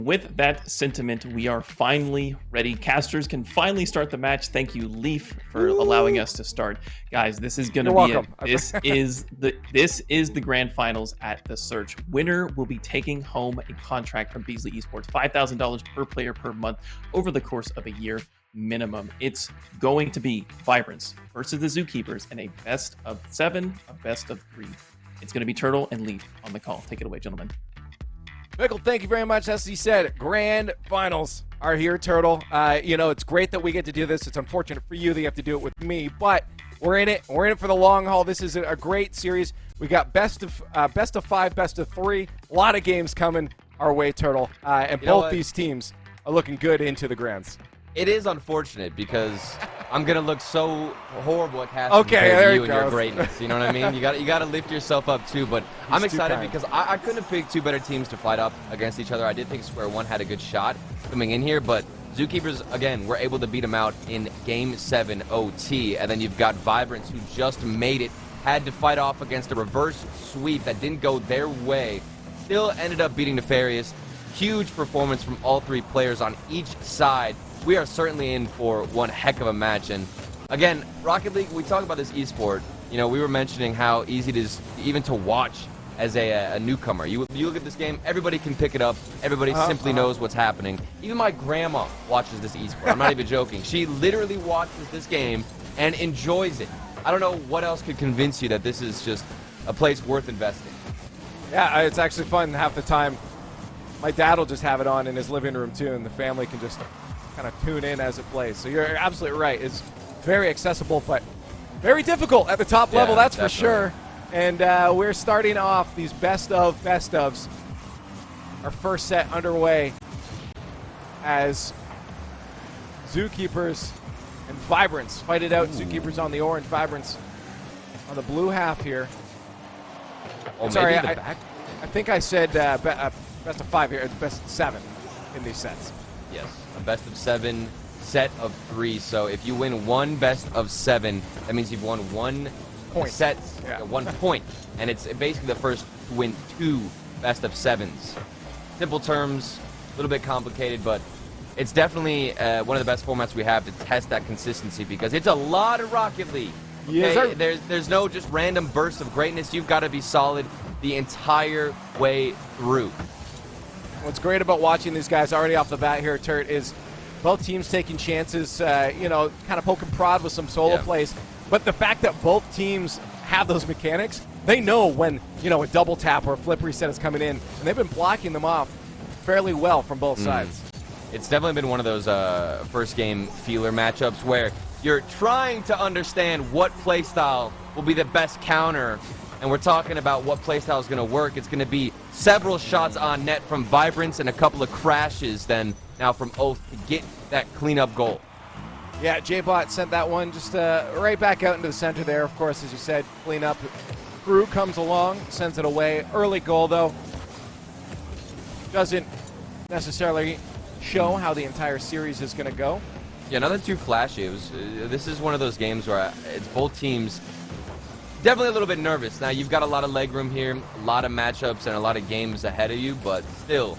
With that sentiment, we are finally ready. Casters can finally start the match. Thank you, Leaf, for allowing us to start. Guys, this is going to be welcome. This is the grand finals at the Search. Winner will be taking home a contract from Beasley Esports, $5,000 per player per month over the course of a year minimum. It's going to be Vibrance versus the Zookeepers in a best of 7, a best of 3. It's going to be Turtle and Leaf on the call. Take it away, gentlemen. Michael, thank you very much. As he said, grand finals are here, Turtle. It's great that we get to do this. It's unfortunate for you that you have to do it with me, but we're in it. We're in it for the long haul. This is a great series. We got best of 5, best of 3. A lot of games coming our way, Turtle. And both these teams are looking good into the grands. It is unfortunate because I'm gonna look so horrible at casting there you you and your greatness. You know what I mean? You got to lift yourself up too. But I'm excited because I couldn't have picked two better teams to fight up against each other. I did think Square One had a good shot coming in here, but Zookeepers again were able to beat them out in Game 7 OT, and then you've got Vibrance who just made it, had to fight off against a reverse sweep that didn't go their way, still ended up beating Nefarious. Huge performance from all three players on each side. We are certainly in for one heck of a match. And again, Rocket League, we talk about this esport. You know, we were mentioning how easy it is even to watch as a newcomer. You look at this game, everybody can pick it up. Everybody simply knows what's happening. Even my grandma watches this esport. I'm not even joking. She literally watches this game and enjoys it. I don't know what else could convince you that this is just a place worth investing. Yeah, it's actually fun half the time. My dad will just have it on in his living room too, and the family can just kind of tune in as it plays. So you're absolutely right. It's very accessible, but very difficult at the top level, that's definitely for sure. And we're starting off these best ofs. Our first set underway as Zookeepers and Vibrance fight it out. Zookeepers on the orange, Vibrance on the blue half here. Oh, sorry, maybe I think I said best of 5 here. It's best of 7 in these sets. Yes, a best of 7 set of 3. So if you win one best of 7, that means you've won 1 set, 1 point. And it's basically the first to win 2 best of 7s. Simple terms, a little bit complicated, but it's definitely one of the best formats we have to test that consistency because it's a lot of Rocket League. Okay? Yes, there's no just random bursts of greatness. You've got to be solid the entire way through. What's great about watching these guys already off the bat here, Turt, is both teams taking chances, kind of poke and prod with some solo plays. But the fact that both teams have those mechanics, they know when, a double tap or a flip reset is coming in, and they've been blocking them off fairly well from both sides. It's definitely been one of those first game feeler matchups where you're trying to understand what playstyle will be the best counter. And we're talking about what playstyle is going to work. It's going to be several shots on net from Vibrance and a couple of crashes then now from Oath to get that cleanup goal. Yeah, J-Bot sent that one just right back out into the center there. Of course, as you said, cleanup. Crew comes along, sends it away. Early goal, though. Doesn't necessarily show how the entire series is going to go. Yeah, nothing too flashy. This is one of those games where it's both teams definitely a little bit nervous. Now, you've got a lot of leg room here, a lot of matchups, and a lot of games ahead of you, but still,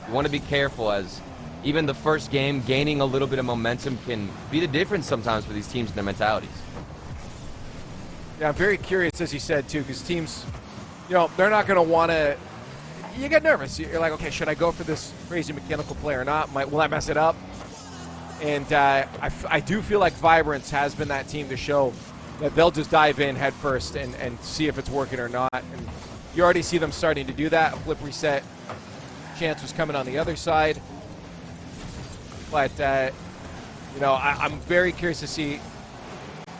you want to be careful as even the first game, gaining a little bit of momentum can be the difference sometimes for these teams and their mentalities. Yeah, I'm very curious, as you said, too, because teams, they're not going to want to. You get nervous. You're like, okay, should I go for this crazy mechanical play or not? Will I mess it up? And I do feel like Vibrance has been that team to show that they'll just dive in head first and see if it's working or not. And you already see them starting to do that. A flip reset chance was coming on the other side. But, I'm very curious to see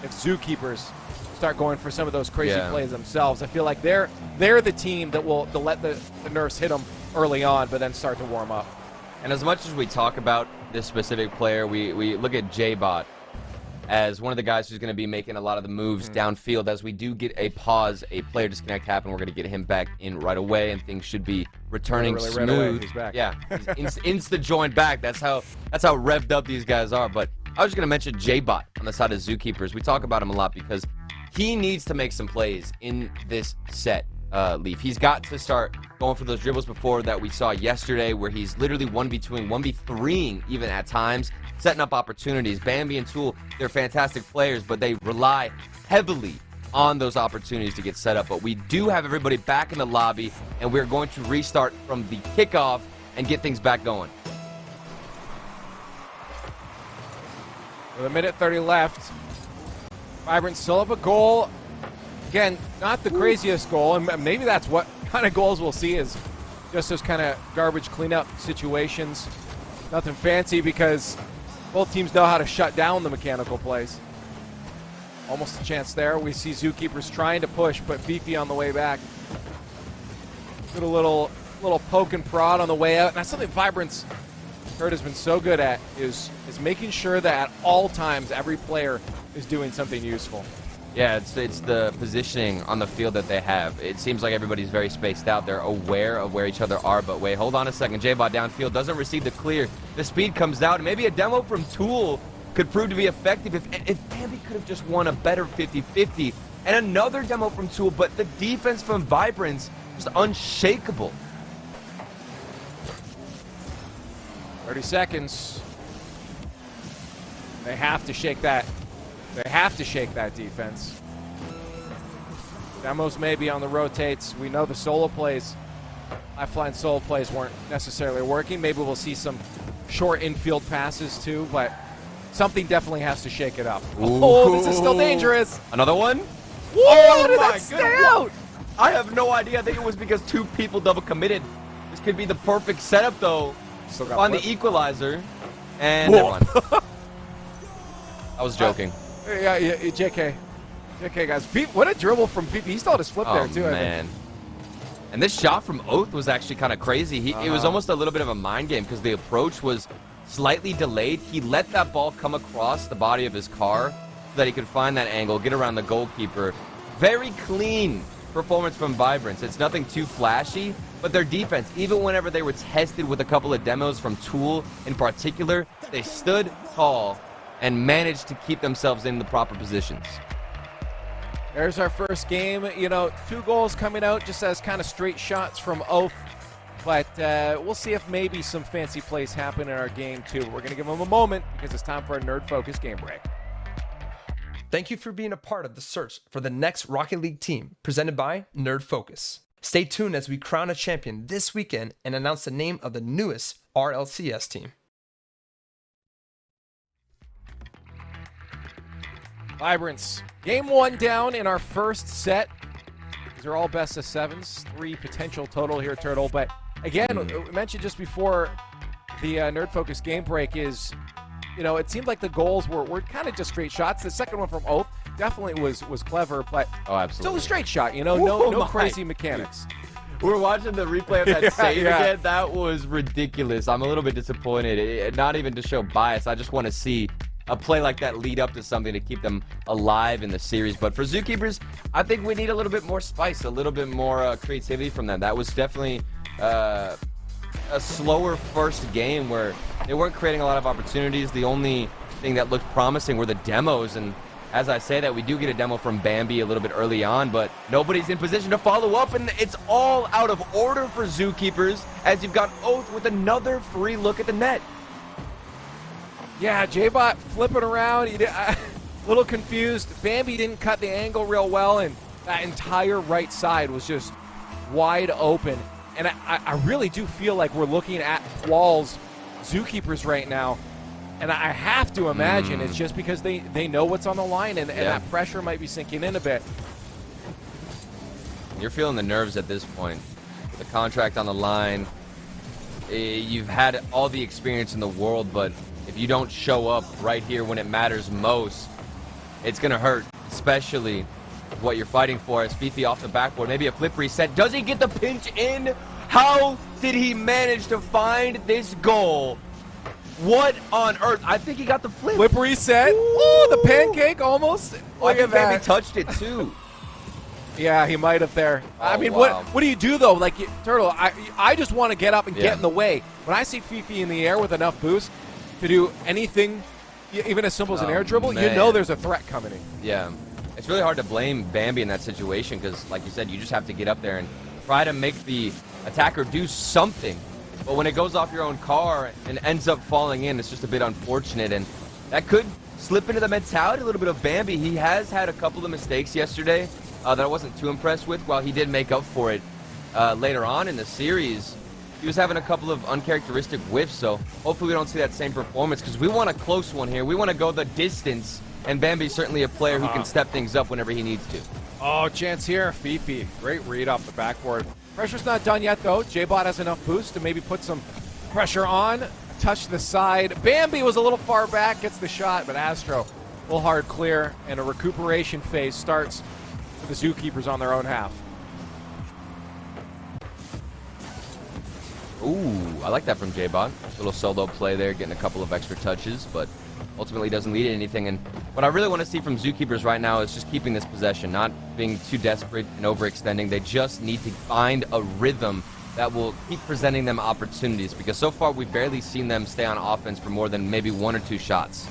if Zookeepers start going for some of those crazy plays themselves. I feel like they're the team that will let the nerfs hit them early on, but then start to warm up. And as much as we talk about this specific player, we look at J-Bot as one of the guys who's going to be making a lot of the moves downfield. As we do get a pause, a player disconnect happen, we're going to get him back in right away, and things should be returning smooth. Right away. He's back. Yeah, he's insta join back. That's how revved up these guys are. But I was just going to mention J-Bot on the side of Zookeepers. We talk about him a lot because he needs to make some plays in this set. Leaf. He's got to start going for those dribbles before that we saw yesterday, where he's literally 1v3ing even at times, setting up opportunities. Bambi and Tool, they're fantastic players, but they rely heavily on those opportunities to get set up. But we do have everybody back in the lobby, and we're going to restart from the kickoff and get things back going. With a minute 30 left, Vibrance still have a goal. Again, not the craziest goal, and maybe that's what kind of goals we'll see, is just those kind of garbage cleanup situations. Nothing fancy, because both teams know how to shut down the mechanical plays. Almost a chance there. We see Zookeepers trying to push, but Fifi on the way back. Good a little poke and prod on the way out. And that's something Vibrance, Kurt, has been so good at, is making sure that at all times every player is doing something useful. Yeah, it's the positioning on the field that they have. It seems like everybody's very spaced out. They're aware of where each other are, but wait, hold on a second. J-Bot downfield doesn't receive the clear. The speed comes out, and maybe a demo from Tool could prove to be effective if Bambi could have just won a better 50-50. And another demo from Tool, but the defense from Vibrance just unshakable. 30 seconds. They have to shake that. They have to shake that defense. Demos maybe on the rotates. We know the solo plays, lifeline solo plays weren't necessarily working. Maybe we'll see some short infield passes too, but something definitely has to shake it up. Ooh. Oh, this is still dangerous. Another one? Whoa, how did that stay out? I have no idea. I think it was because two people double committed. This could be the perfect setup though. On the equalizer. And never mind. I was joking. Yeah, JK. JK, guys. What a dribble from Fifi. He still had his flip there, too. Man. And this shot from Oath was actually kind of crazy. It was almost a little bit of a mind game, because the approach was slightly delayed. He let that ball come across the body of his car so that he could find that angle, get around the goalkeeper. Very clean performance from Vibrance. It's nothing too flashy, but their defense, even whenever they were tested with a couple of demos from Tool in particular, they stood tall and managed to keep themselves in the proper positions. There's our first game. You know, 2 goals coming out just as kind of straight shots from Oath. But we'll see if maybe some fancy plays happen in our game, too. We're going to give them a moment, because it's time for a Nerd Focus game break. Thank you for being a part of the search for the next Rocket League team, presented by Nerd Focus. Stay tuned as we crown a champion this weekend and announce the name of the newest RLCS team. Vibrance. Game 1 down in our first set. These are all best of 7s. 3 potential total here, Turtle. But again, we mentioned just before the Nerd Focus game break is, you know, it seemed like the goals were kind of just straight shots. The second one from Oath definitely was clever, but still a straight shot, you know, no crazy mechanics. We're watching the replay of that save again. That was ridiculous. I'm a little bit disappointed. Not even to show bias. I just want to see a play like that lead up to something to keep them alive in the series. But for Zookeepers, I think we need a little bit more spice, a little bit more creativity from them. That was definitely a slower first game where they weren't creating a lot of opportunities. The only thing that looked promising were the demos, and as I say that, we do get a demo from Bambi a little bit early on, but nobody's in position to follow up, and it's all out of order for Zookeepers, as you've got Oath with another free look at the net. Yeah, J-Bot flipping around. A little confused. Bambi didn't cut the angle real well, and that entire right side was just wide open. And I really do feel like we're looking at Wall's Zookeepers right now. And I have to imagine it's just because they know what's on the line, and that pressure might be sinking in a bit. You're feeling the nerves at this point. The contract on the line. You've had all the experience in the world, but if you don't show up right here when it matters most, it's going to hurt, especially what you're fighting for. As Fifi off the backboard, maybe a flip reset. Does he get the pinch in? How did he manage to find this goal? What on earth? I think he got the flip. Flip reset. Oh, the pancake almost. I think maybe touched it too. Yeah, he might have there. I mean, wow. What do you do though? Like, Turtle, I just want to get up and get in the way. When I see Fifi in the air with enough boost to do anything, even as simple as an air dribble, you know there's a threat coming in. Yeah. it's really hard to blame Bambi in that situation because, like you said, you just have to get up there and try to make the attacker do something. But when it goes off your own car and ends up falling in, it's just a bit unfortunate, and that could slip into the mentality a little bit of Bambi. He has had a couple of mistakes yesterday that I wasn't too impressed with. While he did make up for it later on in the series, he was having a couple of uncharacteristic whiffs, so hopefully we don't see that same performance because we want a close one here. We want to go the distance, and Bambi's certainly a player who can step things up whenever he needs to. Oh, chance here. Fifi. Great read off the backboard. Pressure's not done yet, though. J-Bot has enough boost to maybe put some pressure on. Touch the side. Bambi was a little far back, gets the shot, but Astro, a little hard clear, and a recuperation phase starts for the Zookeepers on their own half. Ooh, I like that from J-Bot. Little solo play there, getting a couple of extra touches, but ultimately doesn't lead to anything. And what I really want to see from Zookeepers right now is just keeping this possession, not being too desperate and overextending. They just need to find a rhythm that will keep presenting them opportunities, because so far we've barely seen them stay on offense for more than maybe 1 or 2 shots.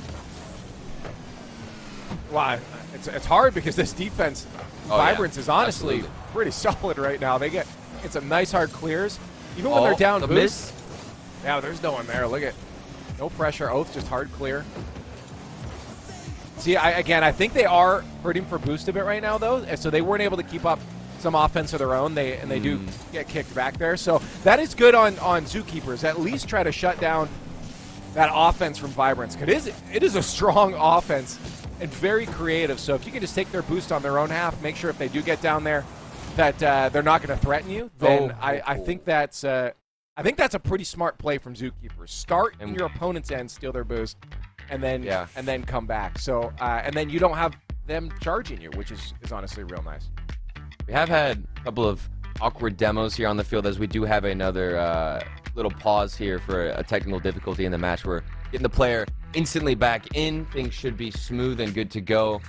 Wow, it's hard because this defense, Vibrance, is honestly pretty solid right now. They get some nice hard clears. Even when they're down the boost. miss. Yeah, there's no one there. Look at, no pressure. Oath just hard clear. See, I think they are hurting for boost a bit right now, though. So they weren't able to keep up some offense of their own. They do get kicked back there. So that is good on Zookeepers. At least try to shut down that offense from Vibrance. Because it is a strong offense and very creative. So if you can just take their boost on their own half, make sure if they do get down there that they're not going to threaten you, then I think that's a pretty smart play from Zookeepers. Start in your opponent's end, steal their boost, and then come back. So and then you don't have them charging you, which is honestly real nice. We have had a couple of awkward demos here on the field, as we do have another little pause here for a technical difficulty in the match. We're getting the player instantly back in. Things should be smooth and good to go.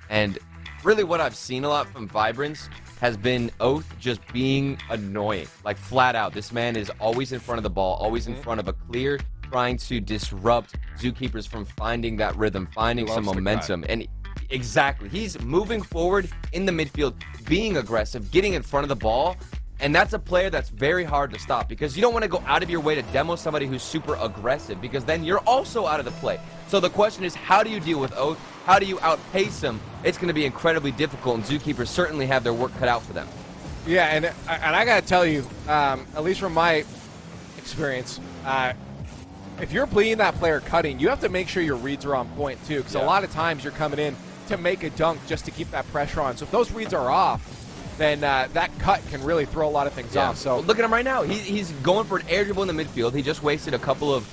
And really what I've seen a lot from Vibrance has been Oath just being annoying, like flat out. This man is always in front of the ball, always in front of a clear, trying to disrupt Zookeepers from finding that rhythm, finding some momentum. And exactly, he's moving forward in the midfield, being aggressive, getting in front of the ball. And that's a player that's very hard to stop, because you don't want to go out of your way to demo somebody who's super aggressive, because then you're also out of the play. So the question is, how do you deal with Oath? How do you outpace him? It's going to be incredibly difficult, and Zookeepers certainly have their work cut out for them. Yeah, and I got to tell you, at least from my experience, if you're bleeding that player cutting, you have to make sure your reads are on point too, because a lot of times you're coming in to make a dunk just to keep that pressure on. So if those reads are off, then that cut can really throw a lot of things off. So well, look at him right now. He's going for an air dribble in the midfield. He just wasted a couple of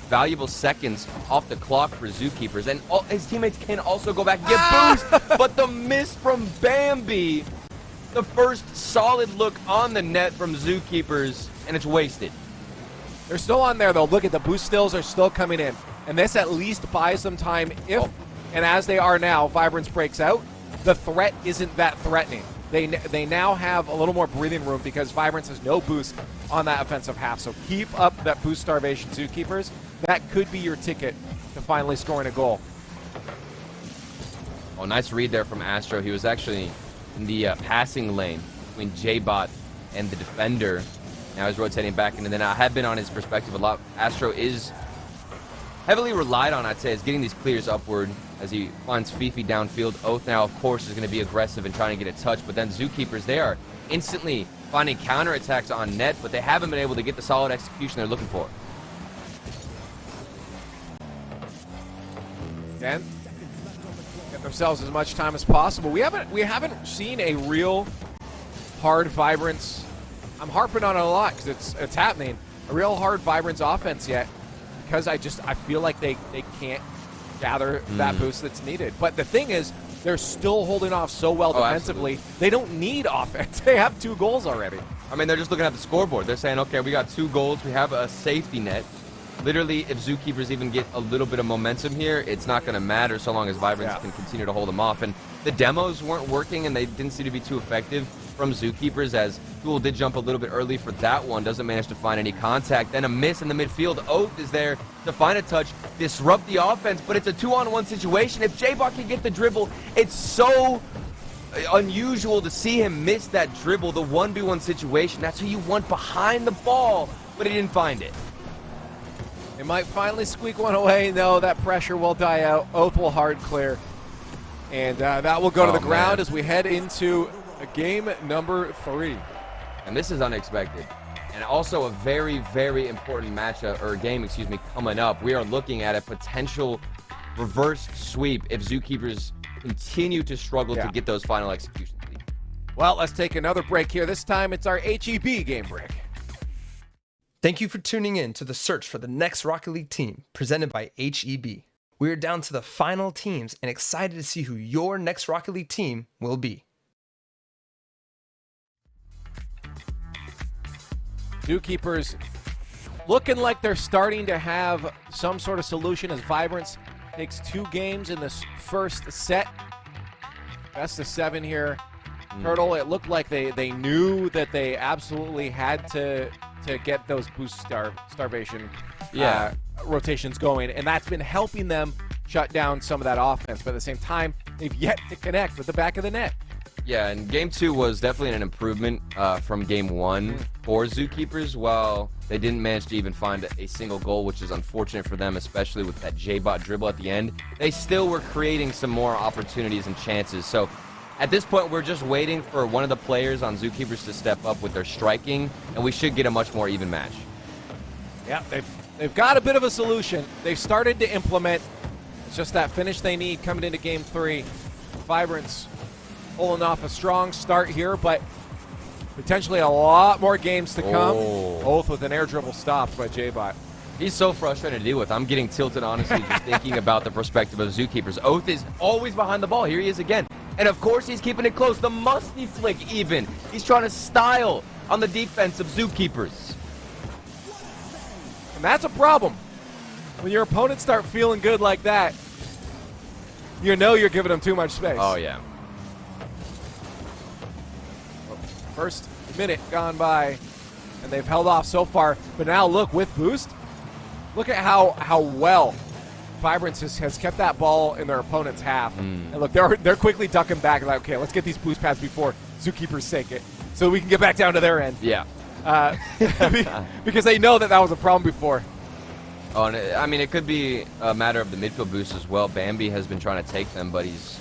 valuable seconds off the clock for Zookeepers, and his teammates can also go back and get boost. But the miss from Bambi, the first solid look on the net from Zookeepers, and it's wasted. They're still on there, though. Look at the boost stills are still coming in, and this at least buys them time if, and as they are now, Vibrance breaks out, the threat isn't that threatening. They now have a little more breathing room because Vibrance has no boost on that offensive half. So keep up that boost starvation, Zookeepers. That could be your ticket to finally scoring a goal. Oh, nice read there from Astro. He was actually in the passing lane between J-Bot and the defender. Now he's rotating back, and then I have been on his perspective a lot. Astro is heavily relied on, I'd say, is getting these clears upward as he finds Fifi downfield. Oath now, of course, is going to be aggressive and trying to get a touch, but then Zookeepers, they are instantly finding counterattacks on net, but they haven't been able to get the solid execution they're looking for. Again, get themselves as much time as possible. We haven't seen a real hard Vibrance. I'm harping on it a lot because it's happening. A real hard Vibrance offense yet, because I feel like they can't gather that boost that's needed. But the thing is, they're still holding off so well defensively. Absolutely. They don't need offense. They have 2 goals already. I mean, they're just looking at the scoreboard. They're saying, okay, we got 2 goals. We have a safety net. Literally, if Zookeepers even get a little bit of momentum here, it's not going to matter so long as Vibrance can continue to hold them off. And the demos weren't working, and they didn't seem to be too effective from Zookeepers, as Tool did jump a little bit early for that one. Doesn't manage to find any contact. Then a miss in the midfield. Oath is there to find a touch, disrupt the offense, but it's a 2-on-1 situation. If J-Bot can get the dribble, it's so unusual to see him miss that dribble, the 1v1 situation. That's who you want behind the ball, but he didn't find it. They might finally squeak one away. No, that pressure will die out. Oath will hard clear. And that will go to the ground as we head into game number 3. And this is unexpected. And also a very, very important matchup, or game, excuse me, coming up. We are looking at a potential reverse sweep if Zookeepers continue to struggle to get those final executions. Well, let's take another break here. This time it's our HEB game break. Thank you for tuning in to the search for the next Rocket League team, presented by HEB. We are down to the final teams and excited to see who your next Rocket League team will be. Zookeepers looking like they're starting to have some sort of solution as Vibrance takes 2 games in this first set. Best of 7 here. Turtle, it looked like they knew that they absolutely had to get those boost starvation rotations going, and that's been helping them shut down some of that offense. But at the same time, they've yet to connect with the back of the net. Yeah, and game 2 was definitely an improvement from game 1 for Zookeepers. While they didn't manage to even find a single goal, which is unfortunate for them, especially with that J-Bot dribble at the end, they still were creating some more opportunities and chances. So at this point, we're just waiting for one of the players on Zookeepers to step up with their striking, and we should get a much more even match. Yeah, they've got a bit of a solution. They've started to implement. It's just that finish they need coming into game 3. Vibrance pulling off a strong start here, but potentially a lot more games to come. Both with an air dribble stopped by J-Bot. He's so frustrating to deal with. I'm getting tilted, honestly, just thinking about the perspective of Zookeepers. Oath is always behind the ball. Here he is again. And of course, he's keeping it close. The musty flick, even. He's trying to style on the defense of Zookeepers. And that's a problem. When your opponents start feeling good like that, you know you're giving them too much space. Oh, yeah. First minute gone by, and they've held off so far. But now look, with boost, look at how well Vibrance has kept that ball in their opponent's half. And look, they're quickly ducking back. Like, okay, let's get these boost pads before Zookeepers take it, so we can get back down to their end. Yeah. Because they know that was a problem before. Oh, and I mean, it could be a matter of the midfield boost as well. Bambi has been trying to take them, but he's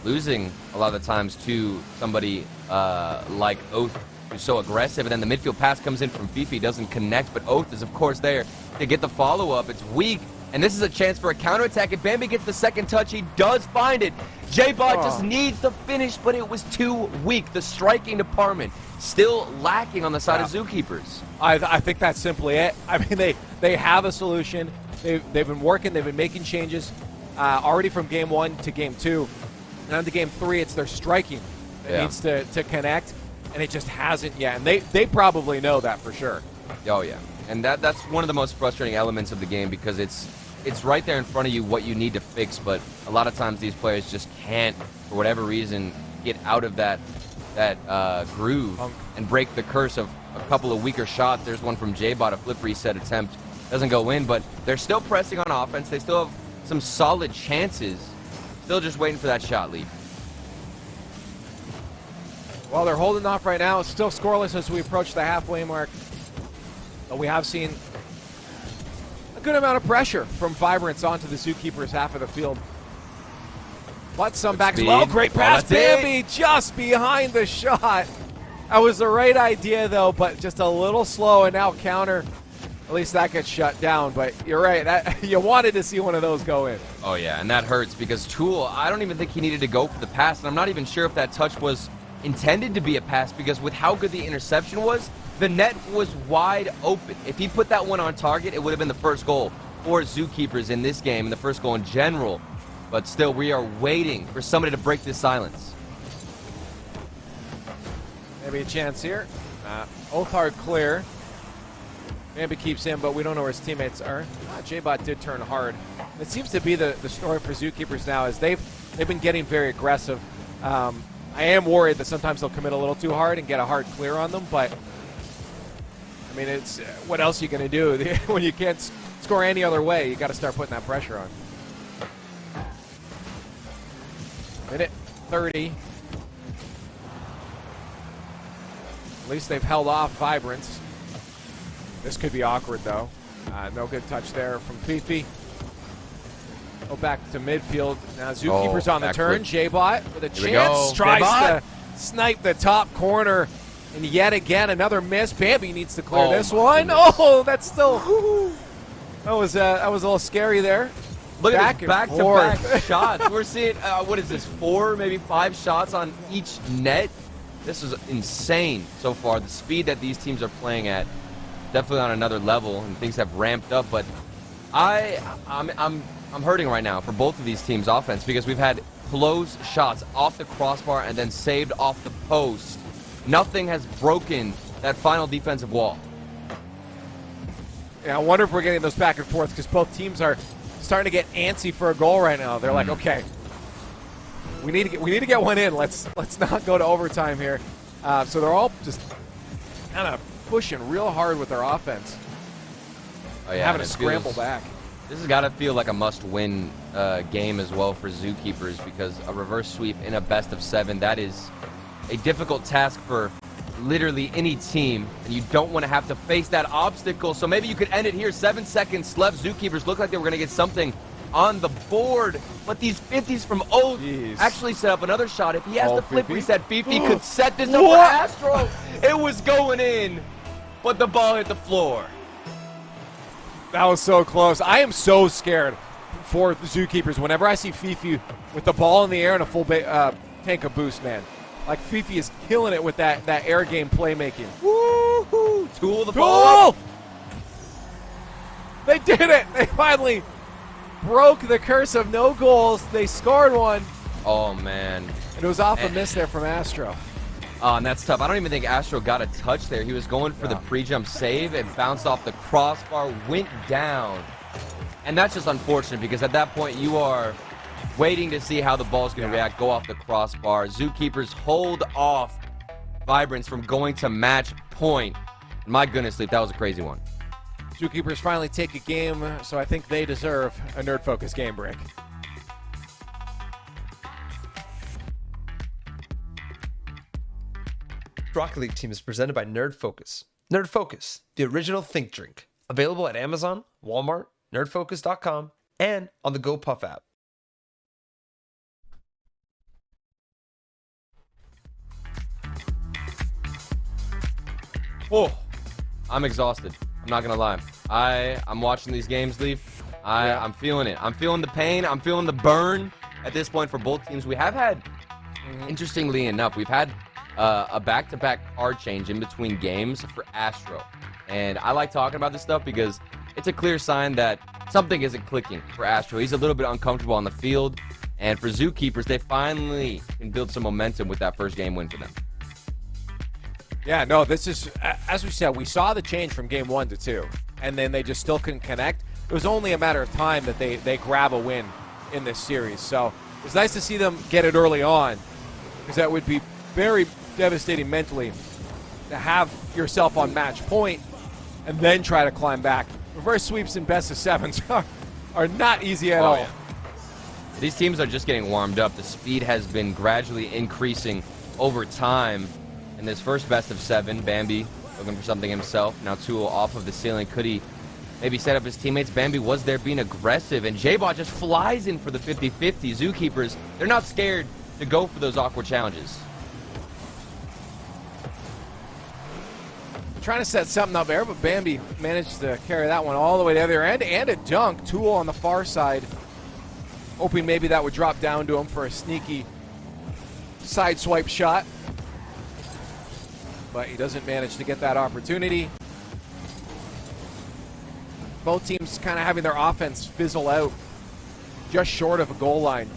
losing a lot of the times to somebody like Oath, who's so aggressive. And then the midfield pass comes in from Fifi, doesn't connect, but Oath is, of course, there to get the follow-up. It's weak, and this is a chance for a counterattack. If Bambi gets the second touch, he does find it. J-Bot just needs the finish, but it was too weak. The striking department still lacking on the side of Zookeepers. I think that's simply it. I mean, they have a solution. They've been working. They've been making changes already from game 1 to game 2. And on to game 3, it's their striking that needs to connect, and it just hasn't yet. And they probably know that for sure. Oh, yeah. And that's one of the most frustrating elements of the game, because it's right there in front of you what you need to fix, but a lot of times these players just can't, for whatever reason, get out of that groove and break the curse of a couple of weaker shots. There's one from J-Bot, a flip reset attempt. Doesn't go in, but they're still pressing on offense. They still have some solid chances. Still just waiting for that shot lead. Well, they're holding off right now. It's still scoreless as we approach the halfway mark. But we have seen a good amount of pressure from Vibrance onto the Zookeepers half of the field. But some back as well. Great pass. Bambi just behind the shot. That was the right idea, though, but just a little slow, and now counter. At least that gets shut down, but you're right. That you wanted to see one of those go in. Oh, yeah, and that hurts because Tool, I don't even think he needed to go for the pass, and I'm not even sure if that touch was intended to be a pass, because with how good the interception was, the net was wide open. If he put that one on target, it would have been the first goal for Zookeepers in this game, and the first goal in general. But still, we are waiting for somebody to break this silence. Maybe a chance here. Oath hard clear. Bambi keeps in, but we don't know where his teammates are. J-Bot did turn hard. It seems to be the story for Zookeepers now, is they've been getting very aggressive. I am worried that sometimes they'll commit a little too hard and get a hard clear on them, but I mean, it's what else are you going to do when you can't score any other way? You got to start putting that pressure on. Minute 30. At least they've held off Vibrance. This could be awkward, though. No good touch there from Fifi. Go back to midfield. Now Zookeepers on the turn. J-Bot with a chance. Tries to snipe the top corner. And yet again, another miss. Bambi needs to clear this one. Goodness. Oh, that's still... That was a little scary there. Look at this back-to-back shots. We're seeing, what is this, 4, maybe 5 shots on each net? This is insane so far. The speed that these teams are playing at, definitely on another level, and things have ramped up. But I'm hurting right now for both of these teams' offense because we've had close shots off the crossbar and then saved off the post. Nothing has broken that final defensive wall. Yeah, I wonder if we're getting those back and forth because both teams are starting to get antsy for a goal right now. They're like, okay, we need to get one in. Let's not go to overtime here. So they're all just kind of pushing real hard with their offense. Oh yeah, having to scramble back. This has got to feel like a must-win game as well for Zookeepers because a reverse sweep in a best-of-7, that is a difficult task for literally any team, and you don't want to have to face that obstacle. So maybe you could end it here. 7 seconds left. Zookeepers look like they were going to get something on the board, but these 50s from Oath actually set up another shot. If he has the flip reset, Fifi could set this up for Astro. It was going in, but the ball hit the floor. That was so close. I am so scared for the Zookeepers whenever I see Fifi with the ball in the air and a full tank of boost, man. Like, Fifi is killing it with that air game playmaking. Woo-hoo! Tool the ball. Tool! They did it! They finally broke the curse of no goals. They scored one. Oh, man. And it was off a miss there from Astro. Oh, and that's tough. I don't even think Astro got a touch there. He was going for the pre-jump save. It bounced off the crossbar, went down. And that's just unfortunate because at that point you are waiting to see how the ball's going to react, go off the crossbar. Zookeepers hold off Vibrance from going to match point. My goodness, Leaf, that was a crazy one. Zookeepers finally take a game, so I think they deserve a Nerd Focus game break. Rocket League team is presented by Nerd Focus. Nerd Focus, the original think drink. Available at Amazon, Walmart, nerdfocus.com, and on the GoPuff app. Oh, I'm exhausted. I'm not gonna lie. I'm watching these games, Leaf. I'm feeling it. I'm feeling the pain. I'm feeling the burn at this point for both teams. We have had, interestingly enough, we've had a back-to-back card change in between games for Astro. And I like talking about this stuff because it's a clear sign that something isn't clicking for Astro. He's a little bit uncomfortable on the field. And for Zookeepers, they finally can build some momentum with that first game win for them. Yeah, no, this is, as we said, we saw the change from game 1 to 2, and then they just still couldn't connect. It was only a matter of time that they grab a win in this series. So it's nice to see them get it early on, because that would be very devastating mentally to have yourself on match point and then try to climb back. Reverse sweeps and best of 7s are not easy at all. Yeah. These teams are just getting warmed up. The speed has been gradually increasing over time. In this first best of 7, Bambi looking for something himself. Now Tool off of the ceiling. Could he maybe set up his teammates? Bambi was there being aggressive, and J-Bot just flies in for the 50-50. Zookeepers, they're not scared to go for those awkward challenges. Trying to set something up there, but Bambi managed to carry that one all the way to the other end, and a dunk. Tool on the far side, hoping maybe that would drop down to him for a sneaky side swipe shot. But he doesn't manage to get that opportunity. Both teams kind of having their offense fizzle out just short of a goal line.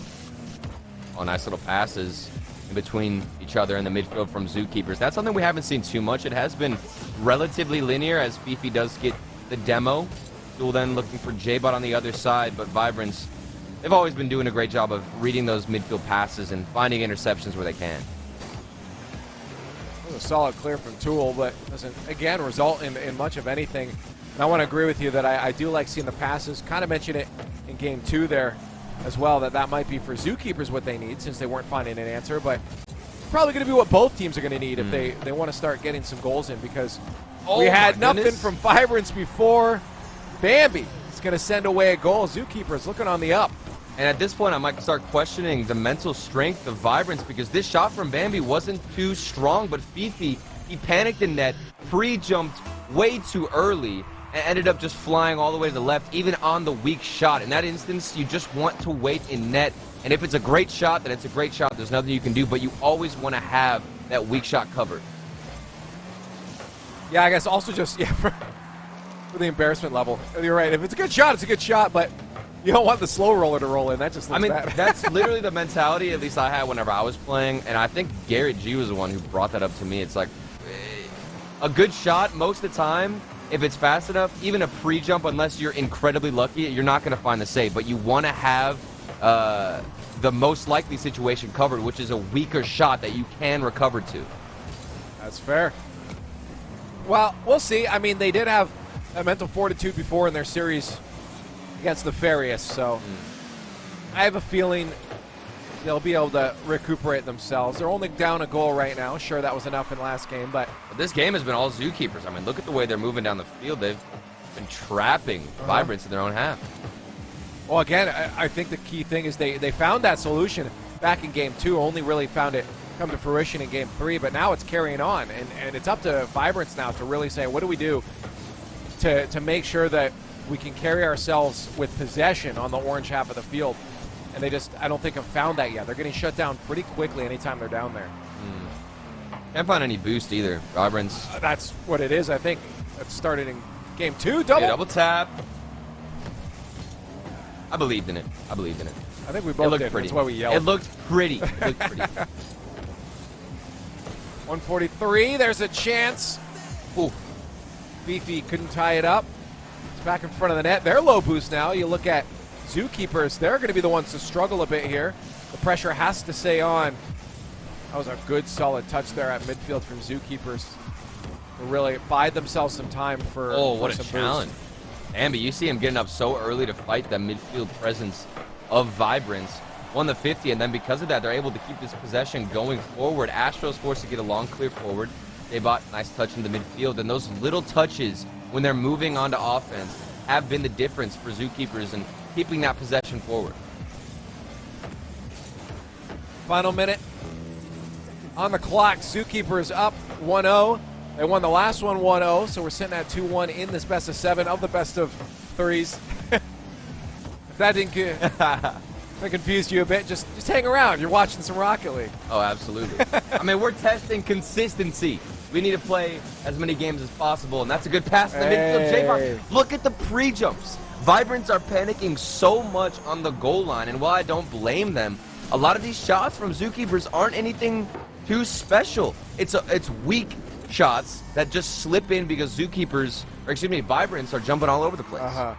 Oh, nice little passes in between each other in the midfield from Zookeepers. That's something we haven't seen too much. It has been relatively linear as Fifi does get the demo. Tool then looking for J-Bot on the other side, but Vibrance, they've always been doing a great job of reading those midfield passes and finding interceptions where they can. A solid clear from Tool, but doesn't, again, result in much of anything. And I want to agree with you that I do like seeing the passes. Kind of mentioned it in game 2 there as well, that might be for Zookeepers what they need since they weren't finding an answer. But probably going to be what both teams are going to need if they want to start getting some goals in, because Oh we had my nothing goodness. from Vibrance before. Bambi is going to send away a goal. Zookeepers looking on the up. And at this point, I might start questioning the mental strength of Vibrance, because this shot from Bambi wasn't too strong, but Fifi, he panicked in net, pre-jumped way too early, and ended up just flying all the way to the left, even on the weak shot. In that instance, you just want to wait in net, and if it's a great shot, then it's a great shot. There's nothing you can do, but you always want to have that weak shot covered. Yeah, I guess also just, for the embarrassment level. You're right. If it's a good shot, it's a good shot, but you don't want the slow roller to roll in. That just looks bad. That's literally the mentality, at least I had whenever I was playing, and I think Garrett G was the one who brought that up to me. It's like, a good shot, most of the time, if it's fast enough, even a pre-jump, unless you're incredibly lucky, you're not going to find the save. But you want to have the most likely situation covered, which is a weaker shot that you can recover to. That's fair. Well, we'll see. I mean, they did have a mental fortitude before in their series against the Nefarious, so I have a feeling they'll be able to recuperate themselves. They're only down a goal right now. Sure, that was enough in last game, but This game has been all Zookeepers. I mean, look at the way they're moving down the field. They've been trapping Vibrance in their own half. well, again, I think the key thing is they found that solution back in Game 2, only really found it come to fruition in Game 3, but now it's carrying on, and it's up to Vibrance now to really say, what do we do to make sure that we can carry ourselves with possession on the orange half of the field. And they just, I don't think, have found that yet. They're getting shut down pretty quickly anytime they're down there. Can't find any boost either. Vibrance. That's what it is, I think. That started in Game 2. Double. Yeah, double tap. I believed in it. I believed in it. I think we It both looked did. pretty. That's why we yelled. It looked pretty. It looked pretty. 143. There's a chance. Ooh. Fifi couldn't tie it up. It's back in front of the net. They're low boost now. You look at Zookeepers. They're going to be the ones to struggle a bit here. The pressure has to stay on. That was a good, solid touch there at midfield from Zookeepers to really buy themselves some time for What some a challenge. Ambi, you see him getting up so early to fight the midfield presence of Vibrance. Won the 50, and then because of that, they're able to keep this possession going forward. Astro's forced to get a long clear forward. They bought nice touch in the midfield, and those little touches when they're moving on to offense have been the difference for Zookeepers and keeping that possession forward. Final minute on the clock. Zookeepers up 1-0. They won the last one 1-0, so we're sitting at 2-1 in this best of 7 of the best of 3s. If that didn't that confused you a bit, just hang around. You're watching some Rocket League. Oh, absolutely. I mean, we're testing consistency. We need to play as many games as possible, and that's a good pass in the midfield. J-Bar, look at the pre-jumps. Vibrance are panicking so much on the goal line, and while I don't blame them, a lot of these shots from Zookeepers aren't anything too special. It's weak shots that just slip in because Vibrance are jumping all over the place.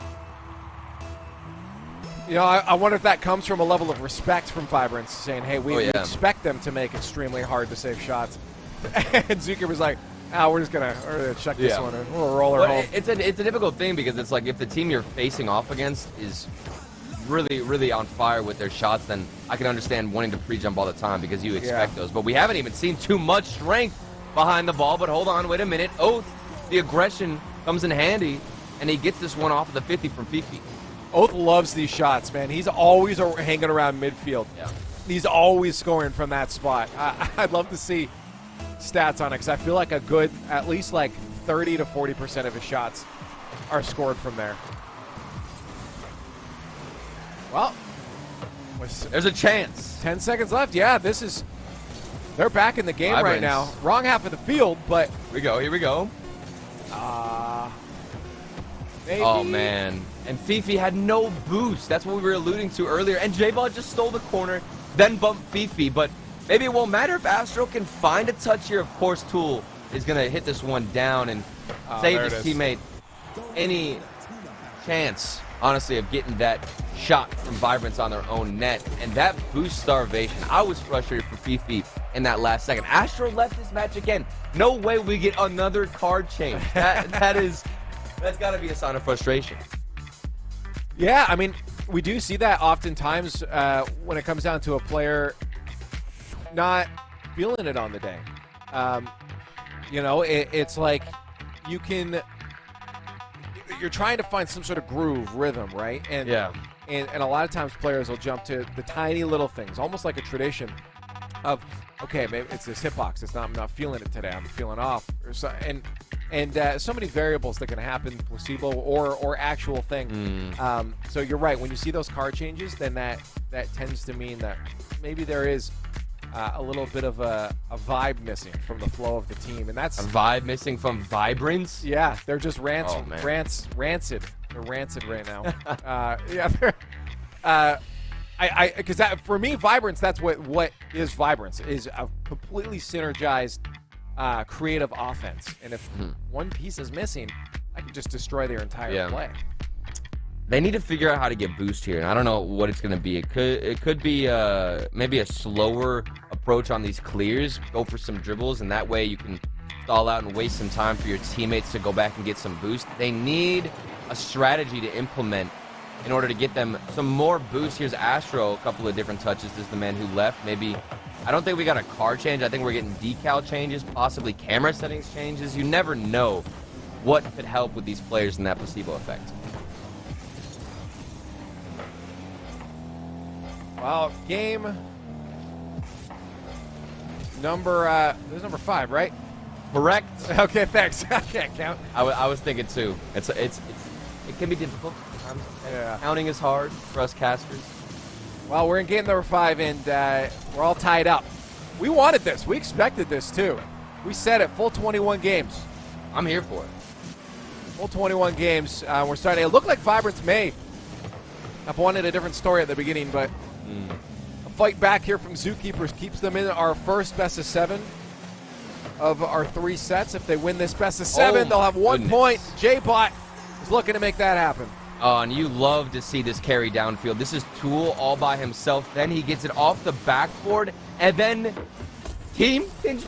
You know, I wonder if that comes from a level of respect from Vibrance, saying, hey, we expect them to make extremely hard to save shots. And Zookeeper's like, we're gonna check this one and we'll roll her home. It's a difficult thing because it's like if the team you're facing off against is really, really on fire with their shots, then I can understand wanting to pre-jump all the time because you expect those. But we haven't even seen too much strength behind the ball. But hold on, wait a minute. Oath, the aggression comes in handy, and he gets this one off of the 50 from Fifi. Oath loves these shots, man. He's always hanging around midfield. Yeah. He's always scoring from that spot. I'd love to see stats on it because I feel like a good, at least like 30 to 40% of his shots are scored from there. Well, There's a chance. 10 seconds left. Yeah, they're back in the game Vibrance. right now. Wrong half of the field, but Here we go. maybe. Oh, man. And Fifi had no boost. That's what we were alluding to earlier. And J-Ball just stole the corner, then bumped Fifi. But maybe it won't matter if Astro can find a touch here. Of course, Tool is going to hit this one down and save his teammate any chance, honestly, of getting that shot from Vibrance on their own net. And that boost starvation, I was frustrated for Fifi in that last second. Astro left this match again. No way we get another card change. That's got to be a sign of frustration. Yeah, I mean, we do see that oftentimes when it comes down to a player not feeling it on the day. You know, it's like you're trying to find some sort of groove, rhythm, right? And a lot of times players will jump to the tiny little things, almost like a tradition of, okay, maybe it's this hitbox. I'm not feeling it today. I'm feeling off. Or so, and so many variables that can happen, placebo or actual thing. So you're right. When you see those card changes, then that tends to mean that maybe there is a little bit of a vibe missing from the flow of the team, and that's a vibe missing from Vibrance. Yeah, they're just rancid. They're rancid right now. Because that for me, Vibrance, that's what is Vibrance, is a completely synergized creative offense, and if one piece is missing, I can just destroy their entire play. They need to figure out how to get boost here, and I don't know what it's going to be. It could be maybe a slower approach on these clears, go for some dribbles, and that way you can stall out and waste some time for your teammates to go back and get some boost. They need a strategy to implement in order to get them some more boost. Here's Astro, a couple of different touches. This is the man who left. Maybe, I don't think we got a car change. I think we're getting decal changes, possibly camera settings changes. You never know what could help with these players in that placebo effect. Well, game number, this is number 5, right? Correct. Okay, thanks. I can't count. I was thinking too. It can be difficult. Counting is hard for us casters. Well, we're in game number 5, and we're all tied up. We wanted this. We expected this too. We said it. Full 21 games. I'm here for it. Full 21 games. We're starting. It looked like Vibrance may have wanted a different story at the beginning, but a fight back here from Zookeepers keeps them in our first best of 7 of our 3 sets. If they win this best of 7, they'll have 1 point. J-Bot is looking to make that happen. Oh, and you love to see this carry downfield. This is Tool all by himself. Then he gets it off the backboard, and then team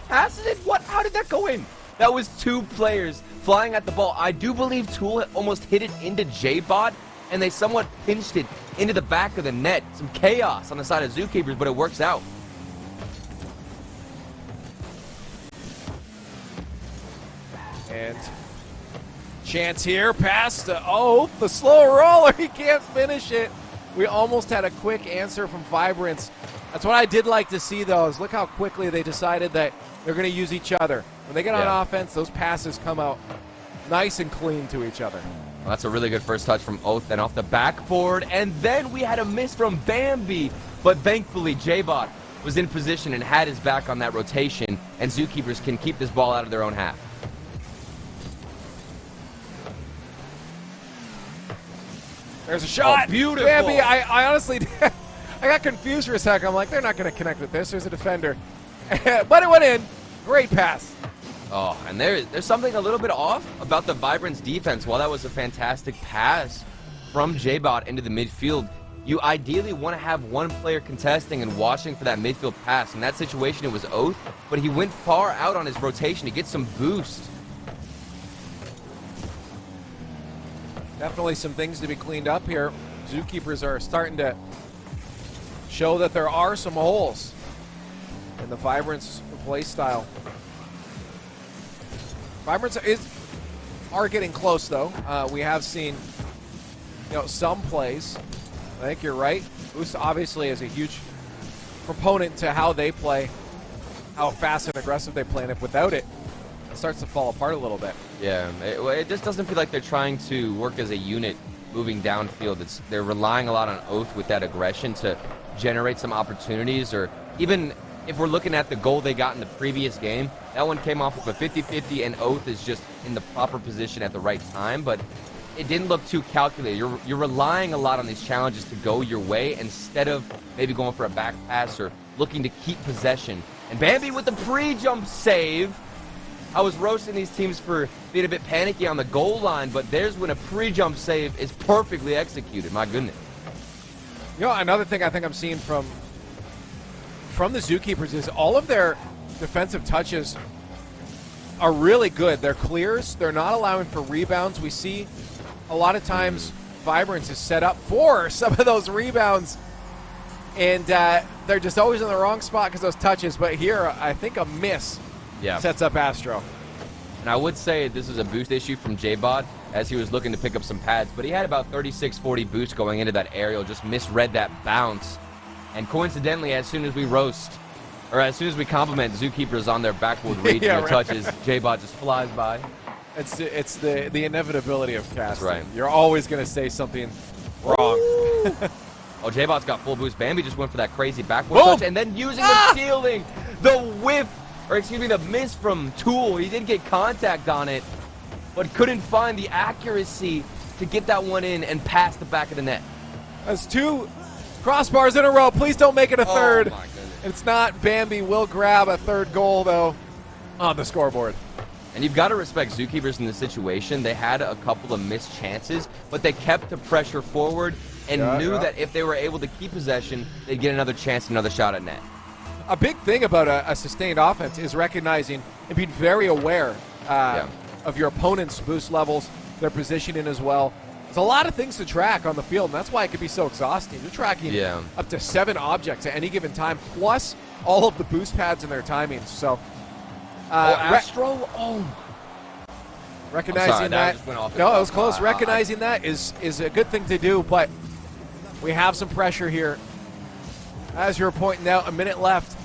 passes it. What? How did that go in? That was 2 players flying at the ball. I do believe Tool almost hit it into J-Bot, and they somewhat pinched it into the back of the net. Some chaos on the side of Zookeepers, but it works out. And chance here, pass to Oath, the slow roller, he can't finish it. We almost had a quick answer from Vibrance. That's what I did like to see, though, is look how quickly they decided that they're going to use each other. When they get on offense, those passes come out nice and clean to each other. Well, that's a really good first touch from Oath, then off the backboard, and then we had a miss from Bambi, but thankfully J-Bot was in position and had his back on that rotation, and Zookeepers can keep this ball out of their own half. There's a shot. Oh, beautiful. Bambi, I honestly, I got confused for a second. I'm like, they're not going to connect with this. There's a defender. But it went in. Great pass. Oh, and there's something a little bit off about the Vibrance defense. While that was a fantastic pass from J-Bot into the midfield, you ideally want to have one player contesting and watching for that midfield pass. In that situation, it was Oath, but he went far out on his rotation to get some boost. Definitely some things to be cleaned up here. Zookeepers are starting to show that there are some holes in the Vibrance play style. Vibrance are getting close, though. We have seen, some plays. I think you're right. Boost obviously is a huge proponent to how they play, how fast and aggressive they play, and if without it, it starts to fall apart a little bit. Yeah, it just doesn't feel like they're trying to work as a unit moving downfield. They're relying a lot on Oath with that aggression to generate some opportunities, or even if we're looking at the goal they got in the previous game, that one came off of a 50-50 and Oath is just in the proper position at the right time, but it didn't look too calculated. You're relying a lot on these challenges to go your way instead of maybe going for a back pass or looking to keep possession. And Bambi with the pre-jump save. I was roasting these teams for being a bit panicky on the goal line, but there's when a pre-jump save is perfectly executed. My goodness. Another thing I think I'm seeing from the Zookeepers is all of their defensive touches are really good. They're clears. They're not allowing for rebounds. We see a lot of times Vibrance is set up for some of those rebounds, and they're just always in the wrong spot because those touches. But here, I think a miss sets up Astro. And I would say this is a boost issue from J-Bod as he was looking to pick up some pads, but he had about 36-40 boost going into that aerial, just misread that bounce. And coincidentally, as soon as we roast, or as soon as we compliment Zookeepers on their backward reach and touches, J-Bod just flies by. It's the inevitability of casting. That's right. You're always going to say something wrong. Oh, J-Bot's got full boost. Bambi just went for that crazy backward touch, and then using the stealing, the whiff, or excuse me, the miss from Tool. He did get contact on it, but couldn't find the accuracy to get that one in and past the back of the net. That's 2 crossbars in a row. Please don't make it a third. Oh, my goodness. It's not. Bambi will grab a third goal, though, on the scoreboard. And you've got to respect Zookeepers in this situation. They had a couple of missed chances, but they kept the pressure forward and knew that if they were able to keep possession, they'd get another chance, another shot at net. A big thing about a sustained offense is recognizing and being very aware of your opponent's boost levels, their positioning as well. There's a lot of things to track on the field, and that's why it can be so exhausting. You're tracking up to 7 objects at any given time, plus all of the boost pads and their timings. So, Astro? Recognizing that. No, it was close. Recognizing that is a good thing to do, but we have some pressure here. As you're pointing out, a minute left.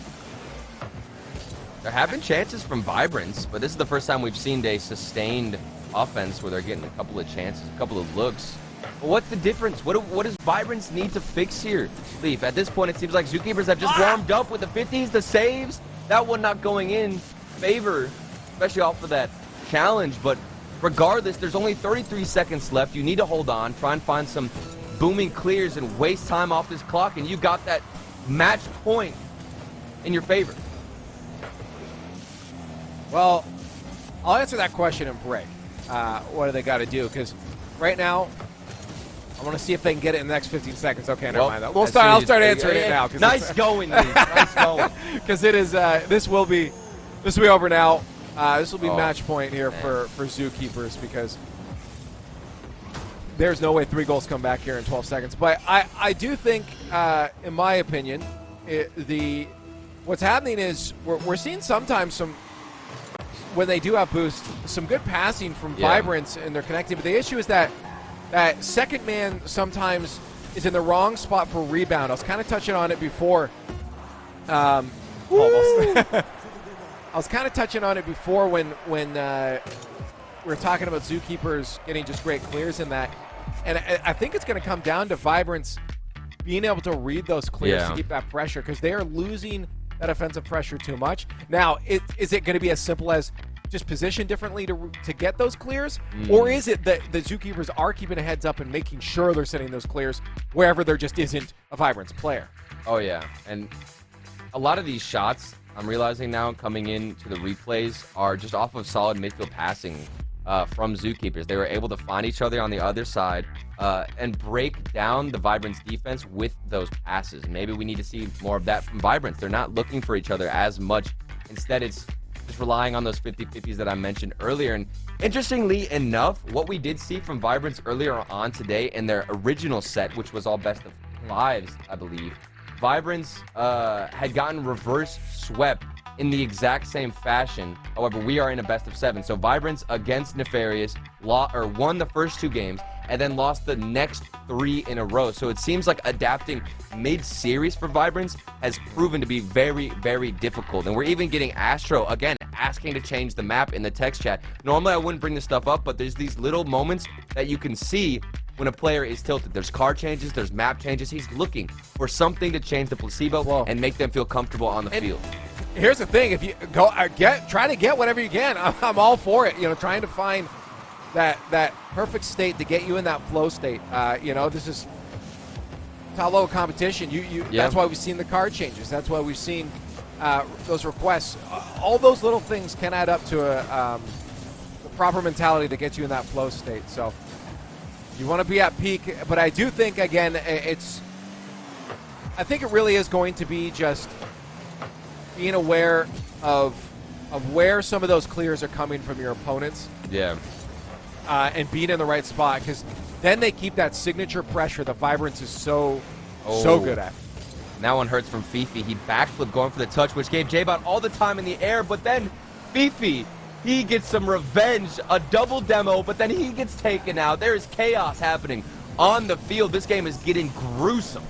There have been chances from Vibrance, but this is the first time we've seen a sustained offense where they're getting a couple of chances, a couple of looks. But what's the difference? What does Vibrance need to fix here, Leaf? At this point, it seems like Zookeepers have just warmed up with the 50s, the saves. That one not going in favor, especially off of that challenge. But regardless, there's only 33 seconds left. You need to hold on, try and find some booming clears and waste time off this clock, and you got that match point in your favor. Well, I'll answer that question in break. What do they got to do? Because right now, I want to see if they can get it in the next 15 seconds. Okay, never mind that. I'll start answering it now. Nice going, Lee. Nice going. Because it is. This will be over now. This will be match point here for Zookeepers because there's no way 3 goals come back here in 12 seconds. But I do think, in my opinion, what's happening is we're seeing sometimes when they do have boost, some good passing from Vibrance and they're connected. But the issue is that second man sometimes is in the wrong spot for rebound. I was kind of touching on it before. Almost. I was kind of touching on it before when we were talking about Zookeepers getting just great clears in that. And I think it's going to come down to Vibrance being able to read those clears to keep that pressure because they are losing that offensive pressure too much. Now, is it going to be as simple as just position differently to get those clears? Or is it that the Zookeepers are keeping a heads up and making sure they're sending those clears wherever there just isn't a Vibrance player? Oh, yeah. And a lot of these shots, I'm realizing now, coming into the replays, are just off of solid midfield passing from Zookeepers. They were able to find each other on the other side and break down the Vibrance defense with those passes. Maybe we need to see more of that from Vibrance. They're not looking for each other as much. Instead, it's just relying on those 50-50s that I mentioned earlier. And interestingly enough, what we did see from Vibrance earlier on today in their original set, which was all best of 5s, I believe, Vibrance had gotten reverse swept in the exact same fashion. However, we are in a best of 7. So Vibrance against Nefarious won the first 2 games and then lost the next 3 in a row. So it seems like adapting mid-series for Vibrance has proven to be very, very difficult. And we're even getting Astro, again, asking to change the map in the text chat. Normally, I wouldn't bring this stuff up, but there's these little moments that you can see when a player is tilted. There's card changes, there's map changes. He's looking for something to change the placebo and make them feel comfortable on the field. Here's the thing: if you go try to get whatever you can, I'm all for it. Trying to find that perfect state to get you in that flow state. This is top level competition. That's why we've seen the card changes. That's why we've seen those requests. All those little things can add up to the proper mentality to get you in that flow state. So you want to be at peak, but I do think again I think it really is going to be just being aware of where some of those clears are coming from your opponents. Yeah. And being in the right spot, because then they keep that signature pressure that Vibrance is so good at. That one hurts from Fifi. He backflip going for the touch, which gave J-Bot all the time in the air, but then Fifi, he gets some revenge, a double demo, but then he gets taken out. There is chaos happening on the field. This game is getting gruesome.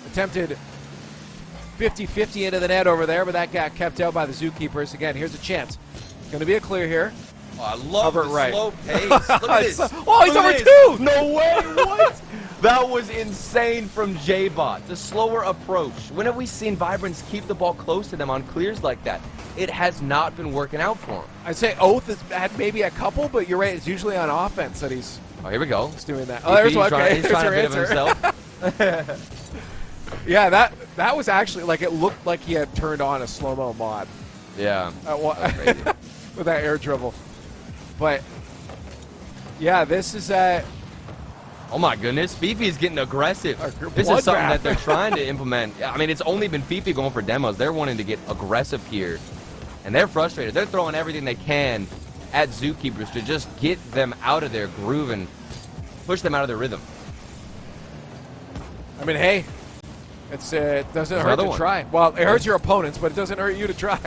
Attempted 50-50 into the net over there, but that got kept out by the Zookeepers. Again, here's a chance. It's going to be a clear here. Oh, I love the right. slow pace. Look at this. Oh, he's Look over at two. this. No way. What? That was insane from J-Bot. The slower approach. When have we seen Vibrance keep the ball close to them on clears like that? It has not been working out for him. I'd say Oath has had maybe a couple, but you're right. It's usually on offense that he's Oh, here we go. doing that. Oh, there's one. Okay, He's trying to there's bit your of answer. himself. Yeah, that was actually like it looked like he had turned on a slow-mo mod. Yeah. That's crazy. with that air dribble. But yeah, this is Oh my goodness, Fifi is getting aggressive. This is something that they're trying to implement. I mean, it's only been Fifi going for demos. They're wanting to get aggressive here, and they're frustrated. They're throwing everything they can at Zookeepers to just get them out of their groove and push them out of their rhythm. I mean, hey, it doesn't hurt another to one. try. Well, it hurts your opponents, but it doesn't hurt you to try.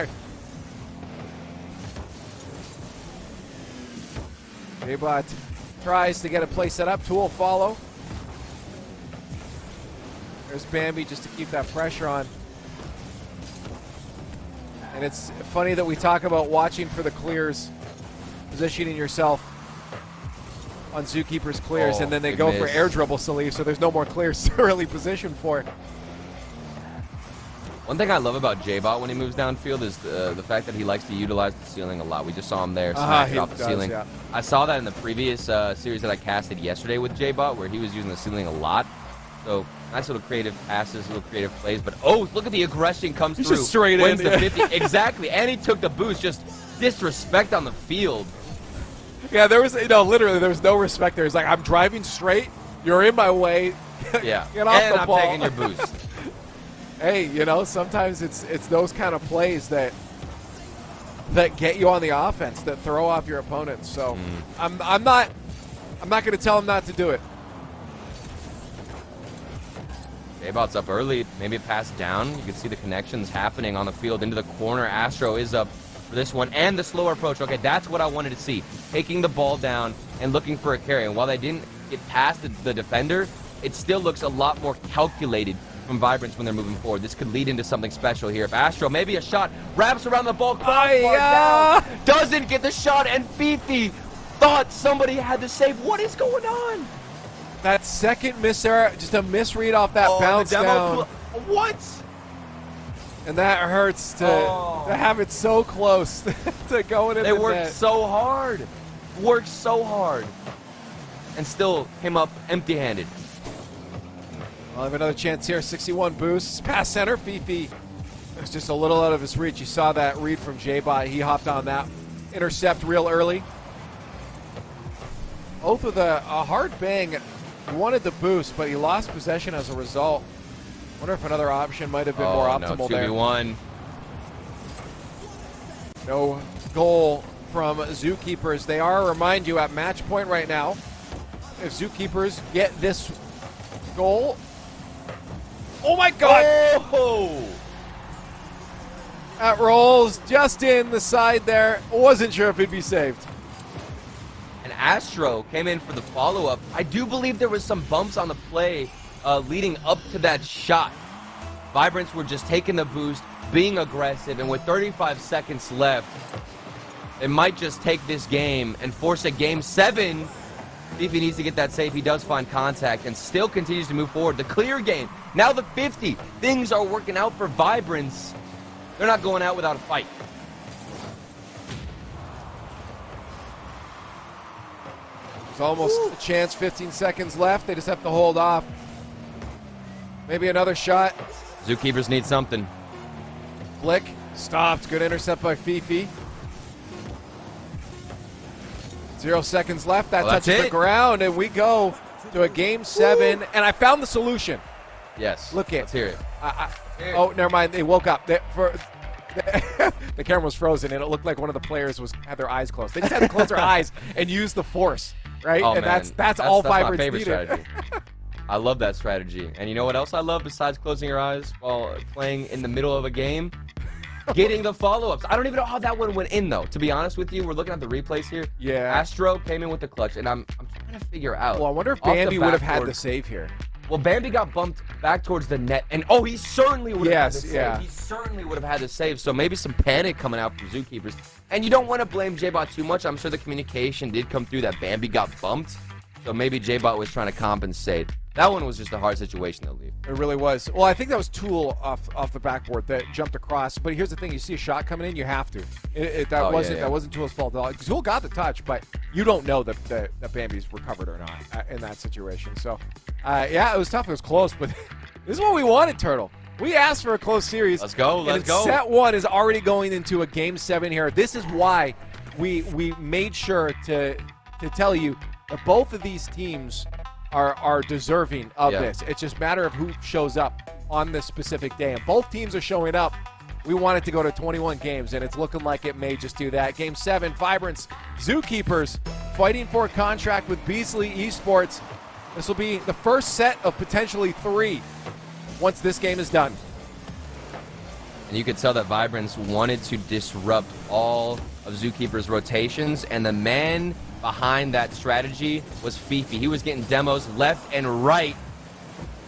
J-Bot tries to get a play set up. Tool follow. There's Bambi just to keep that pressure on. And it's funny that we talk about watching for the clears, positioning yourself on Zookeeper's clears, and then they go for air dribble Salif, so there's no more clears to really position for. One thing I love about J-Bot when he moves downfield is the fact that he likes to utilize the ceiling a lot. We just saw him there smash it off the ceiling. Yeah. I saw that in the previous series that I casted yesterday with J-Bot, where he was using the ceiling a lot. So nice little creative passes, little creative plays. But oh, look at the aggression comes through. Just straight Wins in. the 50. Exactly. And he took the boost. Just disrespect on the field. Yeah, there was literally there was no respect there. It's like, I'm driving straight, you're in my way. Yeah. Get off and the I'm ball. taking your boost. Hey, sometimes it's those kind of plays that get you on the offense, that throw off your opponents. So I'm not going to tell him not to do it. J-Bot's up early, maybe a pass down. You can see the connections happening on the field into the corner. Astro is up for this one, and the slower approach. Okay, that's what I wanted to see. Taking the ball down and looking for a carry. And while they didn't get past the defender, it still looks a lot more calculated from Vibrance when they're moving forward. This could lead into something special here. If Astro, maybe a shot, wraps around the ball, down, doesn't get the shot, and Fifi thought somebody had to save. What is going on? That second miss error, just a misread off that bounce down. What? And that hurts to have it so close to going in the net. They worked so hard. Worked so hard. And still came up empty-handed. I'll have another chance here. 61 boosts. Pass center. Fifi was just a little out of his reach. You saw that read from J-Bot. He hopped on that intercept real early. Oath with a hard bang. He wanted the boost, but he lost possession as a result. Wonder if another option might have been more optimal there. 2v1. No goal from Zookeepers. They are, remind you, at match point right now. If Zookeepers get this goal. Oh my God! Oh! That rolls just in the side there. Wasn't sure if it'd be saved. And Astro came in for the follow-up. I do believe there was some bumps on the play leading up to that shot. Vibrance were just taking the boost, being aggressive, and with 35 seconds left, it might just take this game and force a game 7. If he needs to get that save, he does find contact and still continues to move forward. The clear game, now the 50. Things are working out for Vibrance. They're not going out without a fight. There's almost a chance, 15 seconds left. They just have to hold off. Maybe another shot. Zookeepers need something. Flick, stopped. Good intercept by Fifi. 0 seconds left. That touches the ground, and we go to a game 7. And I found the solution. Yes. Look at. Let's hear it. Oh, never mind. They woke up. The camera was frozen, and it looked like one of the players had their eyes closed. They just had to close their eyes and use the force, right? Oh, and man. that's all my Vibrance favorite needed. strategy. I love that strategy. And you know what else I love besides closing your eyes while playing in the middle of a game? Getting the follow-ups. I don't even know how that one went in, though. To be honest with you, we're looking at the replays here. Yeah. Astro came in with the clutch, and I'm trying to figure out. Well, I wonder if Bambi would have had the save here. Well, Bambi got bumped back towards the net, and he certainly would have had the save. Yeah. He certainly would have had the save, so maybe some panic coming out from Zookeepers. And you don't want to blame J-Bot too much. I'm sure the communication did come through that Bambi got bumped, so maybe J-Bot was trying to compensate. That one was just a hard situation to leave. It really was. Well, I think that was Tool off the backboard that jumped across. But here's the thing: you see a shot coming in, you have to. That wasn't Tool's fault at all. Tool got the touch, but you don't know that Bambi's recovered or not in that situation. So, yeah, it was tough. It was close, but this is what we wanted, Turtle. We asked for a close series. Let's go. Let's go. Set 1 is already going into a Game 7 here. This is why we made sure to tell you that both of these teams are deserving of this. It's just a matter of who shows up on this specific day. And both teams are showing up. We want it to go to 21 games, and it's looking like it may just do that. Game 7, Vibrance, Zookeepers fighting for a contract with Beasley Esports. This will be the first set of potentially 3 once this game is done. And you could tell that Vibrance wanted to disrupt all of Zookeepers' rotations, and the man behind that strategy was Fifi. He was getting demos left and right.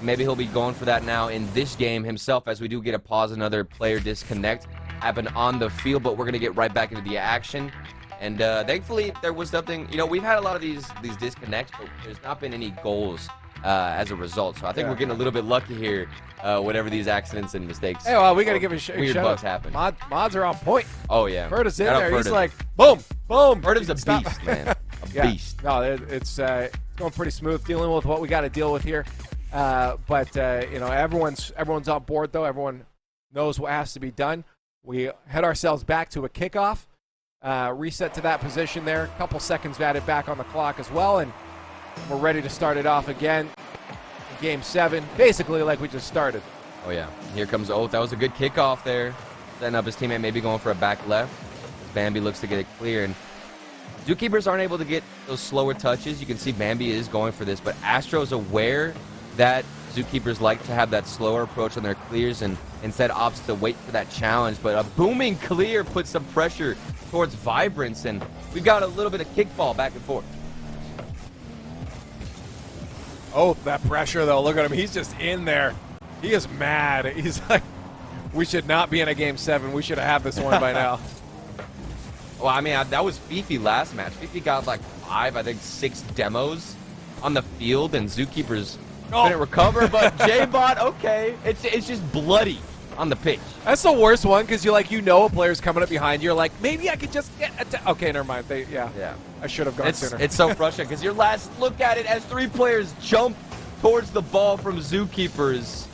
Maybe he'll be going for that now in this game himself, as we do get a pause, another player disconnect happen on the field, but we're going to get right back into the action. And thankfully, there was nothing. We've had a lot of these disconnects, but there's not been any goals as a result. So I think we're getting a little bit lucky here, whatever these accidents and mistakes. Hey, well, we got to give a weird bugs happen. Mods are on point. Oh, yeah. Ferda's in there. He's like, boom, boom. Ferda's a beast, man. Beast. No, it's going pretty smooth, dealing with what we got to deal with here. But everyone's on board, though. Everyone knows what has to be done. We head ourselves back to a kickoff, reset to that position there. A couple seconds added back on the clock as well, and we're ready to start it off again in Game 7, basically like we just started. Oh, yeah. Here comes Oath. That was a good kickoff there. Setting up his teammate, maybe going for a back left. Bambi looks to get it clear, and Zookeepers aren't able to get those slower touches. You can see Bambi is going for this, but Astro's aware that Zookeepers like to have that slower approach on their clears and instead opts to wait for that challenge. But a booming clear puts some pressure towards Vibrance, and we've got a little bit of kickball back and forth. Oh, that pressure, though. Look at him. He's just in there. He is mad. He's like, we should not be in a Game 7. We should have this one by now. Well, I mean, that was Fifi last match. Fifi got like 6 demos on the field, and Zookeepers couldn't recover. But J-Bot, okay, it's just bloody on the pitch. That's the worst one, because you know a player's coming up behind you. You're like, maybe I could just get okay, never mind. Yeah. I should have gone sooner. It's so frustrating, because your last look at it as 3 players jump towards the ball from Zookeepers.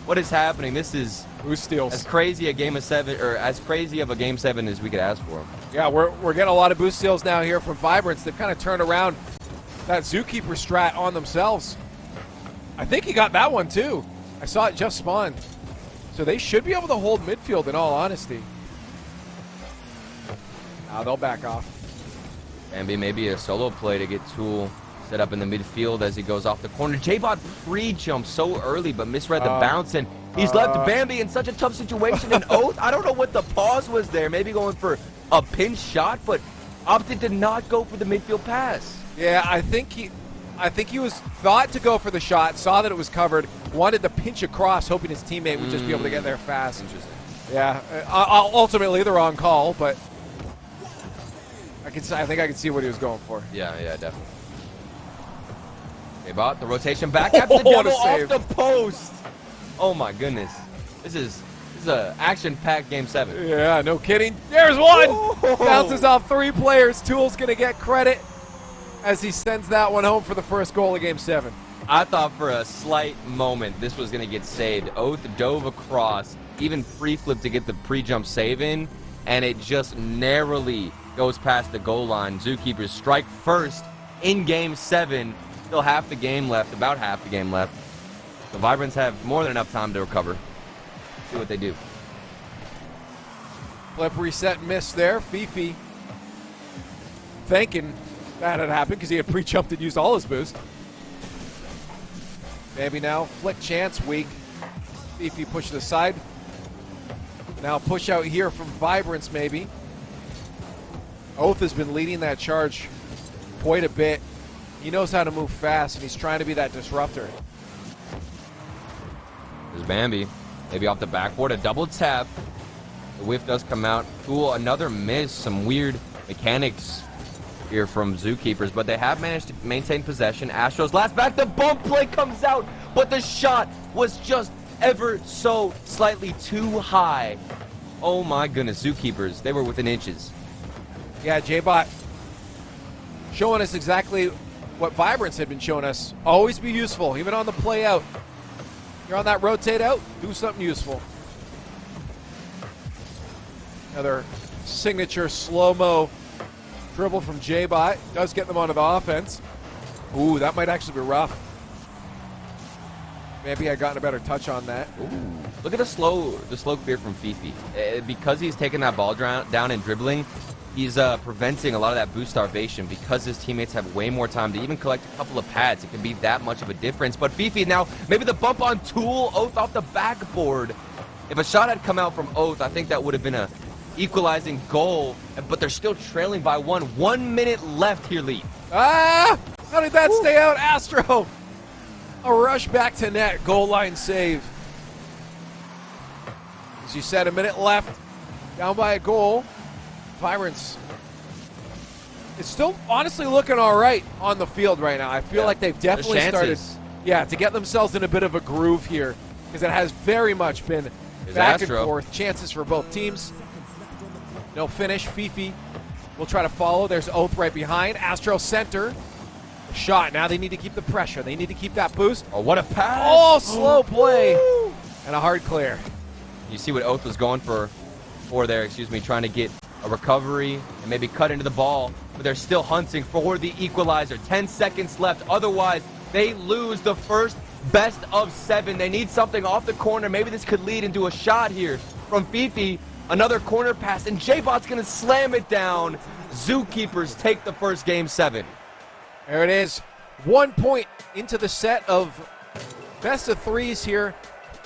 What is happening? This is boost steals. As crazy a Game of 7, or as crazy of a Game 7 as we could ask for. Yeah, we're getting a lot of boost steals now here from Vibrance. They've kind of turned around that Zookeeper strat on themselves. I think he got that one too. I saw it just spawn. So they should be able to hold midfield, in all honesty. Now they'll back off. Bambi maybe a solo play to get Tool set up in the midfield as he goes off the corner. J-Bot pre-jumped so early but misread the bounce, and he's left Bambi in such a tough situation. And Oath, I don't know what the pause was there. Maybe going for a pinch shot, but opted to not go for the midfield pass. Yeah, I think he was thought to go for the shot, saw that it was covered, wanted to pinch across, hoping his teammate would just be able to get there fast. Interesting. Yeah, ultimately the wrong call, but I think I can see what he was going for. Yeah, definitely. J-Bot, the rotation back after the demo off the post. Oh my goodness. This is an action-packed Game 7. Yeah, no kidding. There's one! Bounces off 3 players. Tool's going to get credit as he sends that one home for the first goal of Game 7. I thought for a slight moment this was going to get saved. Oath dove across, even pre-flipped to get the pre-jump save in, and it just narrowly goes past the goal line. Zookeepers strike first in Game 7. Still half the game left, about half the game left. The Vibrance have more than enough time to recover. See what they do. Flip, reset, miss there. Fifi thinking that had happened because he had pre-jumped and used all his boost. Maybe now, flick chance, weak. Fifi push it aside. Now push out here from Vibrance, maybe. Oath has been leading that charge quite a bit. He knows how to move fast, and he's trying to be that disruptor. There's Bambi. Maybe off the backboard, a double tap. The whiff does come out. Cool, another miss. Some weird mechanics here from Zookeepers, but they have managed to maintain possession. Astro's last back, the bump play comes out, but the shot was just ever so slightly too high. Oh my goodness, Zookeepers, they were within inches. Yeah, J-Bot showing us exactly what Vibrance had been showing us. Always be useful, even on the play out. You're on that rotate out, do something useful. Another signature slow-mo dribble from J-Bot. Does get them onto the offense. Ooh, that might actually be rough. Maybe I gotten a better touch on that. Ooh. Look at the slow clear from Fifi. Because he's taking that ball down and dribbling, he's preventing a lot of that boost starvation because his teammates have way more time to even collect a couple of pads. It can be that much of a difference. But Fifi now, maybe the bump on Tool, Oath off the backboard. If a shot had come out from Oath, I think that would have been a equalizing goal, but they're still trailing by one. 1 minute left here, Lee. Ah! How did that stay out, Astro? A rush back to net, goal line save. As you said, a minute left, down by a goal. Vibrance. It's still honestly looking all right on the field right now. I feel like they've definitely started, to get themselves in a bit of a groove here, because it has very much been back and forth. Chances for both teams. No finish. Fifi will try to follow. There's Oath right behind. Astro center. Shot. Now they need to keep the pressure. They need to keep that boost. Oh, what a pass. Oh, slow play. And a hard clear. You see what Oath was going for there, trying to get a recovery and maybe cut into the ball, but they're still hunting for the equalizer. 10 seconds left. Otherwise, they lose the first best of 7. They need something off the corner. Maybe this could lead into a shot here from Fifi. Another corner pass, and J-Bot's going to slam it down. Zookeepers take the first game 7. There it is. 1 point into the set of best of 3s here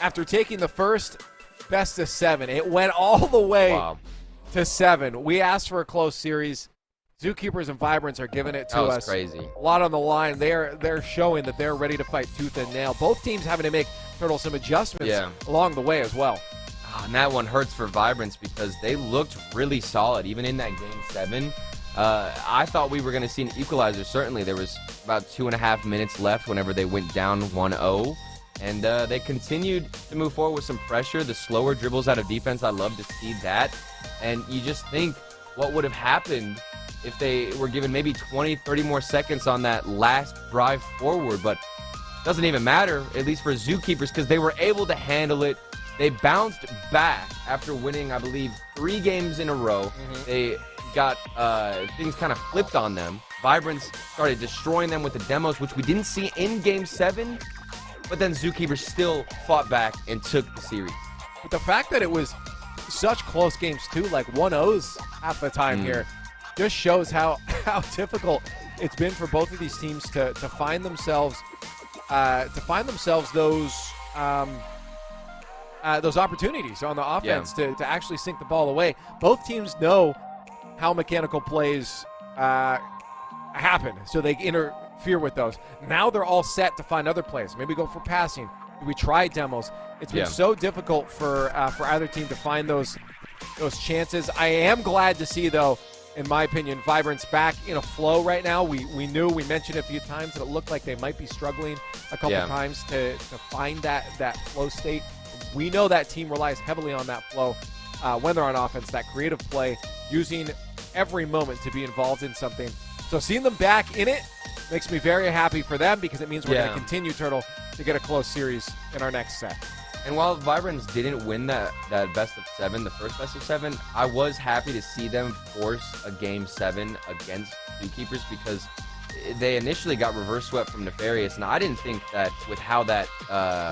after taking the first best of 7. It went all the way to 7. We asked for a close series. Zookeepers and Vibrance are giving it to us. That was crazy. A lot on the line. They're showing that they're ready to fight tooth and nail. Both teams having to make some adjustments along the way as well. And that one hurts for Vibrance because they looked really solid, even in that game 7. I thought we were going to see an equalizer, certainly. There was about 2.5 minutes left whenever they went down 1-0. And they continued to move forward with some pressure. The slower dribbles out of defense, I love to see that. And you just think what would have happened if they were given maybe 20, 30 more seconds on that last drive forward. But it doesn't even matter, at least for Zookeepers, because they were able to handle it. They bounced back after winning, I believe, 3 games in a row. They got things kind of flipped on them. Vibrance started destroying them with the demos, which we didn't see in Game 7. But then Zookeepers still fought back and took the series. But the fact that it was such close games, too, like 1-0s half the time here, just shows how difficult it's been for both of these teams to find themselves those opportunities on the offense to actually sink the ball away. Both teams know how mechanical plays happen, so they interfere with those. Now they're all set to find other plays. Maybe go for passing. We try demos. It's been so difficult for either team to find those chances. I am glad to see, though, in my opinion, Vibrance back in a flow right now. We mentioned a few times that it looked like they might be struggling a couple times to find that flow state. We know that team relies heavily on that flow when they're on offense, that creative play, using every moment to be involved in something. So seeing them back in it makes me very happy for them, because it means we're going to continue, Turtle, to get a close series in our next set. And while Vibrance didn't win that best of 7, the first best of 7, I was happy to see them force a game 7 against Zookeepers, because they initially got reverse swept from Nefarious, and I didn't think that with how that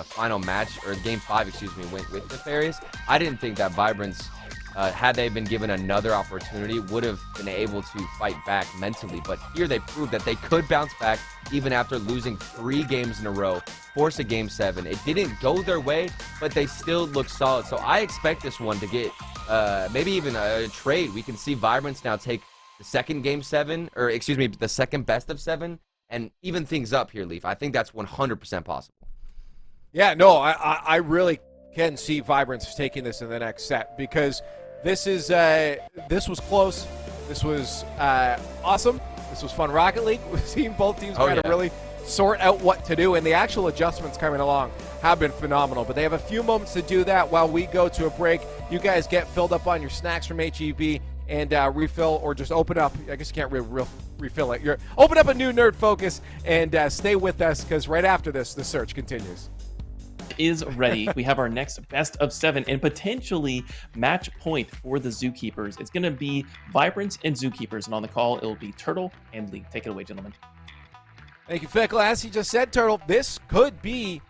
final match, or game 5, went with Nefarious, I didn't think that Vibrance, had they been given another opportunity, would have been able to fight back mentally. But here they proved that they could bounce back even after losing 3 games in a row. force a game 7. It didn't go their way, but they still look solid. So I expect this one to get maybe even a trade. We can see Vibrance now take the second game 7, or excuse me, the second best of 7, and even things up here, Leaf. I think that's 100% possible. Yeah, no, I really can see Vibrance taking this in the next set, because this was close. This was awesome. This was fun Rocket League. We've seen both teams trying to really sort out what to do, and the actual adjustments coming along have been phenomenal. But they have a few moments to do that while we go to a break. You guys get filled up on your snacks from HEB and refill, or just open up. I guess you can't refill it. Open up a new Nerd Focus and stay with us, because right after this, the search continues. Is ready. We have our next best of 7 and potentially match point for the Zookeepers. It's going to be Vibrance and Zookeepers, and on the call, it'll be Turtle and Lee. Take it away, gentlemen. Thank you, Fickle. As he just said, Turtle, this could be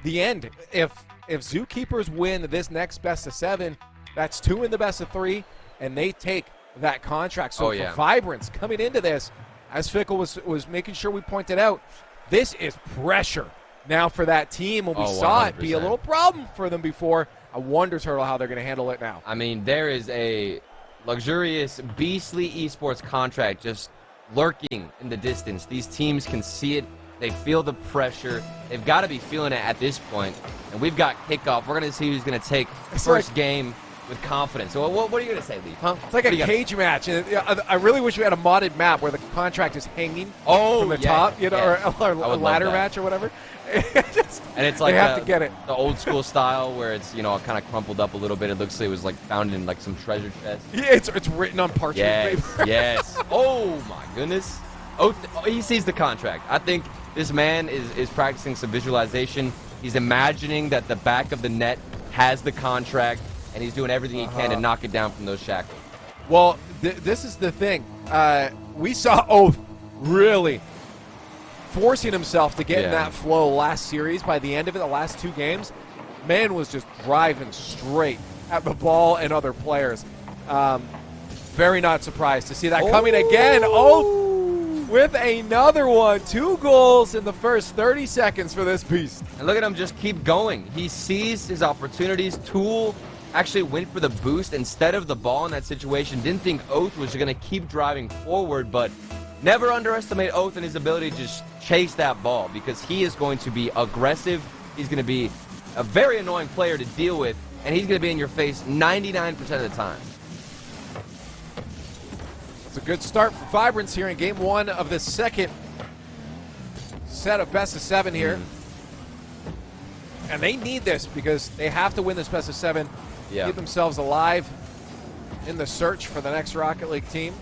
the end. If Zookeepers win this next best of 7, that's 2 in the best of 3, and they take that contract. So for Vibrance coming into this, as Fickle was making sure we pointed out, this is pressure now for that team. When we saw 100%. It be a little problem for them before, I wonder, Turtle, how they're going to handle it now. I mean, there is a luxurious Beasley Esports contract just lurking in the distance. These teams can see it. They feel the pressure. They've got to be feeling it at this point. And we've got kickoff. We're going to see who's going to take first game with confidence. So what are you going to say, Lee? Huh? It's like a cage match. I really wish we had a modded map where the contract is hanging from the top, or a ladder match or whatever. And it's like they have to get it. The old school style where it's kind of crumpled up a little bit. It looks like it was like found in like some treasure chest. Yeah, it's written on parchment paper. Yes. Oh my goodness. Oh, he sees the contract. I think this man is practicing some visualization. He's imagining that the back of the net has the contract, and he's doing everything he can to knock it down from those shackles. Well, this is the thing. We saw Oath really forcing himself to get in that flow last series. By the end of it, the last 2 games, man was just driving straight at the ball and other players. Very not surprised to see that coming again. Oath with another one. 2 goals in the first 30 seconds for this beast. And look at him just keep going. He sees his opportunities. Tool actually went for the boost instead of the ball in that situation. Didn't think Oath was going to keep driving forward, but never underestimate Oath and his ability to just chase that ball, because he is going to be aggressive. He's going to be a very annoying player to deal with, and he's going to be in your face 99% of the time. It's a good start for Vibrance here in game 1 of the second set of best of 7 here. And they need this, because they have to win this best of 7, keep themselves alive in the search for the next Rocket League team.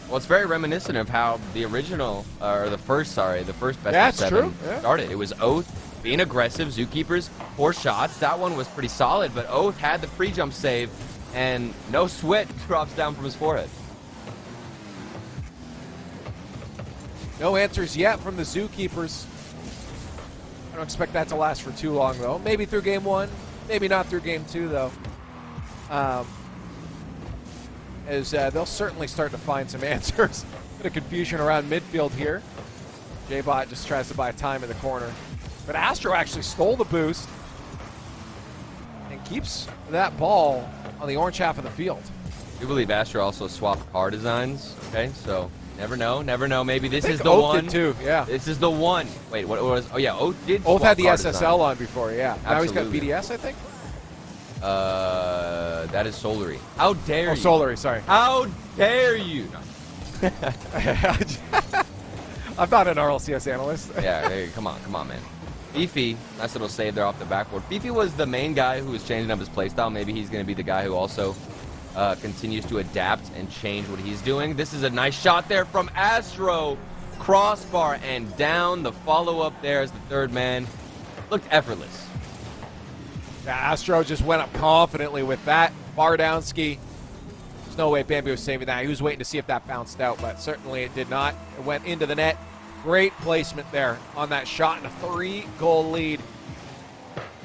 Well, it's very reminiscent of how the original, or the first best of 7 started. It was Oath being aggressive, Zookeepers, 4 shots. That one was pretty solid, but Oath had the pre-jump save, and no sweat drops down from his forehead. No answers yet from the Zookeepers. I don't expect that to last for too long, though. Maybe through game 1, maybe not through game 2, though. As they'll certainly start to find some answers. Bit of confusion around midfield here. J-Bot just tries to buy time in the corner. But Astro actually stole the boost and keeps that ball on the orange half of the field. I believe Astro also swapped car designs. Okay, so never know. Maybe this is the Oath one. Did too, yeah. This is the one. Wait, what was? Oh yeah, Oath did. Oath had the SSL design on before, yeah. Now he's got BDS, I think. That is Solary. How dare you? Oh, Solary, sorry. How dare you? No. I'm not an RLCS analyst. Yeah, hey, come on, man. Fifi, nice little save there off the backboard. Fifi was the main guy who was changing up his playstyle. Maybe he's going to be the guy who also continues to adapt and change what he's doing. This is a nice shot there from Astro. Crossbar and down. The follow-up there as the third man. Looked effortless. Yeah, Astro just went up confidently with that. Bar down ski. There's no way Bambi was saving that. He was waiting to see if that bounced out, but certainly it did not. It went into the net. Great placement there on that shot, and a 3-goal lead.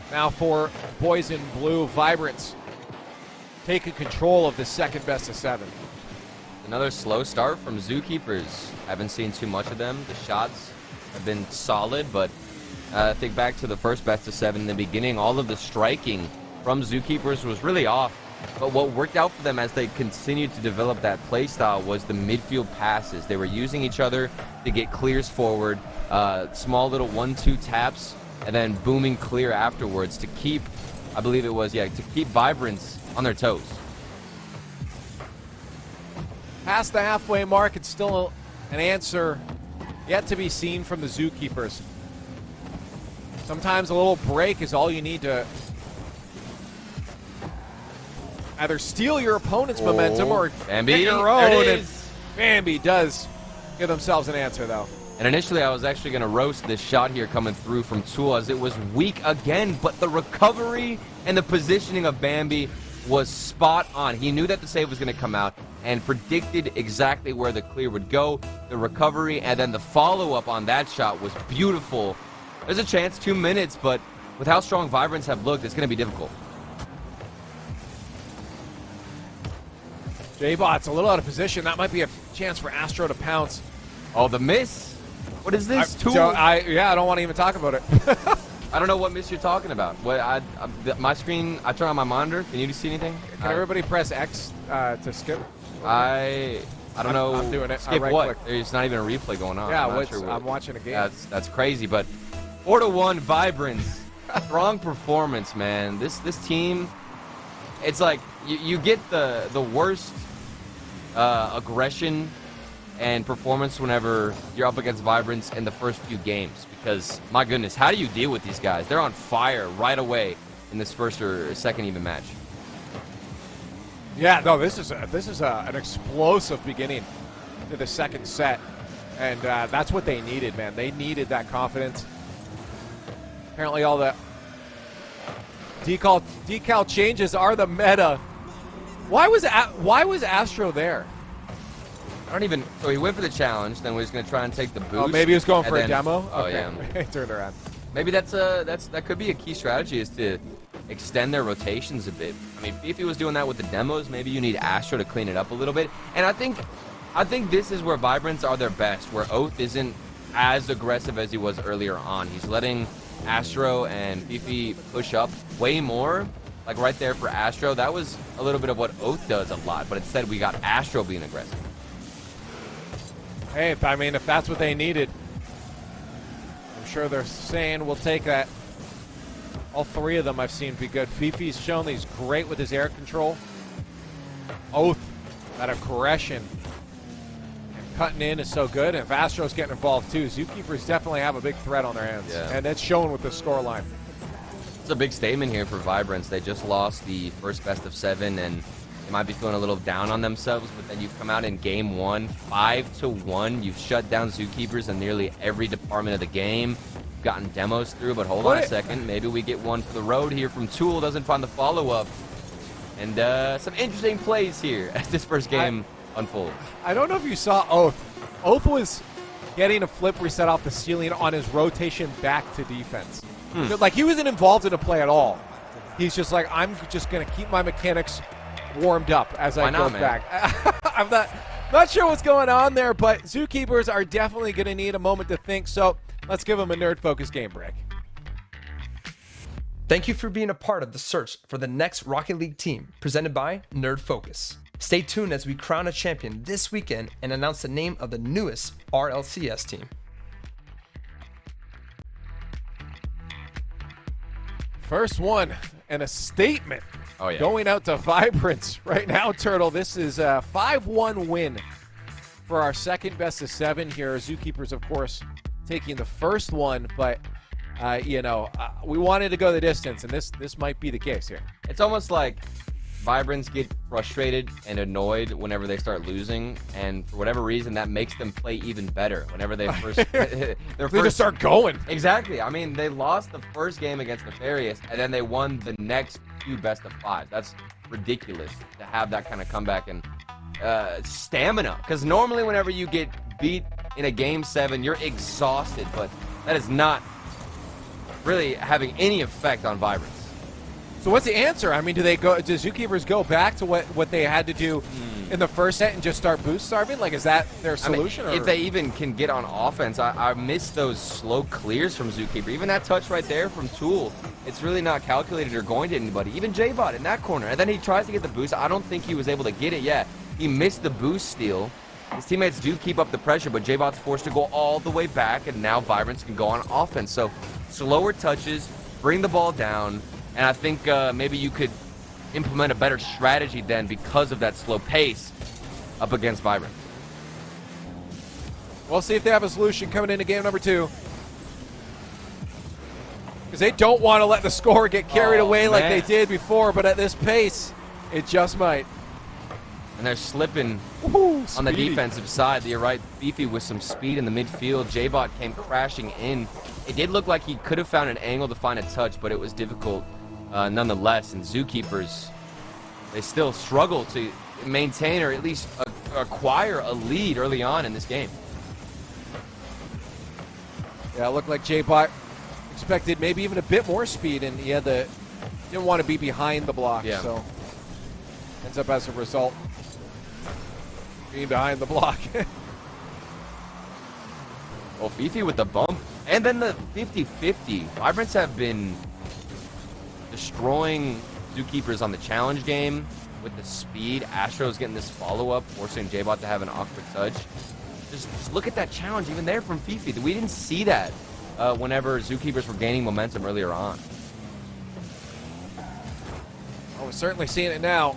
Now for boys in blue, Vibrance taking control of the second best of 7. Another slow start from Zookeepers. Haven't seen too much of them. The shots have been solid, but Think back to the first best of 7 in the beginning. All of the striking from Zookeepers was really off. But what worked out for them as they continued to develop that play style was the midfield passes. They were using each other to get clears forward, small little 1-2 taps, and then booming clear afterwards to keep, I believe it was, to keep Vibrance on their toes. Past the halfway mark, it's still an answer yet to be seen from the Zookeepers. Sometimes a little break is all you need to either steal your opponent's momentum or get your own. And Bambi does give themselves an answer, though. And initially, I was actually going to roast this shot here coming through from Tool as it was weak again, but the recovery and the positioning of Bambi was spot on. He knew that the save was going to come out and predicted exactly where the clear would go. The recovery and then the follow-up on that shot was beautiful. There's a chance, 2 minutes, but with how strong Vibrance have looked, it's going to be difficult. J-Bot's a little out of position. That might be a chance for Astro to pounce. Oh, the miss? What is this? Tool? I don't want to even talk about it. I don't know what miss you're talking about. What my screen, I turn on my monitor. Can you see anything? Can everybody press X to skip? I don't know. I'm doing it. Skip what? There's not even a replay going on. Yeah, I'm watching a game. That's crazy. But 4-1 Vibrance, strong performance, man. This team, it's like you get the worst aggression and performance whenever you're up against Vibrance in the first few games, because my goodness, how do you deal with these guys? They're on fire right away in this first or second even match. Yeah, no, this is an explosive beginning to the second set, and that's what they needed, man. They needed that confidence. Apparently, all the decal changes are the meta. Why was Astro there? I don't even. So he went for the challenge, then he was going to try and take the boost. Oh, maybe he was going for a demo. Oh, okay. yeah. He turned around. Maybe that could be a key strategy, is to extend their rotations a bit. I mean, if he was doing that with the demos, maybe you need Astro to clean it up a little bit. And I think this is where Vibrance are their best, where Oath isn't as aggressive as he was earlier on. He's letting Astro and Fifi push up way more. Like right there for Astro, that was a little bit of what Oath does a lot, but instead we got Astro being aggressive. Hey, I mean, if that's what they needed, I'm sure they're saying we'll take that. All three of them I've seen be good. Fifi's shown that he's great with his air control. Oath, that aggression and cutting in is so good. And if Astro's getting involved too, Zookeepers definitely have a big threat on their hands. Yeah. And that's shown with the scoreline. It's a big statement here for Vibrance. They just lost the first best of 7, and they might be feeling a little down on themselves, but then you've come out in game 1, 5-1. You've shut down Zookeepers in nearly every department of the game. You've gotten demos through, but hold on a second. Maybe we get one for the road here from Tool. Doesn't find the follow-up. And some interesting plays here as this first game unfolds. I don't know if you saw Oath. Oath was getting a flip reset off the ceiling on his rotation back to defense. Like, he wasn't involved in a play at all. He's just like, I'm just going to keep my mechanics warmed up as I go back. I'm not sure what's going on there, but Zookeepers are definitely going to need a moment to think, so let's give them a nerd-focused game break. Thank you for being a part of the search for the next Rocket League team, presented by Nerd Focus. Stay tuned as we crown a champion this weekend and announce the name of the newest RLCS team. First one, and a statement Oh, yeah. going out to Vibrance right now, Turtle. This is a 5-1 win for our second best of 7 here. Zookeepers, of course, taking the first one, but, we wanted to go the distance, and this might be the case here. It's almost like Vibrance get frustrated and annoyed whenever they start losing, and for whatever reason, that makes them play even better whenever they first They just start going. Exactly. I mean, they lost the first game against Nefarious, and then they won the next 2 best of 5. That's ridiculous to have that kind of comeback and stamina. Because normally whenever you get beat in a game 7, you're exhausted, but that is not really having any effect on Vibrance. So what's the answer? I mean, do Zookeepers go back to what they had to do in the first set and just start boost starving? Like, is that their solution? I mean, if they even can get on offense, I miss those slow clears from Zookeeper. Even that touch right there from Tool, it's really not calculated or going to anybody. Even J-Bot in that corner. And then he tries to get the boost. I don't think he was able to get it yet. He missed the boost steal. His teammates do keep up the pressure, but J-Bot's forced to go all the way back, and now Vibrance can go on offense. So slower touches, bring the ball down, and I think maybe you could implement a better strategy then because of that slow pace up against Vibrance. We'll see if they have a solution coming into game number 2. Because they don't want to let the score get carried away like they did before, but at this pace, it just might. And they're slipping on the defensive side. You're right, Beefy with some speed in the midfield. J-Bot came crashing in. It did look like he could have found an angle to find a touch, but it was difficult nonetheless. And Zookeepers, they still struggle to maintain or at least acquire a lead early on in this game. Yeah, it looked like J-Bot expected maybe even a bit more speed, and he didn't want to be behind the block. Yeah. So ends up as a result being behind the block. Well, Fifi with the bump. And then the 50-50. Vibrance have been destroying Zookeepers on the challenge game with the speed. Astro's getting this follow-up, forcing J-Bot to have an awkward touch. Just look at that challenge even there from Fifi. We didn't see that whenever Zookeepers were gaining momentum earlier on. Oh, we're certainly seeing it now.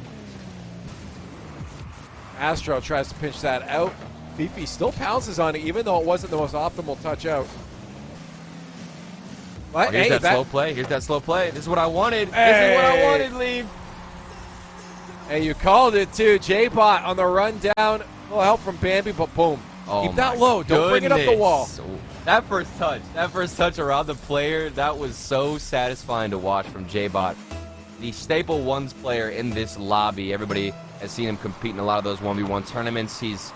Astro tries to pinch that out. Fifi still pounces on it, even though it wasn't the most optimal touch out. But, here's that slow play. Here's that slow play. This is what I wanted. This is what I wanted, Leave. Hey, you called it too. J-Bot on the run down. A little help from Bambi, but boom. Oh, keep that low. Don't bring it up the wall. That first touch around the player, that was so satisfying to watch from J-Bot. The staple ones player in this lobby. Everybody has seen him compete in a lot of those 1v1 tournaments. He's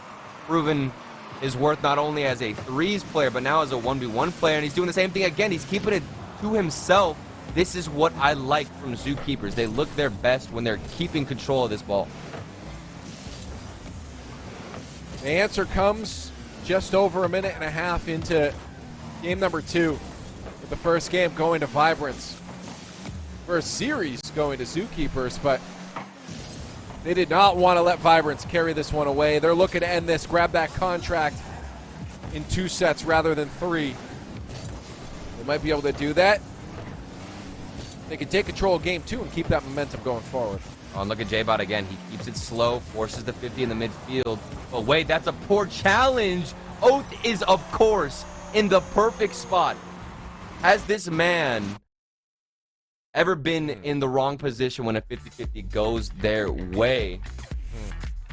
proven his worth not only as a threes player, but now as a 1v1 player, and he's doing the same thing again. He's keeping it to himself. This is what I like from Zookeepers. They look their best when they're keeping control of this ball. The answer comes just over a minute and a half into game number 2, with the first game going to Vibrance. First series going to Zookeepers, but they did not want to let Vibrance carry this one away. They're looking to end this, grab that contract in 2 sets rather than 3. They might be able to do that. They can take control of game 2 and keep that momentum going forward. Oh, and look at J-Bot again. He keeps it slow, forces the 50 in the midfield. But wait, that's a poor challenge. Oath is, of course, in the perfect spot. Has this man ever been in the wrong position when a 50-50 goes their way?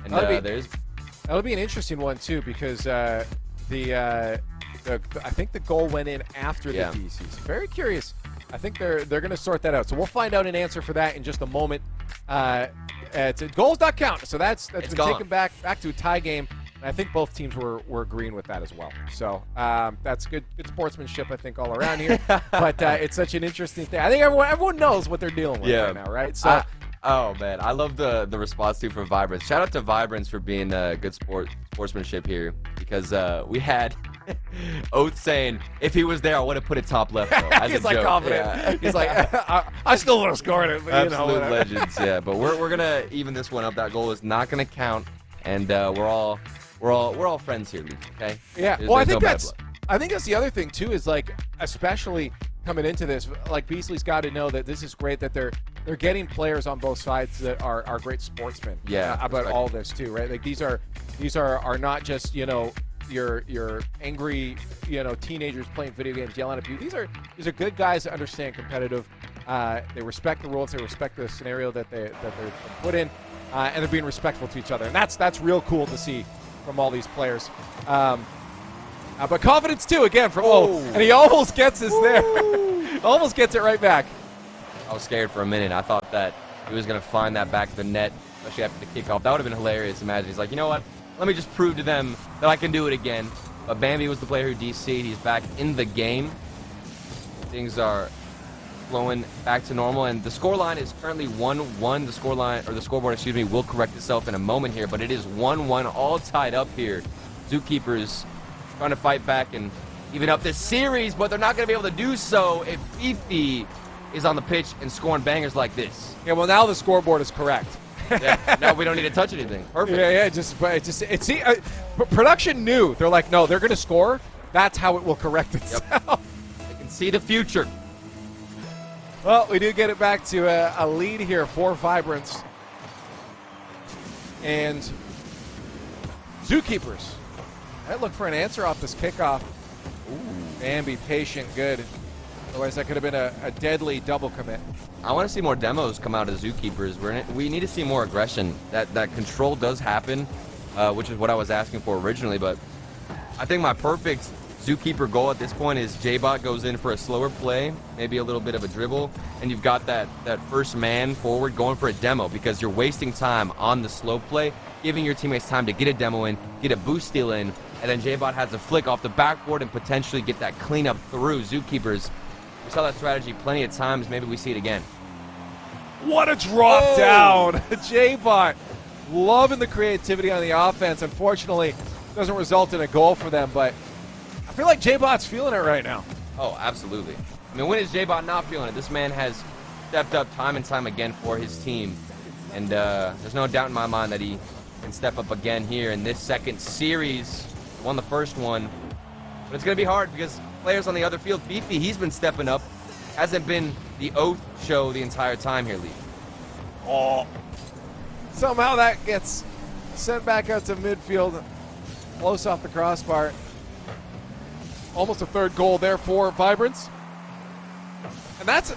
And that'll be an interesting one too, because I think the goal went in after the DCs. Very curious. I think they're going to sort that out. So we'll find out an answer for that in just a moment. Goals not count. So that's been taken back to a tie game. And I think both teams were agreeing with that as well. So that's good sportsmanship, I think, all around here. But it's such an interesting thing. I think everyone knows what they're dealing with right now, right? So. Oh, man. I love the response, too, from Vibrance. Shout out to Vibrance for being good sportsmanship here, because we had Oath saying, if he was there, I would have put it top left, though, as He's a joke. Confident. Yeah. He's like, I still would have scored it. Absolute legends, yeah. But we're going to even this one up. That goal is not going to count, and we're all friends here, Luke, okay? Yeah. Well, I think that's the other thing, too, is, like, especially coming into this, like, Beasley's got to know that this is great that they're getting players on both sides that are great sportsmen. Yeah, about all this too, right? Like these are not just your angry teenagers playing video games yelling at you. These are good guys that understand competitive. They respect the rules. They respect the scenario that they're put in, and they're being respectful to each other. And that's real cool to see from all these players. But confidence too, again, from Oath. And he almost gets us there. Almost gets it right back. I was scared for a minute. I thought that he was going to find that back of the net, especially after the kickoff. That would have been hilarious. Imagine he's like, you know what? Let me just prove to them that I can do it again. But Bambi was the player who DC'd. He's back in the game. Things are flowing back to normal, and the scoreline is currently 1-1. The scoreboard, excuse me, will correct itself in a moment here, but it is 1-1, all tied up here. Zookeepers trying to fight back and even up this series, but they're not going to be able to do so if Fifi is on the pitch and scoring bangers like this. Yeah, well, now the scoreboard is correct. Yeah, now we don't need to touch anything. Perfect. Yeah. Production knew. They're like, no, they're going to score. That's how it will correct itself. Yep. They can see the future. Well, we do get it back to a lead here for Vibrance. And Zookeepers. Might look for an answer off this kickoff. Ooh. Bambi, patient, good. Otherwise, that could have been a deadly double commit. I want to see more demos come out of Zookeepers. We need to see more aggression. That control does happen, which is what I was asking for originally. But I think my perfect Zookeeper goal at this point is J-Bot goes in for a slower play, maybe a little bit of a dribble, and you've got that first man forward going for a demo because you're wasting time on the slow play, giving your teammates time to get a demo in, get a boost steal in, and then J-Bot has a flick off the backboard and potentially get that cleanup through. Zookeepers, we saw that strategy plenty of times. Maybe we see it again. What a drop down. J-Bot loving the creativity on the offense. Unfortunately, doesn't result in a goal for them, but I feel like J-Bot's feeling it right now. Oh, absolutely. I mean, when is J-Bot not feeling it? This man has stepped up time and time again for his team, and there's no doubt in my mind that he can step up again here in this second series. Won the first one, but it's going to be hard because players on the other field, Fifi, he's been stepping up. Hasn't been the oath show the entire time here, Lee. Oh. Somehow that gets sent back out to midfield. Close off the crossbar. Almost a third goal there for Vibrance. And that's,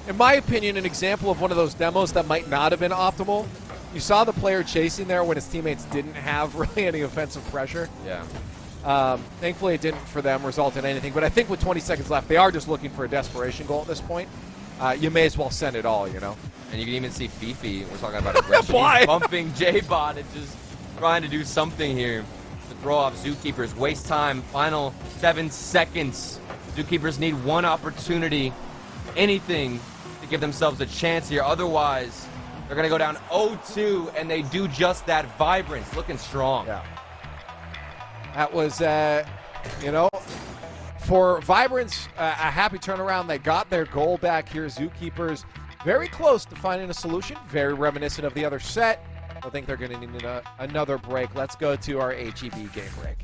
in my opinion, an example of one of those demos that might not have been optimal. You saw the player chasing there when his teammates didn't have really any offensive pressure. Yeah. Thankfully, it didn't for them result in anything. But I think with 20 seconds left, they are just looking for a desperation goal at this point. You may as well send it all, you know. And you can even see Fifi. We're talking about aggression. He's bumping J-Bot and just trying to do something here to throw off Zookeepers. Waste time. Final 7 seconds. Zookeepers need one opportunity, anything, to give themselves a chance here. Otherwise, they're going to go down 0-2, and they do just that. Vibrance looking strong. Yeah. That was, you know, for Vibrance, a happy turnaround. They got their goal back here. Zookeepers very close to finding a solution. Very reminiscent of the other set. I think they're going to need another break. Let's go to our HEB game break.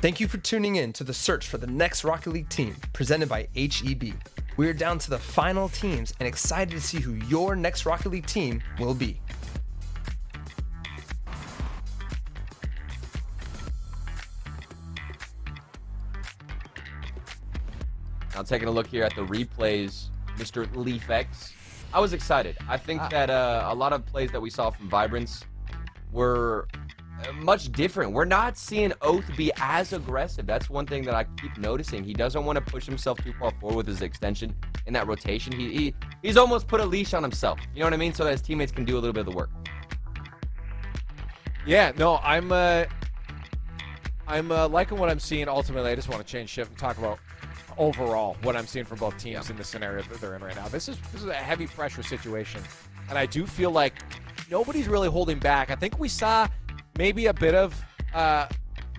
Thank you for tuning in to the search for the next Rocket League team presented by HEB. We are down to the final teams and excited to see who your next Rocket League team will be. Now taking a look here at the replays, Mr. LeafX. I was excited. I think that a lot of plays that we saw from Vibrance were much different. We're not seeing Oath be as aggressive. That's one thing that I keep noticing. He doesn't want to push himself too far forward with his extension in that rotation. He's almost put a leash on himself. You know what I mean? So that his teammates can do a little bit of the work. Yeah, no, I'm liking what I'm seeing. Ultimately, I just want to change shift and talk about overall what I'm seeing from both teams in the scenario that they're in right now. This is a heavy pressure situation, and I do feel like nobody's really holding back. I think we saw maybe a bit of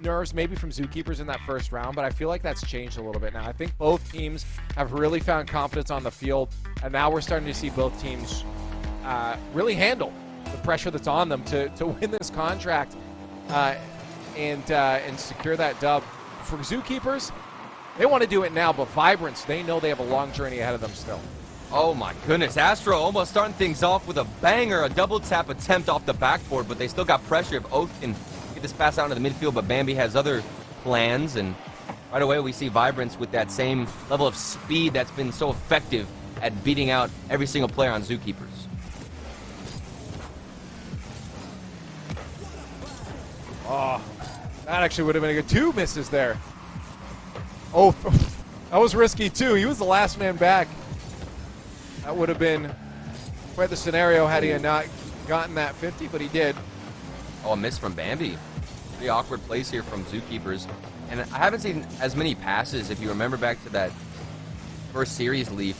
nerves maybe from Zookeepers in that first round, but I feel like that's changed a little bit now. I think both teams have really found confidence on the field, and now we're starting to see both teams really handle the pressure that's on them to win this contract and secure that dub. For Zookeepers, they want to do it now, but Vibrance, they know they have a long journey ahead of them still. Oh my goodness, Astro almost starting things off with a banger, a double tap attempt off the backboard, but they still got pressure if Oath can get this pass out into the midfield, but Bambi has other plans, and right away we see Vibrance with that same level of speed that's been so effective at beating out every single player on Zookeepers. Oh, that actually would have been a good 2 misses there. Oh, that was risky too. He was the last man back. That would have been quite the scenario had he not gotten that 50, but he did. Oh, a miss from Bambi. Pretty awkward place here from Zookeepers. And I haven't seen as many passes. If you remember back to that first series leaf,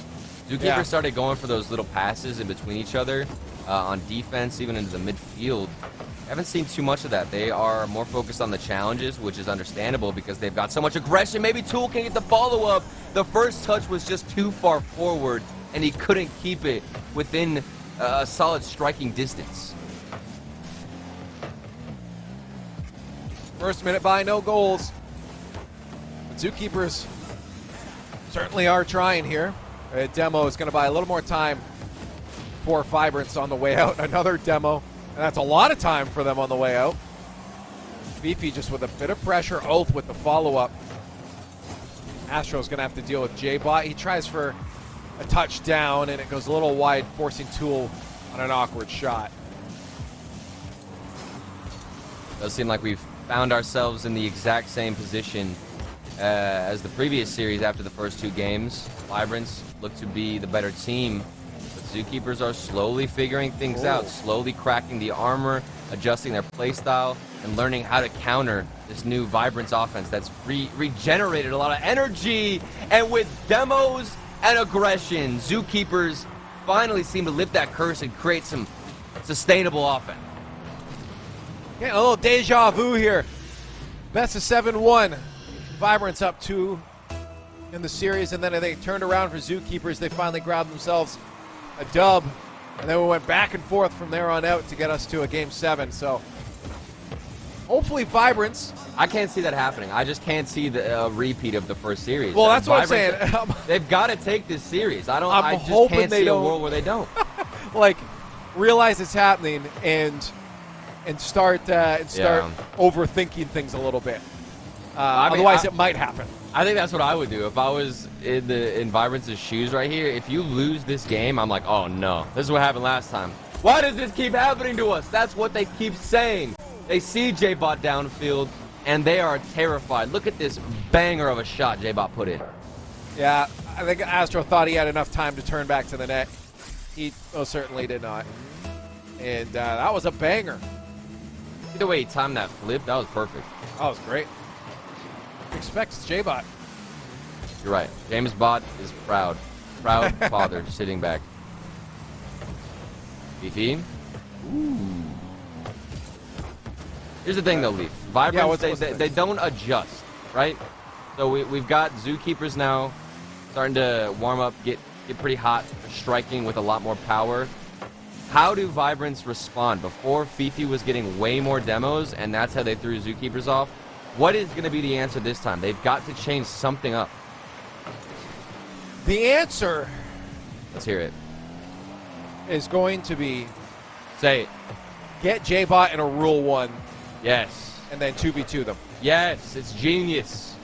Zookeepers started going for those little passes in between each other on defense, even into the midfield. I haven't seen too much of that. They are more focused on the challenges, which is understandable because they've got so much aggression. Maybe Tool can get the follow-up. The first touch was just too far forward, and he couldn't keep it within a solid striking distance. First minute by, no goals. But Zookeepers certainly are trying here. Demo is going to buy a little more time for Vibrance on the way out. Another demo, and that's a lot of time for them on the way out. Fifi just with a bit of pressure. Oath with the follow-up. Astro's going to have to deal with J-Bot. He tries for a touchdown, and it goes a little wide, forcing Tool on an awkward shot. Does seem like we've found ourselves in the exact same position as the previous series after the first two games. Vibrance looked to be the better team, but Zookeepers are slowly figuring things out, slowly cracking the armor, adjusting their playstyle, and learning how to counter this new Vibrance offense that's regenerated a lot of energy. And with demos and aggression, Zookeepers finally seem to lift that curse and create some sustainable offense. Yeah, a little deja vu here. Best of 7-1. Vibrance up 2 in the series, and then they turned around for Zookeepers. They finally grabbed themselves a dub, and then we went back and forth from there on out to get us to a Game 7. So hopefully Vibrance. I can't see that happening. I just can't see the repeat of the first series. Well, that's what I'm saying. They've got to take this series. I just hoping can't they see a don't. world where they don't. Like, realize it's happening and start overthinking things a little bit. Otherwise, it might happen. I think that's what I would do if I was in Vibrance's shoes right here. If you lose this game, I'm like, oh no, this is what happened last time. Why does this keep happening to us? That's what they keep saying. They see J-Bot downfield, and they are terrified. Look at this banger of a shot J-Bot put in. Yeah, I think Astro thought he had enough time to turn back to the net. He most certainly did not. And that was a banger. Either way he timed that flip, that was perfect. That was great. Expects J-Bot. You're right. James Bot is proud. Proud father sitting back. Fifi. Ooh. Here's the thing, though, Leaf. Vibrance, they don't adjust, right? So we've got Zookeepers now starting to warm up, get pretty hot, striking with a lot more power. How do Vibrance respond? Before, Fifi was getting way more demos, and that's how they threw Zookeepers off. What is going to be the answer this time? They've got to change something up. The answer... Let's hear it. ...is going to be... Say it. Get J-Bot in a Rule 1. Yes. And then 2v2 them. Yes, it's genius.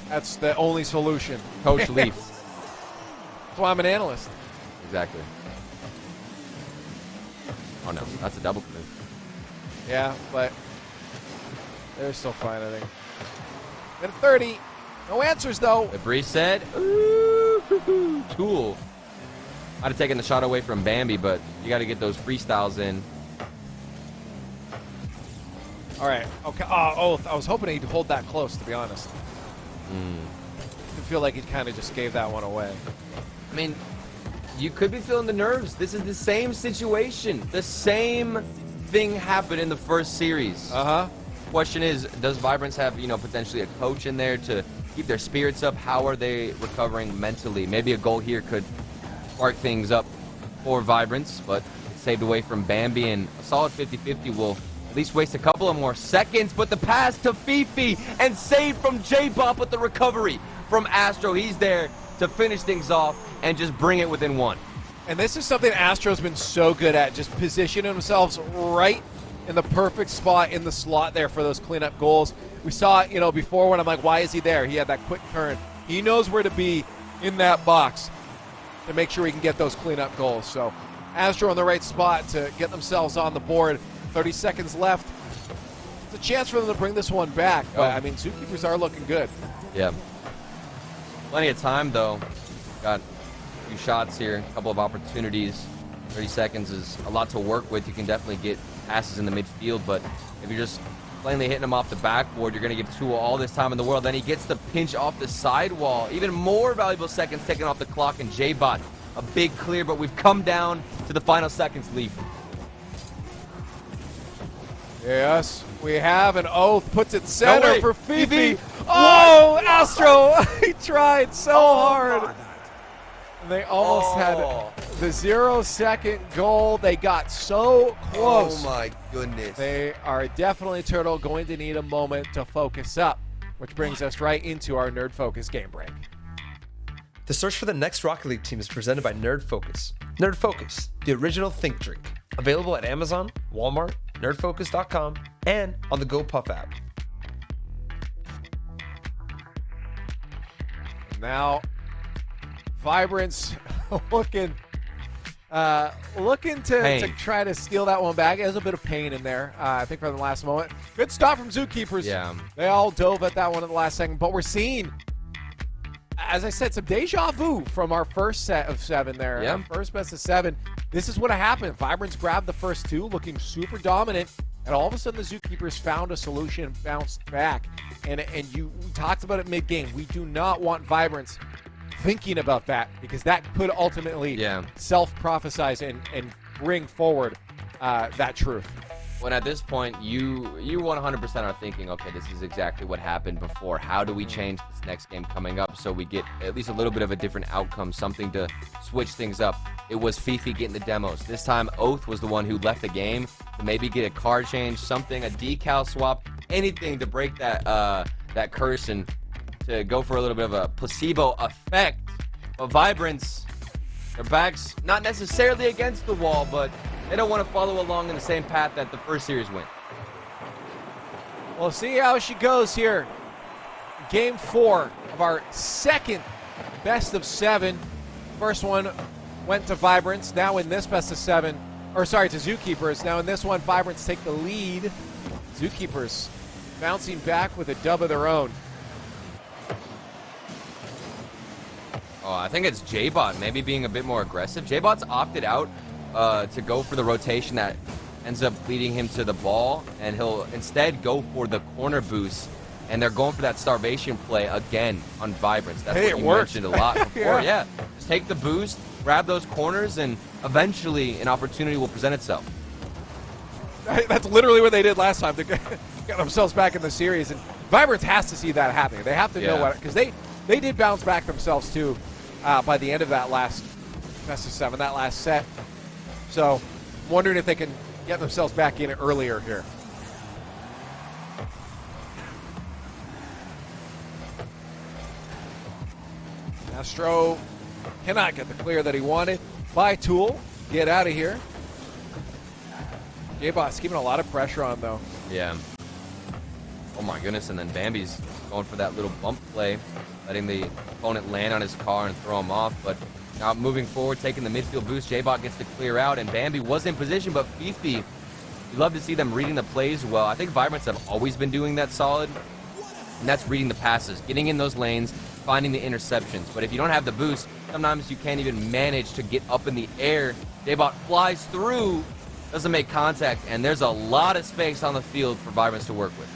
That's the only solution. Coach Leaf. That's why I'm an analyst. Exactly. Oh no, that's a double commit. Yeah, but they're still fine, I think. Minute 30. No answers, though. The Breeze said, ooh, Tool. Might have taken the shot away from Bambi, but you got to get those freestyles in. All right. Okay. Oh, I was hoping he'd hold that close, to be honest. I feel like he kind of just gave that one away. I mean, you could be feeling the nerves. This is the same situation. The same thing happened in the first series. Question is, does Vibrance have, potentially a coach in there to keep their spirits up? How are they recovering mentally? Maybe a goal here could spark things up for Vibrance, but it's saved away from Bambi, and a solid 50-50 will at least waste a couple of more seconds. But the pass to Fifi and saved from J-Bot, but the recovery from Astro. He's there to finish things off and just bring it within one. And this is something Astro's been so good at, just positioning themselves right in the perfect spot in the slot there for those cleanup goals. We saw it, before when I'm like, why is he there? He had that quick turn. He knows where to be in that box to make sure he can get those cleanup goals. So Astro in the right spot to get themselves on the board. 30 seconds left. It's a chance for them to bring this one back. But, Zookeepers are looking good. Yeah. Plenty of time, though. Got a few shots here, a couple of opportunities. 30 seconds is a lot to work with. You can definitely get passes in the midfield, but if you're just plainly hitting him off the backboard. You're going to give Tua all this time in the world. Then he gets the pinch off the sidewall. Even more valuable seconds taken off the clock, and J-Bot, a big clear, but we've come down to the final seconds, Leaf. Yes, we have an Oath. Puts it center No for Fifi. Oh, Astro! He tried so hard. They almost had the 0-second goal. They got so close. Oh my goodness. They are definitely, Turtle, going to need a moment to focus up, which brings us right into our Nerd Focus game break. The search for the next Rocket League team is presented by Nerd Focus. Nerd Focus, the original think drink. Available at Amazon, Walmart, nerdfocus.com, and on the GoPuff app. Now, Vibrance looking to try to steal that one back. There's a bit of pain in there, I think, from the last moment. Good stop from Zookeepers. Yeah. They all dove at that one at the last second, but we're seeing, as I said, some deja vu from our first set of 7 there. Yeah. Our first best of 7. This is what happened. Vibrance grabbed the first 2, looking super dominant, and all of a sudden the Zookeepers found a solution, bounced back. And we talked about it mid-game. We do not want Vibrance thinking about that, because that could ultimately self-prophesize and bring forward that truth. When at this point, you 100% are thinking, okay, this is exactly what happened before. How do we change this next game coming up so we get at least a little bit of a different outcome, something to switch things up? It was Fifi getting the demos. This time, Oath was the one who left the game to maybe get a car change, something, a decal swap, anything to break that curse and to go for a little bit of a placebo effect. But Vibrance, their backs not necessarily against the wall, but they don't want to follow along in the same path that the first series went. We'll see how she goes here. Game 4 of our second best of 7. First one went to Vibrance. Now in this best of 7, to Zookeepers. Now in this one, Vibrance take the lead. Zookeepers bouncing back with a dub of their own. Oh, I think it's J-Bot maybe being a bit more aggressive. J-Bot's opted out to go for the rotation that ends up leading him to the ball, and he'll instead go for the corner boost, and they're going for that starvation play again on Vibrance. That's what you mentioned a lot before. Yeah, just take the boost, grab those corners, and eventually an opportunity will present itself. That's literally what they did last time. They got themselves back in the series, and Vibrance has to see that happening. They have to know what, because they did bounce back themselves too by the end of that last best of 7, that last set. So I'm wondering if they can get themselves back in it earlier here. Astro cannot get the clear that he wanted. By Tool, get out of here. J-Bot's keeping a lot of pressure on, though. Yeah. Oh my goodness, and then Bambi's going for that little bump play, letting the opponent land on his car and throw him off. But now moving forward, taking the midfield boost, J-Bot gets to clear out, and Bambi was in position, but Fifi, you love to see them reading the plays well. I think Vibrance have always been doing that solid, and that's reading the passes, getting in those lanes, finding the interceptions. But if you don't have the boost, sometimes you can't even manage to get up in the air. J-Bot flies through, doesn't make contact, and there's a lot of space on the field for Vibrance to work with.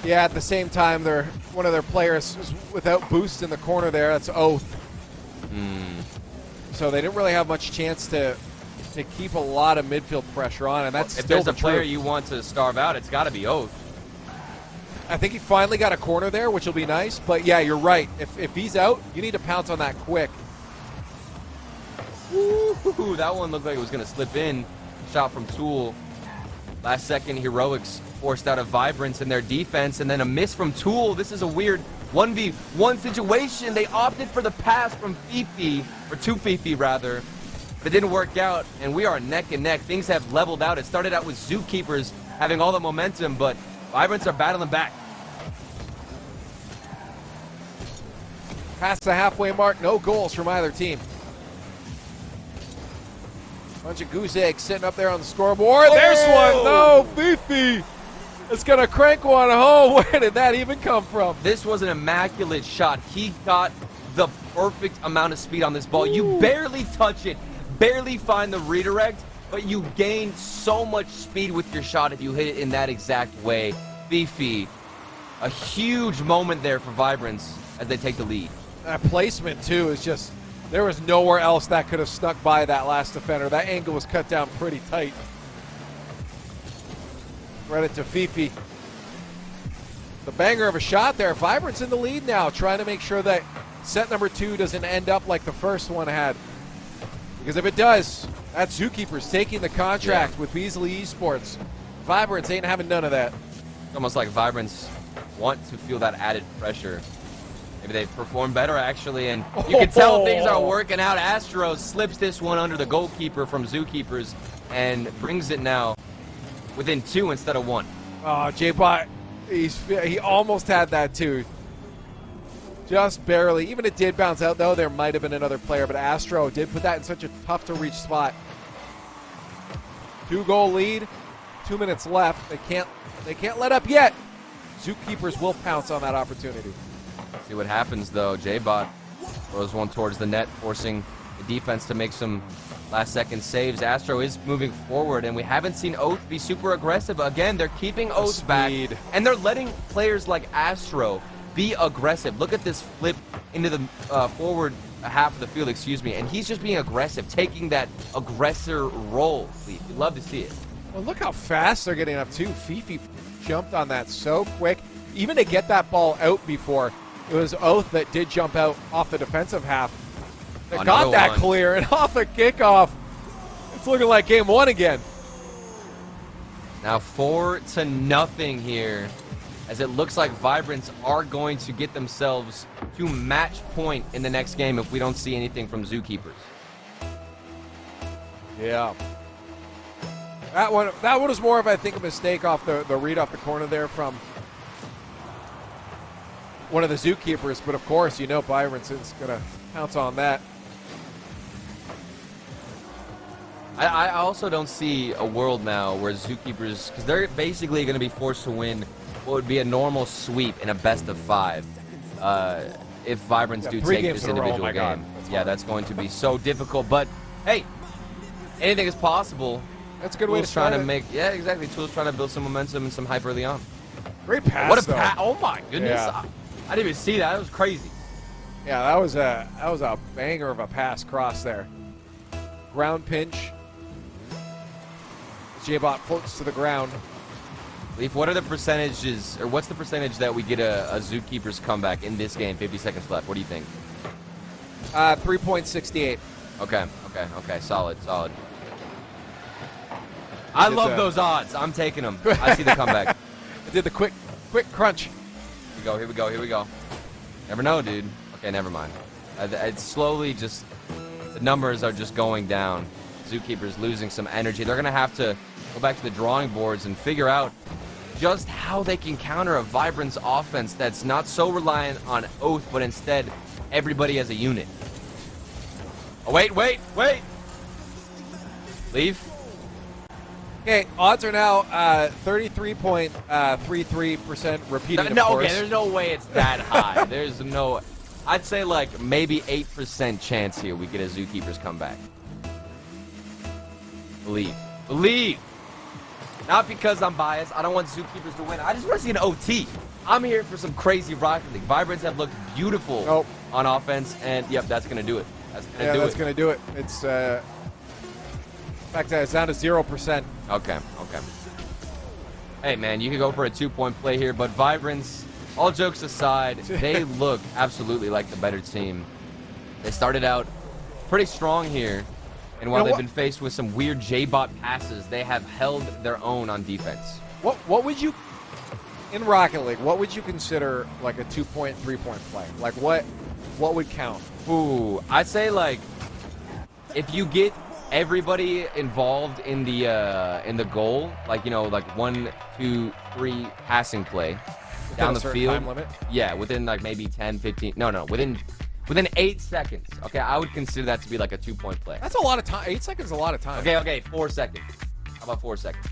Yeah, at the same time, one of their players is without boost in the corner there. That's Oath. So they didn't really have much chance to keep a lot of midfield pressure on, and that's if still there's a player you want to starve out, it's got to be Oath. I think he finally got a corner there, which will be nice. But yeah, you're right. If he's out, you need to pounce on that quick. Ooh, that one looked like it was going to slip in. Shot from Tool. Last second heroics forced out of Vibrance in their defense, and then a miss from Tool. This is a weird 1v1 situation. They opted for the pass from Fifi, or to Fifi rather, but it didn't work out, and we are neck and neck. Things have leveled out. It started out with Zookeepers having all the momentum, but Vibrance are battling back. Past the halfway mark, no goals from either team. Bunch of goose eggs sitting up there on the scoreboard. Oh! There's one. No, Fifi is going to crank one home. Where did that even come from? This was an immaculate shot. He got the perfect amount of speed on this ball. Ooh. You barely touch it, barely find the redirect, but you gain so much speed with your shot if you hit it in that exact way. Fifi. A huge moment there for Vibrance as they take the lead. That placement, too, is just, there was nowhere else that could have snuck by that last defender. That angle was cut down pretty tight. Credit to Fifi. The banger of a shot there. Vibrance in the lead now, trying to make sure that set number 2 doesn't end up like the first one had. Because if it does, that's Zookeepers taking the contract with Beasley Esports. Vibrance ain't having none of that. It's almost like Vibrance want to feel that added pressure. Maybe they perform better, actually, and you can tell things are working out. Astro slips this one under the goalkeeper from Zookeepers and brings it now within 2 instead of 1. Oh, J-Bot, he almost had that, too. Just barely. Even it did bounce out, though. There might have been another player, but Astro did put that in such a tough-to-reach spot. 2-goal lead, 2 minutes left. They can't let up yet. Zookeepers will pounce on that opportunity. See what happens, though. J-Bot throws one towards the net, forcing the defense to make some last-second saves. Astro is moving forward, and we haven't seen Oath be super aggressive. Again, they're keeping Oath back, and they're letting players like Astro be aggressive. Look at this flip into the forward half of the field, and he's just being aggressive, taking that aggressor role. You love to see it. Well, look how fast they're getting up, too. Fifi jumped on that so quick. Even to get that ball out before, it was Oath that did jump out off the defensive half. They got that clear, and off the kickoff, it's looking like game 1 again. Now 4-0 here, as it looks like Vibrance are going to get themselves to match point in the next game if we don't see anything from Zookeepers. Yeah. That one was more of, I think, a mistake off the read off the corner there from one of the Zookeepers, but of course, you know Vibrance is going to pounce on that. I also don't see a world now where Zookeepers, because they're basically going to be forced to win what would be a normal sweep in a best-of-5 if Vibrance do take this individual game. That's going to be so difficult, but hey, anything is possible. That's a good way to start it. Yeah, exactly. Tool's trying to build some momentum and some hype early on. Great pass, what a pass. Oh, my goodness. Yeah. I didn't even see that. That was crazy. Yeah, that was a banger of a pass cross there. Ground pinch. J-Bot floats to the ground. Leaf, what are the percentages, or what's the percentage that we get a Zookeepers comeback in this game, 50 seconds left? What do you think? 3.68. Okay. Solid. I love those odds. I'm taking them. I see the comeback. I did the quick crunch. Here we go. Never know, dude. Okay, never mind. It's slowly just, the numbers are just going down. Zookeepers losing some energy. They're going to have to go back to the drawing boards and figure out just how they can counter a Vibrance offense that's not so reliant on Oath, but instead everybody as a unit. Oh, wait. Leave. Okay, odds are now 33.33% repeating, of course. Okay, there's no way it's that high. I'd say like maybe 8% chance here we get a Zookeepers comeback. Believe. Not because I'm biased. I don't want Zookeepers to win. I just want to see an OT. I'm here for some crazy Rocket League. Vibrance have looked beautiful on offense, and yep, that's going to do it. That's going to do it. It's in fact, it's down to 0%. Okay. Hey, man, you can go for a 2-point play here, but Vibrance, all jokes aside, they look absolutely like the better team. They started out pretty strong here, and while they've been faced with some weird J-Bot passes, they have held their own on defense. What would you, in Rocket League, what would you consider like a 2-point, 3-point play? Like what would count? Ooh, I'd say like if you get everybody involved in the goal, like, you know, like 1, 2, 3 passing play down the field. Time limit? Yeah, within like maybe 10, 15. No, within 8 seconds. Okay, I would consider that to be like a 2-point play. That's a lot of time. 8 seconds is a lot of time. Okay, 4 seconds. How about 4 seconds?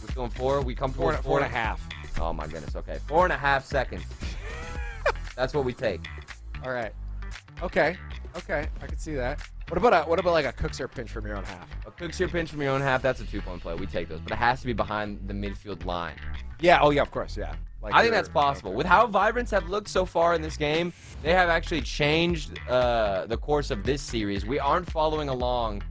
We're doing 4. We come towards 4.5. Oh my goodness. Okay, 4.5 seconds. That's what we take. All right. Okay. I can see that. What about like a Cookser pinch from your own half? A Fix your pinch from your own half, that's a 2-point play. We take those, but it has to be behind the midfield line. Yeah, oh yeah, of course, yeah. Like I think that's possible. With how Vibrance have looked so far in this game, they have actually changed the course of this series. We aren't following along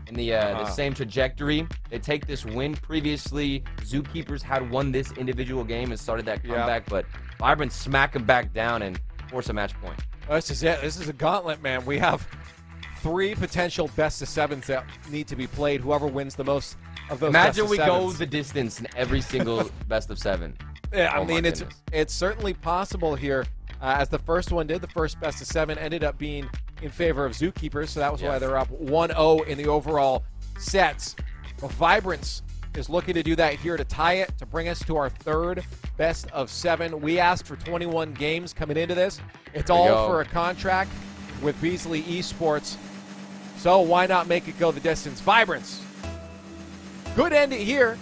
in the same trajectory. They take this win. Previously, Zookeepers had won this individual game and started that comeback, but Vibrance smack them back down and force a match point. This is it. This is a gauntlet, man. We have 3 potential best-of-7s that need to be played. Whoever wins the most of those Imagine we best-of-7s. go the distance in every single best-of-7. Yeah, I Oh mean, my it's certainly possible here. As the first one did, the first best-of-7 ended up being in favor of Zookeepers, so that was why they're up 1-0 in the overall sets. Well, Vibrance is looking to do that here to tie it, to bring us to our 3rd best-of-7. We asked for 21 games coming into this. It's all for a contract with Beasley Esports, so why not make it go the distance? Vibrance could end it here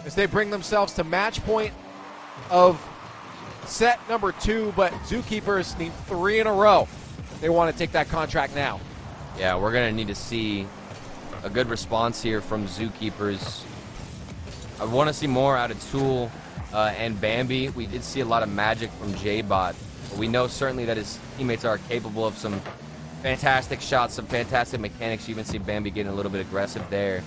as they bring themselves to match point of set number 2, but Zookeepers need 3 in a row. They want to take that contract now. Yeah, we're going to need to see a good response here from Zookeepers. I want to see more out of Tool and Bambi. We did see a lot of magic from J-Bot, but we know certainly that his teammates are capable of some fantastic shots, some fantastic mechanics. You even see Bambi getting a little bit aggressive there.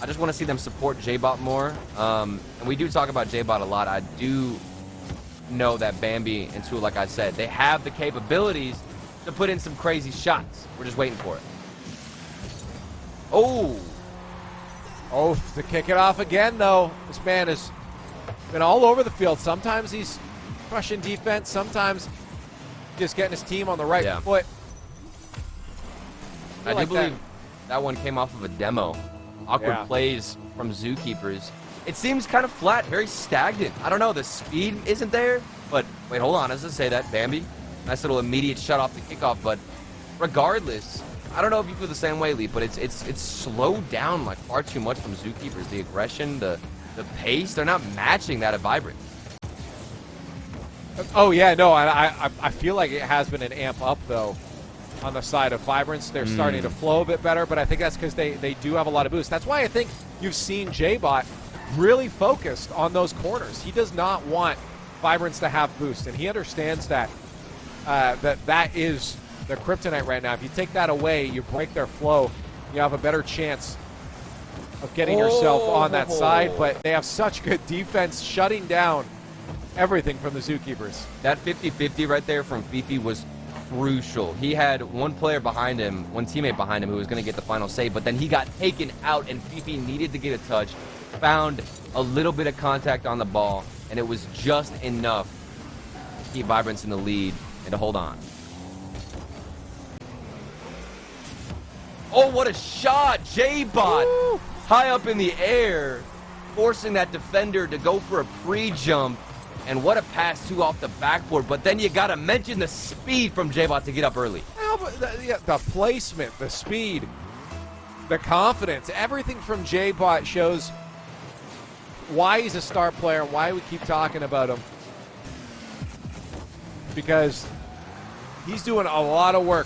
I just want to see them support J-Bot more. And we do talk about J-Bot a lot. I do know that Bambi and Tool, like I said, they have the capabilities to put in some crazy shots. We're just waiting for it. Oh, to kick it off again, though. This man has been all over the field. Sometimes he's crushing defense. Sometimes just getting his team on the right foot. I do believe that one came off of a demo. Awkward plays from Zookeepers. It seems kind of flat, very stagnant. I don't know, the speed isn't there, but wait, hold on. As I say that, Bambi, nice little immediate shut off the kickoff, but regardless, I don't know if you feel the same way, Lee, but it's slowed down like far too much from Zookeepers. The aggression, the pace, they're not matching that of Vibrant. Oh yeah, no, I feel like it has been an amp up though on the side of Vibrance. They're starting to flow a bit better, but I think that's because they do have a lot of boost. That's why I think you've seen J-Bot really focused on those corners. He does not want Vibrance to have boost, and he understands that that is their kryptonite right now. If you take that away, you break their flow, you have a better chance of getting yourself on that side, but they have such good defense shutting down everything from the Zookeepers. That 50-50 right there from Fifi was crucial. He had one player behind him, one teammate behind him who was going to get the final save, but then he got taken out and Fifi needed to get a touch, found a little bit of contact on the ball, and it was just enough to keep Vibrance in the lead and to hold on. Oh, what a shot! J-Bot high up in the air, forcing that defender to go for a pre-jump. And what a pass, too, off the backboard. But then you got to mention the speed from J-Bot to get up early. The placement, the speed, the confidence, everything from J-Bot shows why he's a star player and why we keep talking about him. Because he's doing a lot of work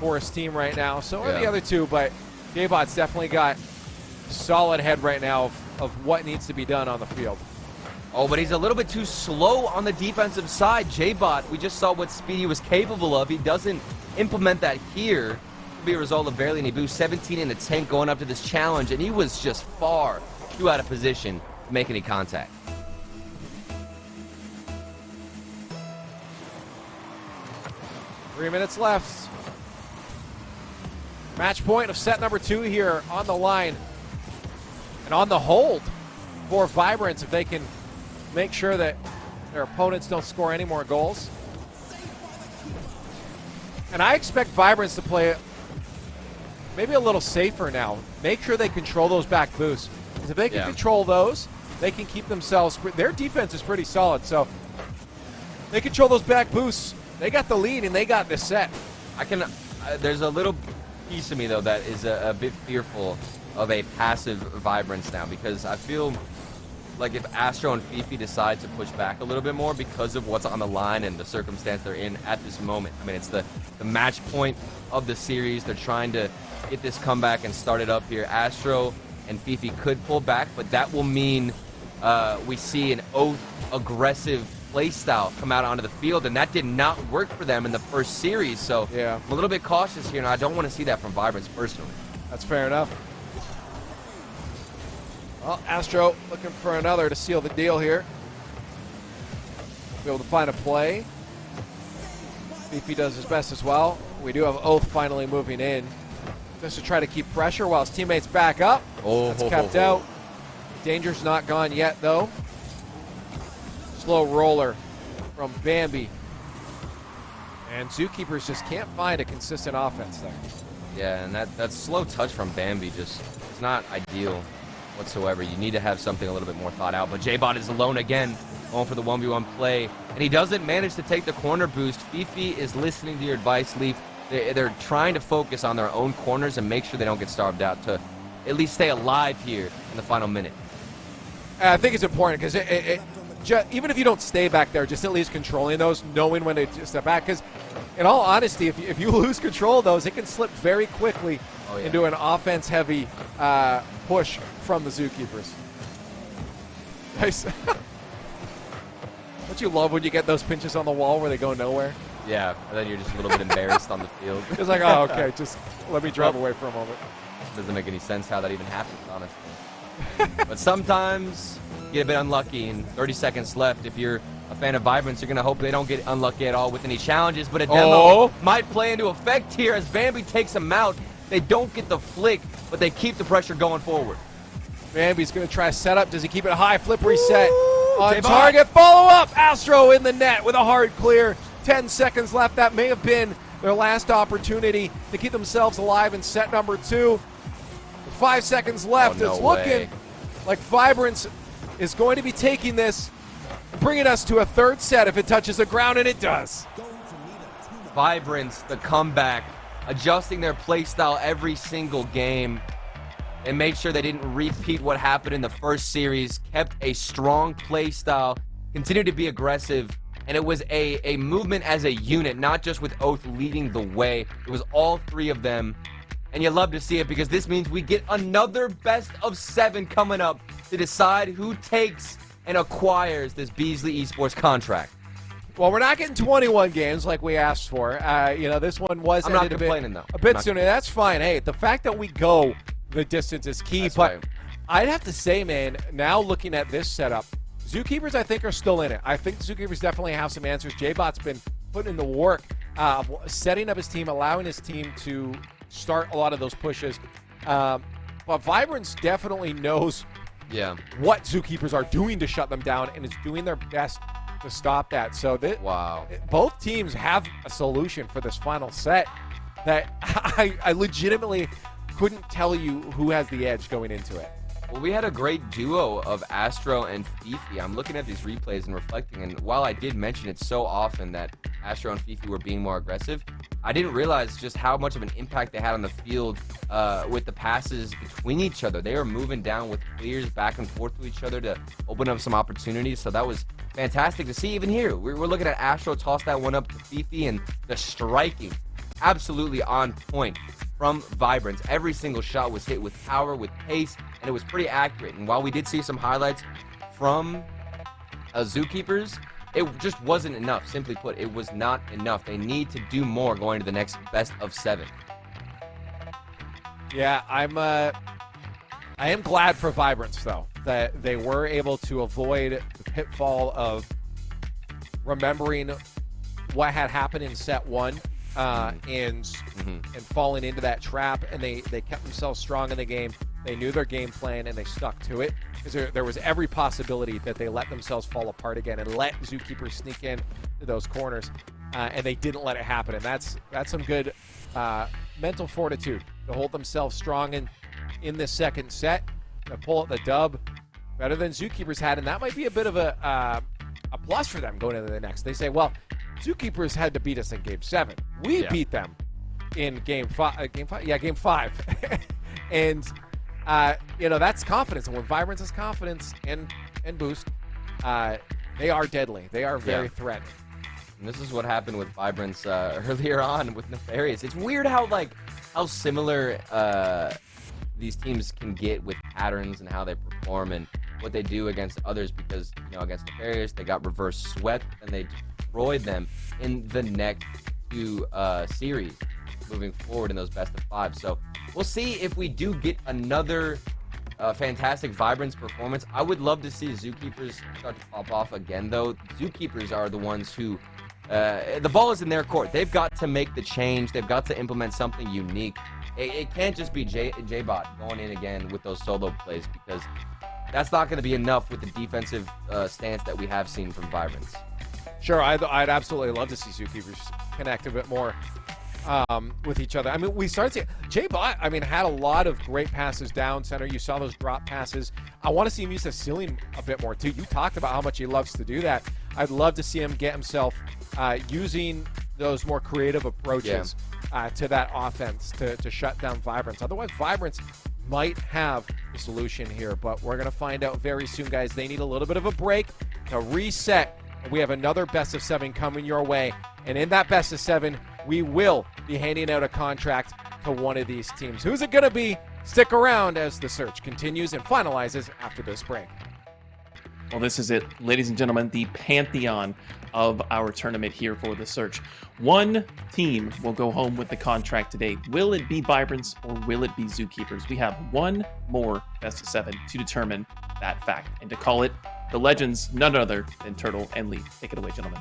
for his team right now. So are the other two, but J-Bot's definitely got a solid head right now of what needs to be done on the field. Oh, but he's a little bit too slow on the defensive side. J-Bot, we just saw what speed he was capable of. He doesn't implement that here. It'll be a result of barely any boost. 17 in the tank going up to this challenge, and he was just far too out of position to make any contact. Three minutes left. Match point of set number 2 here on the line. And on the hold for Vibrance if they can make sure that their opponents don't score any more goals. And I expect Vibrance to play maybe a little safer now. Make sure they control those back boosts. Because if they can control those, they can keep themselves... Their defense is pretty solid, so they control those back boosts. They got the lead, and they got this set. There's a little piece of me, though, that is a bit fearful of a passive Vibrance now, because I feel like if Astro and Fifi decide to push back a little bit more because of what's on the line and the circumstance they're in at this moment. I mean, it's the match point of the series. They're trying to get this comeback and start it up here. Astro and Fifi could pull back, but that will mean we see an Oath aggressive play style come out onto the field, and that did not work for them in the first series. So yeah, I'm a little bit cautious here, and I don't want to see that from Vibrance personally. That's fair enough. Well, Astro looking for another to seal the deal here. Be able to find a play. Fifi does his best as well. We do have Oath finally moving in just to try to keep pressure while his teammates back up. That's kept out. Danger's not gone yet, though. Slow roller from Bambi. And Zookeepers just can't find a consistent offense there. Yeah, and that slow touch from Bambi just, it's not ideal whatsoever. You need to have something a little bit more thought out. But J-Bot is alone again, going for the 1v1 play. And he doesn't manage to take the corner boost. Fifi is listening to your advice, Leaf. They're trying to focus on their own corners and make sure they don't get starved out to at least stay alive here in the final minute. I think it's important because even if you don't stay back there, just at least controlling those, knowing when to step back. Because in all honesty, if you lose control of those, it can slip very quickly into an offense-heavy push from the Zookeepers. Nice. Don't you love when you get those pinches on the wall where they go nowhere? Yeah, and then you're just a little bit embarrassed on the field. It's like, oh, okay, just let me drive away for a moment. Doesn't make any sense how that even happens, honestly. But sometimes you get a bit unlucky, and 30 seconds left. If you're a fan of Vibrance, you're going to hope they don't get unlucky at all with any challenges. But a demo might play into effect here as Bambi takes him out. They don't get the flick, but they keep the pressure going forward. Bambi's going to try setup. Does he keep it high? Flip reset. On target. Follow up. Astro in the net with a hard clear. 10 seconds left. That may have been their last opportunity to keep themselves alive in set number 2. 5 seconds left. It's looking like Vibrance is going to be taking this, bringing us to a third set if it touches the ground, and it does. Vibrance, the comeback, adjusting their play style every single game. They made sure they didn't repeat what happened in the first series, kept a strong play style, continued to be aggressive, and it was a movement as a unit, not just with Oath leading the way. It was all three of them. And you love to see it because this means we get another best of 7 coming up to decide who takes and acquires this Beasley Esports contract. Well, we're not getting 21 games like we asked for. This one was I'm not complaining, though. A bit sooner. That's fine. Hey, the fact that we go the distance is key. That's but right. I'd have to say, man, now looking at this setup, Zookeepers, I think, are still in it. I think the Zookeepers definitely have some answers. J-Bot's been putting in the work, setting up his team, allowing his team to start a lot of those pushes. But Vibrance definitely knows what Zookeepers are doing to shut them down and is doing their best to stop that. So both teams have a solution for this final set that I legitimately couldn't tell you who has the edge going into it. Well, we had a great duo of Astro and Fifi. I'm looking at these replays and reflecting, and while I did mention it so often that Astro and Fifi were being more aggressive, I didn't realize just how much of an impact they had on the field with the passes between each other. They were moving down with clears back and forth to each other to open up some opportunities, so that was fantastic to see. Even here, we're looking at Astro toss that one up to Fifi, and the striking, absolutely on point from Vibrance. Every single shot was hit with power, with pace, and it was pretty accurate. And while we did see some highlights from Zookeepers, it just wasn't enough. Simply put, it was not enough. They need to do more going to the next best of 7. Yeah, I am glad for Vibrance, though, that they were able to avoid the pitfall of remembering what had happened in set 1 and falling into that trap, and they kept themselves strong in the game. They knew their game plan, and they stuck to it. Because there was every possibility that they let themselves fall apart again and let Zookeepers sneak in to those corners, and they didn't let it happen. And that's some good mental fortitude to hold themselves strong in this second set, to pull out the dub better than Zookeepers had, and that might be a bit of a plus for them going into the next. They say, well, Zookeepers had to beat us in Game 7. We beat them in Game 5. Game 5. And that's confidence. And when Vibrance has confidence, and and Boost, they are deadly. They are very threatening. And this is what happened with Vibrance earlier on with Nefarious. It's weird how similar these teams can get with patterns and how they perform and what they do against others, because against Nefarious they got reverse swept and they destroyed them in the next two series moving forward in those best of 5. So we'll see if we do get another fantastic Vibrance performance. I would love to see Zookeepers start to pop off again, though. Zookeepers are the ones who the ball is in their court. They've got to make the change. They've got to implement something unique. It can't just be J-Bot going in again with those solo plays, because that's not going to be enough with the defensive stance that we have seen from Vibrance. Sure, I'd absolutely love to see Zookeepers connect a bit more with each other. I mean, we started seeing J-Bot, had a lot of great passes down center. You saw those drop passes. I want to see him use the ceiling a bit more, too. You talked about how much he loves to do that. I'd love to see him get himself using those more creative approaches to that offense to shut down Vibrance. Otherwise, Vibrance might have the solution here, but we're going to find out very soon, guys. They need a little bit of a break to reset. We have another best of 7 coming your way, and in that best of 7, we will be handing out a contract to one of these teams. Who's it going to be? Stick around as the search continues and finalizes after this break. Well, this is it, ladies and gentlemen, the pantheon of our tournament here for the search. One team will go home with the contract today. Will it be Vibrance or will it be Zookeepers? We have one more best of 7 to determine that fact, and to call it the legends, none other than Turtle and Lee. Take it away, gentlemen.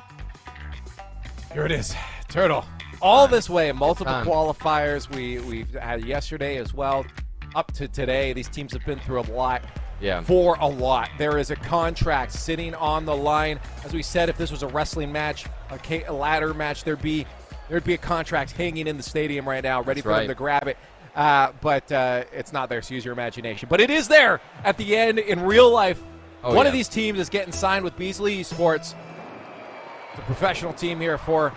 Here it is, Turtle. All this way, multiple qualifiers we've had yesterday as well, up to today. These teams have been through a lot. For a lot. There is a contract sitting on the line. As we said, if this was a wrestling match, a ladder match, there'd be a contract hanging in the stadium right now, ready for them to grab it. But it's not there, so use your imagination. But it is there at the end in real life. One of these teams is getting signed with Beasley Esports, the professional team here for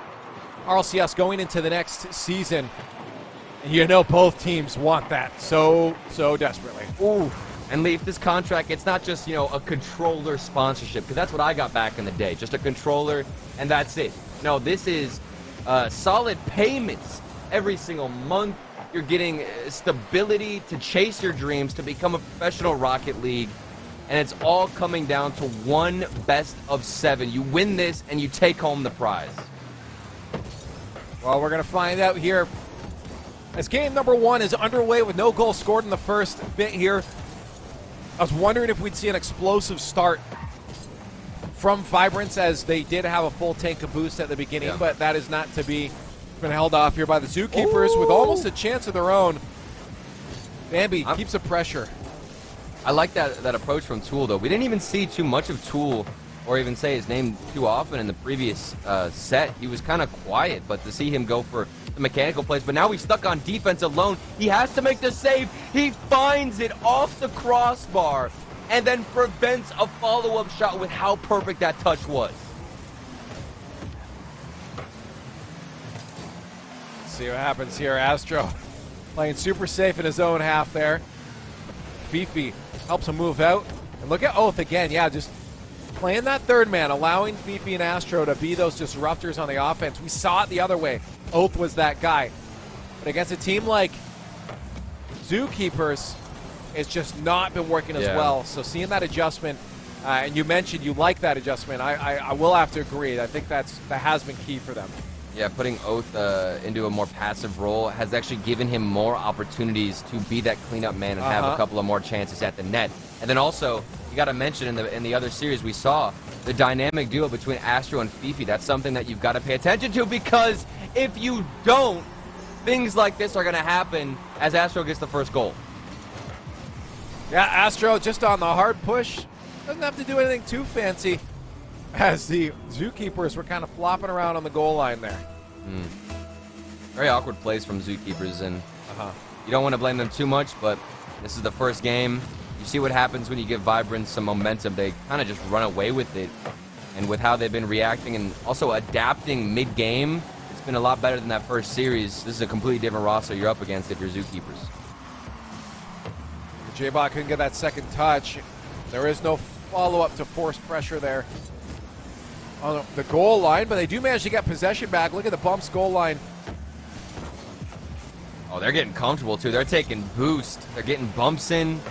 RLCS going into the next season. And both teams want that so desperately. Ooh. And Leaf, this contract, it's not just, a controller sponsorship, because that's what I got back in the day, just a controller, and that's it. No, this is solid payments every single month. You're getting stability to chase your dreams, to become a professional Rocket League, and it's all coming down to one best of 7. You win this, and you take home the prize. Well, we're going to find out here as game number 1 is underway with no goal scored in the first bit here. I was wondering if we'd see an explosive start from Vibrance, as they did have a full tank of boost at the beginning, but that is not to be. Been held off here by the Zookeepers with almost a chance of their own. Bambi keeps the pressure. I like that approach from Tool, though. We didn't even see too much of Tool or even say his name too often in the previous set. He was kind of quiet, but to see him go for the mechanical plays, but now he's stuck on defense alone. He has to make the save. He finds it off the crossbar and then prevents a follow-up shot with how perfect that touch was. Let's see what happens here. Astro playing super safe in his own half there. Fifi helps him move out. And look at Oath again. Yeah, just playing that third man, allowing Fifi and Astro to be those disruptors on the offense. We saw it the other way. Oath was that guy. But against a team like Zookeepers, it's just not been working as well. So seeing that adjustment, and you mentioned you like that adjustment, I will have to agree. I think that has been key for them. Yeah, putting Oath into a more passive role has actually given him more opportunities to be that cleanup man and have a couple of more chances at the net. And then also, you got to mention in the other series we saw the dynamic duo between Astro and Fifi. That's something that you've got to pay attention to, because if you don't, things like this are going to happen as Astro gets the first goal. Yeah, Astro just on the hard push. Doesn't have to do anything too fancy, as the Zookeepers were kind of flopping around on the goal line there. Very awkward plays from Zookeepers, and you don't want to blame them too much, but this is the first game. You see what happens when you give Vibrance some momentum. They kind of just run away with it, and with how they've been reacting and also adapting mid-game, it's been a lot better than that first series. This is a completely different roster you're up against if you're Zookeepers. J-Bot couldn't get that second touch. There is no follow-up to force pressure there on the goal line, but they do manage to get possession back. Look at the bumps goal line. Oh, they're getting comfortable, too. They're taking boost. They're getting bumps in.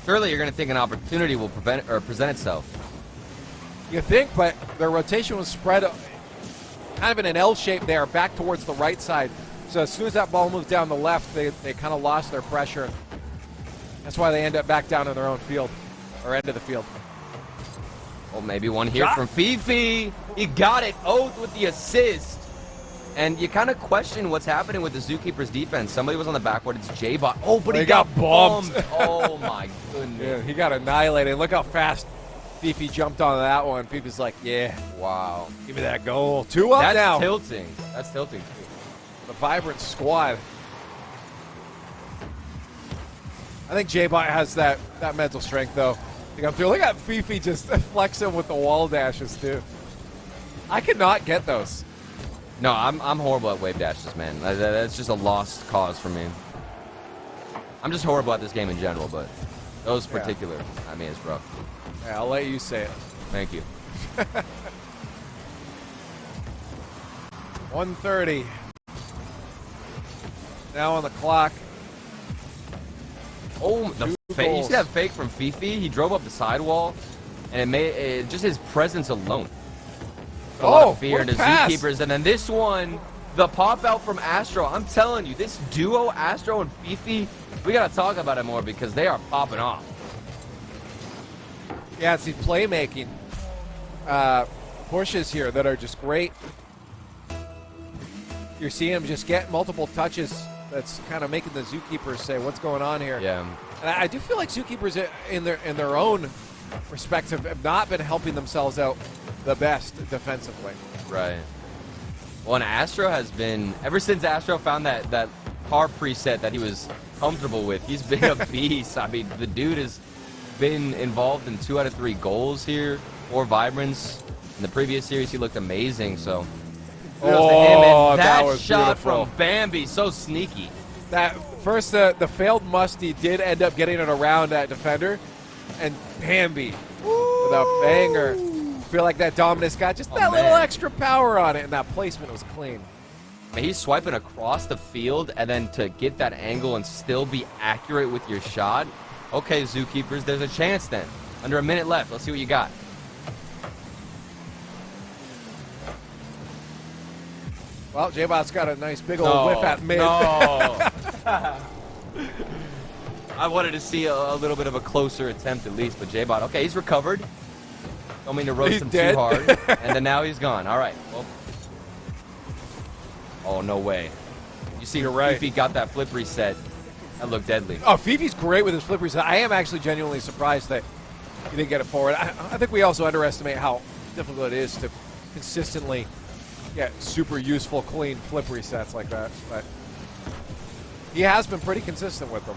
Surely you're going to think an opportunity will present itself. You think, but their rotation was spread kind of in an L shape there, back towards the right side. So as soon as that ball moved down the left, they kind of lost their pressure. That's why they end up back down in their own field, or end of the field. Oh, maybe one here from Fifi. He got it. Oath with the assist. And you kind of question what's happening with the Zookeepers defense. Somebody was on the backboard. It's J-Bot. Oh, but he got bumped. Oh, my goodness. Yeah, he got annihilated. Look how fast Fifi jumped on that one. Fifi's like, yeah. Wow. Give me that goal. 2 up now. That's tilting. That's tilting. The Vibrance squad. I think J-Bot has that mental strength, though. Look at Fifi just flexing with the wall dashes, too. I cannot get those. No, I'm horrible at wave dashes, man. That's just a lost cause for me. I'm just horrible at this game in general, but those particular, I mean, it's rough. Yeah, I'll let you say it. Thank you. 1:30. Now on the clock. Oh, the fake. You see that fake from Fifi? He drove up the sidewall, and it made just his presence alone. A lot of fear into Zookeepers, and then this one, the pop out from Astro. I'm telling you, this duo, Astro and Fifi, we gotta talk about it more because they are popping off. Yeah, it's these playmaking pushes here that are just great. You're seeing them just get multiple touches. That's kind of making the Zookeepers say, "What's going on here?" Yeah, and I do feel like Zookeepers in their own respects have not been helping themselves out the best defensively. Right. Well, and Astro has been, ever since Astro found that car preset that he was comfortable with, he's been a beast. I mean, the dude has been involved in 2 out of 3 goals here for Vibrance. In the previous series, he looked amazing, so kudos to him. And that was shot beautiful from Bambi, so sneaky. That first, the failed musty did end up getting it around that defender, and Bambi with a banger. Feel like that Dominus got just that little extra power on it, and that placement was clean. I mean, he's swiping across the field, and then to get that angle and still be accurate with your shot. Okay, Zookeepers, there's a chance then. Under a minute left. Let's see what you got. Well, J-Bot's got a nice big old whiff at mid. No. I wanted to see a little bit of a closer attempt at least, but J-Bot, okay, he's recovered. Don't mean to roast him too hard. And then now he's gone. All right. Well. Oh, no way. You see, Fifi got that flip reset. That looked deadly. Oh, Fifi's great with his flip reset. I am actually genuinely surprised that he didn't get it forward. I think we also underestimate how difficult it is to consistently get super useful, clean flip resets like that. But he has been pretty consistent with them.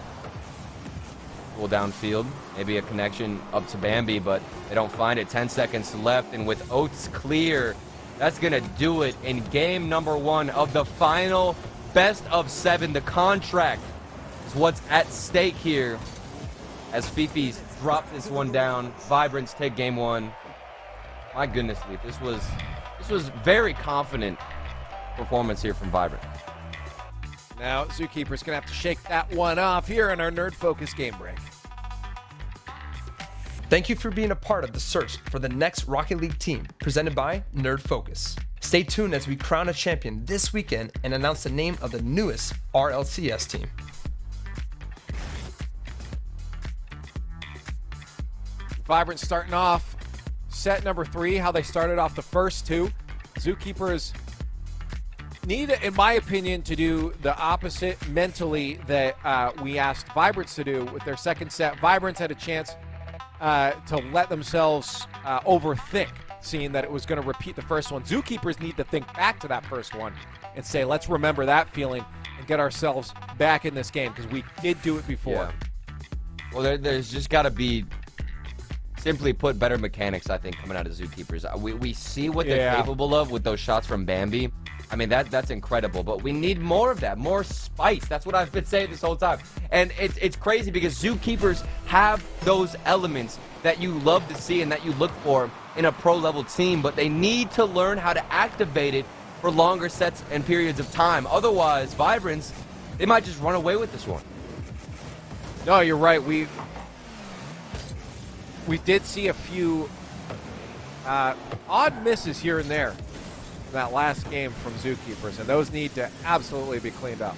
Downfield, maybe a connection up to Bambi, but they don't find it. 10 seconds left, and with Oates clear, that's gonna do it in game number 1 of the final best of 7. The contract is what's at stake here as Fifi's dropped this one down. Vibrance take game 1. My goodness, Leaf, this was very confident performance here from Vibrant. Now, Zookeepers gonna have to shake that one off here in our Nerd Focus game break. Thank you for being a part of the search for the next Rocket League team, presented by Nerd Focus. Stay tuned as we crown a champion this weekend and announce the name of the newest RLCS team. Vibrant starting off set number 3, how they started off the first 2. Zookeepers need, in my opinion, to do the opposite mentally that we asked Vibrance to do with their second set. Vibrance had a chance to let themselves overthink, seeing that it was going to repeat the first one. Zookeepers need to think back to that first one and say, let's remember that feeling and get ourselves back in this game, because we did do it before. Yeah. Well, there's just got to be, simply put, better mechanics, I think, coming out of Zookeepers. We see what they're capable of with those shots from Bambi. I mean, that's incredible, but we need more of that, more spice. That's what I've been saying this whole time. And it's crazy because Zookeepers have those elements that you love to see and that you look for in a pro-level team, but they need to learn how to activate it for longer sets and periods of time. Otherwise, Vibrance, they might just run away with this one. No, you're right. We did see a few odd misses here and there in that last game from Zookeepers, and those need to absolutely be cleaned up.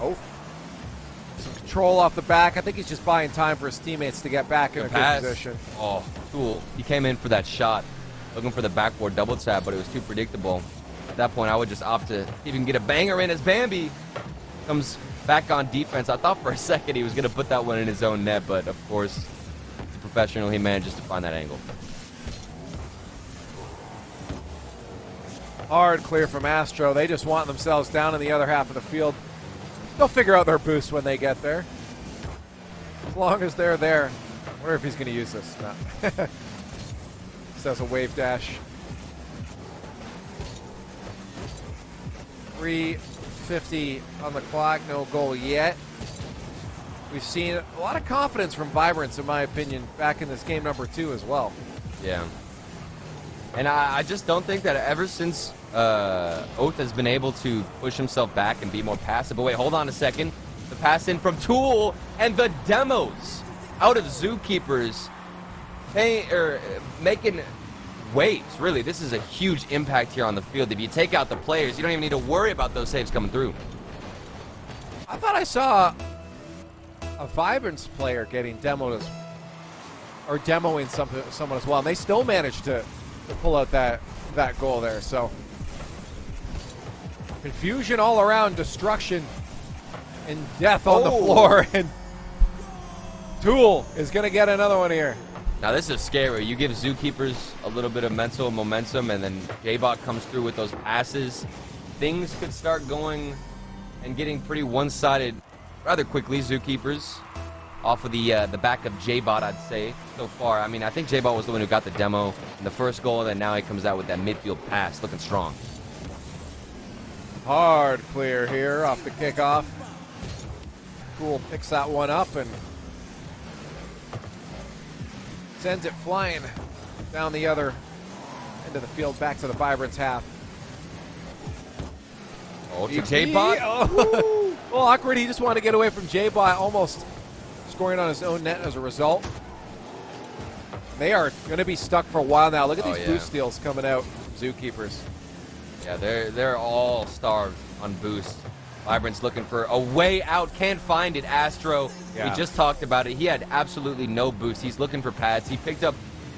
Oh. Some control off the back. I think he's just buying time for his teammates to get back in a good position. Oh, cool. He came in for that shot, looking for the backboard double tap, but it was too predictable. At that point, I would just opt to even get a banger in as Bambi comes back on defense. I thought for a second he was going to put that one in his own net, but of course, he's a professional. He manages to find that angle. Hard clear from Astro. They just want themselves down in the other half of the field. They'll figure out their boost when they get there. As long as they're there. I wonder if he's going to use this. No. This has a wave dash. 3:50 on the clock. No goal yet. We've seen a lot of confidence from Vibrance, in my opinion, back in this game number 2 as well. Yeah. And I just don't think that ever since Oath has been able to push himself back and be more passive. But wait, hold on a second. The pass in from Tool and the demos out of Zookeepers making waves. Really, this is a huge impact here on the field. If you take out the players, you don't even need to worry about those saves coming through. I thought I saw a Vibrance player getting demoed or demoing someone as well, and they still managed to pull out that goal there. So confusion all around, destruction and death on the floor, and Tool is going to get another one here. Now this is scary. You give Zookeepers a little bit of mental momentum, and then J-Bot comes through with those passes. Things could start going and getting pretty one-sided rather quickly. Zookeepers off of the back of J-Bot, I'd say, so far. I mean, I think J-Bot was the one who got the demo in the first goal, and then now he comes out with that midfield pass, looking strong. Hard clear here off the kickoff. Cool picks that one up and sends it flying down the other end of the field, back to the Vibrance half. Oh, to J-Bot. Oh. Well, awkward. He just wanted to get away from J-Bot, almost scoring on his own net as a result. They are going to be stuck for a while now. Look at these boost steals coming out from Zookeepers. Yeah, they're all starved on boost. Vibrance looking for a way out, can't find it. Astro, we just talked about it. He had absolutely no boost. He's looking for pads. He picked up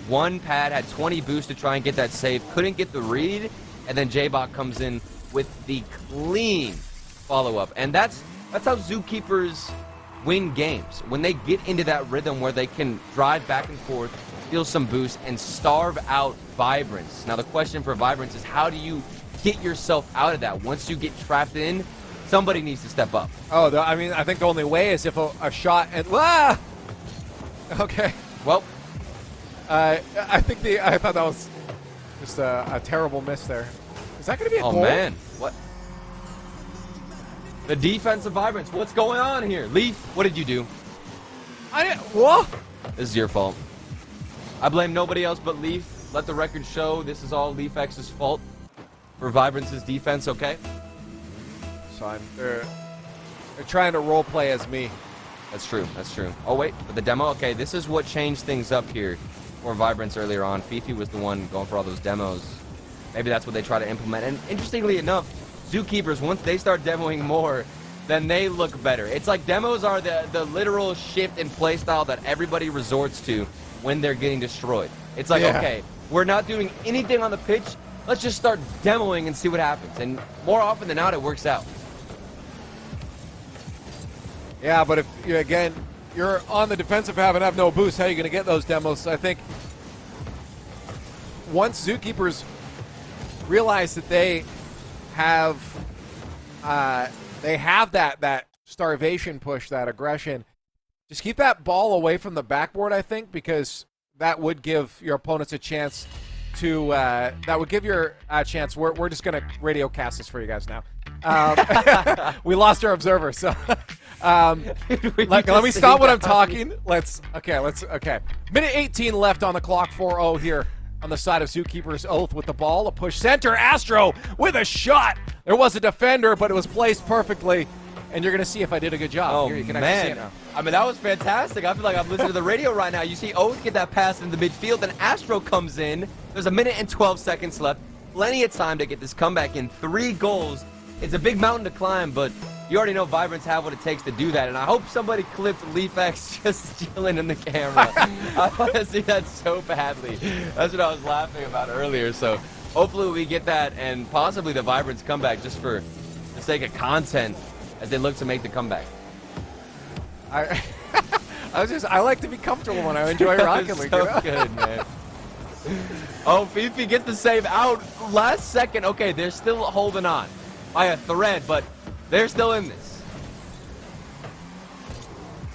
one pad, had 20 boost to try and get that save, couldn't get the read, and then J-Bot comes in with the clean follow-up. And that's how Zookeepers win games. When they get into that rhythm where they can drive back and forth, steal some boost, and starve out Vibrance. Now the question for Vibrance is, how do you get yourself out of that? Once you get trapped in, somebody needs to step up. Oh, I mean, I think the only way is if a shot and okay. Well, I thought that was just a terrible miss there. Is that going to be a goal? Oh man, what? The defense of Vibrance. What's going on here? Leaf, what did you do? What? This is your fault. I blame nobody else but Leaf. Let the record show this is all Leaf X's fault for Vibrance's defense, okay? So they're trying to role play as me. That's true. That's true. Oh, wait. For the demo? Okay, this is what changed things up here for Vibrance earlier on. Fifi was the one going for all those demos. Maybe that's what they try to implement. And interestingly enough, Zookeepers, once they start demoing more, then they look better. It's like demos are the literal shift in play style that everybody resorts to when they're getting destroyed. It's like, okay, we're not doing anything on the pitch. Let's just start demoing and see what happens. And more often than not, it works out. Yeah, but if, again, you're on the defensive half and have no boost, how are you going to get those demos? I think once Zookeepers realize that they have that starvation push, that aggression, just keep that ball away from the backboard, I think, because that would give your opponents a chance to we're just going to radio cast this for you guys now. We lost our observer, so let me stop what I'm talking. Okay. Minute 18 left on the clock. 4-0 here on the side of Zookeepers. Oath with the ball, a push center. Astro with a shot. There was a defender, but it was placed perfectly. And you're going to see if I did a good job. Oh, here, you can man. see it now. I mean, that was fantastic. I feel like I'm listening to the radio right now. You see Oath get that pass into the midfield, and Astro comes in. There's a minute and 12 seconds left. Plenty of time to get this comeback in. 3 goals. It's a big mountain to climb, but you already know Vibrance have what it takes to do that. And I hope somebody clipped LeafX just chilling in the camera. I want to see that so badly. That's what I was laughing about earlier. So hopefully we get that and possibly the Vibrance comeback just for the sake of content as they look to make the comeback. I like to be comfortable when I enjoy Rocket League. So good, man. Oh, Fifi gets the save out last second. Okay, they're still holding on by a thread, but they're still in this.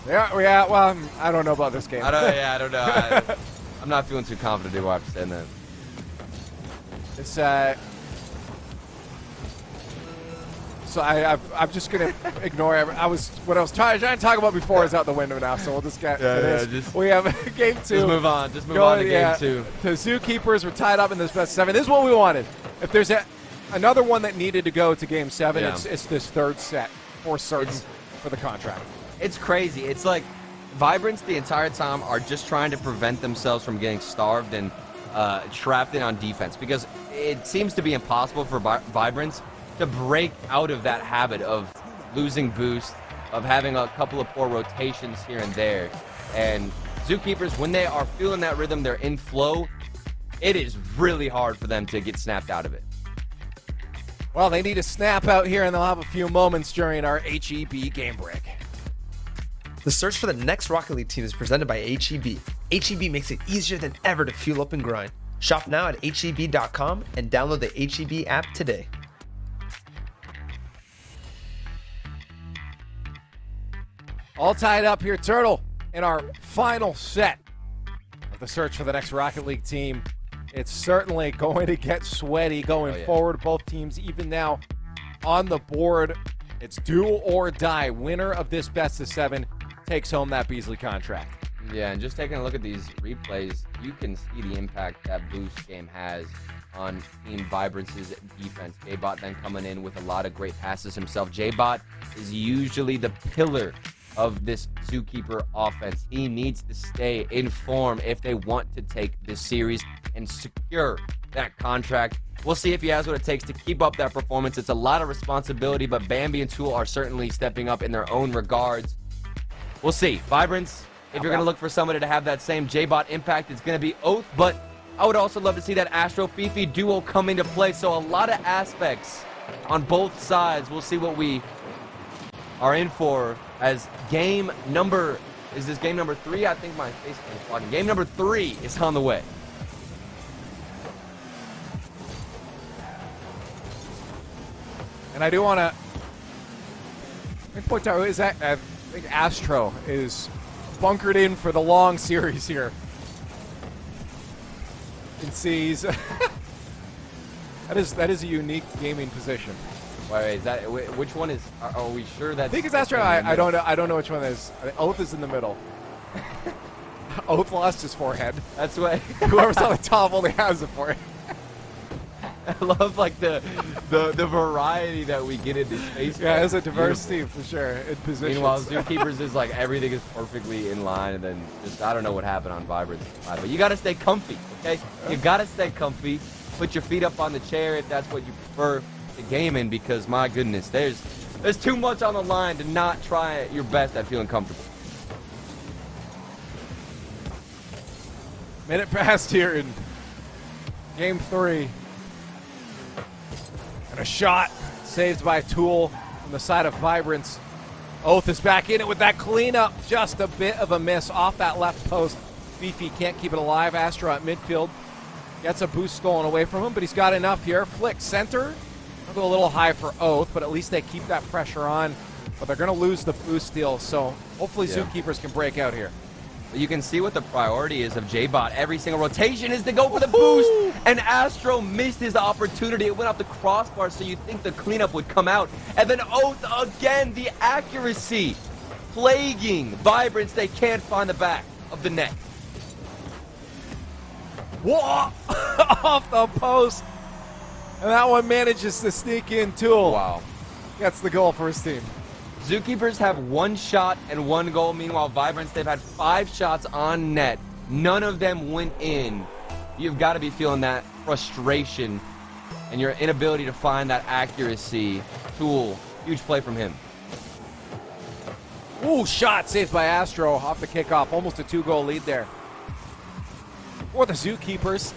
Yeah. Well, I don't know about this game. I don't know. I'm not feeling too confident to watch saying that. It's so I'm just gonna ignore it. What I was trying to talk about before is out the window now. So we'll just get to this. We have game 2. Just move on. Just move on to game 2. The Zookeepers were tied up in this best 7. This is what we wanted. If there's another one that needed to go to game 7, it's this third set for certain for the contract. It's crazy. It's like Vibrance the entire time are just trying to prevent themselves from getting starved and trapped in on defense, because it seems to be impossible for Vibrance to break out of that habit of losing boost, of having a couple of poor rotations here and there. And Zookeepers, when they are feeling that rhythm, they're in flow, it is really hard for them to get snapped out of it. Well, they need to snap out here, and they'll have a few moments during our HEB game break. The search for the next Rocket League team is presented by HEB. HEB makes it easier than ever to fuel up and grind. Shop now at HEB.com and download the HEB app today. All tied up here, Turtle, in our final set of the search for the next Rocket League team. It's certainly going to get sweaty going forward. Both teams even now on the board. It's do or die. Winner of this best of 7 takes home that Beasley contract. Yeah, and just taking a look at these replays, you can see the impact that boost game has on Team Vibrance's defense. J-Bot then coming in with a lot of great passes himself. J-Bot is usually the pillar of this Zookeeper offense. He needs to stay in form if they want to take this series and secure that contract. We'll see if he has what it takes to keep up that performance. It's a lot of responsibility, but Bambi and Tool are certainly stepping up in their own regards. We'll see. Vibrance, if you're going to look for somebody to have that same J-Bot impact, it's going to be Oath, but I would also love to see that Astro-Fifi duo come into play. So a lot of aspects on both sides. We'll see what we are in for as game number, is this game number 3? I think my face is blocking. Game number 3 is on the way. And I do want to point out, is that I think Astro is bunkered in for the long series here. You can see he's that is a unique gaming position. Wait, is that which one is? Are we sure that? I think it's Astro. I don't know. I don't know which one it is. Oath is in the middle. Oath lost his forehead. That's what. Whoever's on the top only has a forehead. I love like the variety that we get in this space. Yeah, it's a diverse team for sure in positions. Meanwhile, Zookeepers is like everything is perfectly in line, and then just I don't know what happened on Vibrance, but you got to stay comfy, okay? You got to stay comfy. Put your feet up on the chair if that's what you prefer to game in, because my goodness, there's too much on the line to not try your best at feeling comfortable. Minute passed here in game 3. And a shot saved by Tool from the side of Vibrance. Oath is back in it with that cleanup. Just a bit of a miss off that left post. Fifi can't keep it alive. Astro at midfield. Gets a boost stolen away from him, but he's got enough here. Flick center. I'll go a little high for Oath, but at least they keep that pressure on. But they're going to lose the boost steal, so hopefully Zookeepers can break out here. But you can see what the priority is of J-Bot. Every single rotation is to go for the boost, and Astro missed his opportunity. It went off the crossbar, so you'd think the cleanup would come out. And then Oath again, the accuracy plaguing Vibrance. They can't find the back of the net. Whoa! Off the post. And that one manages to sneak in Tool. Wow. Gets the goal for his team. Zookeepers have 1 shot and 1 goal. Meanwhile, Vibrance, they've had 5 shots on net. None of them went in. You've got to be feeling that frustration and your inability to find that accuracy. Tool, huge play from him. Ooh, shot saved by Astro off the kickoff. Almost a 2-goal lead there for the Zookeepers.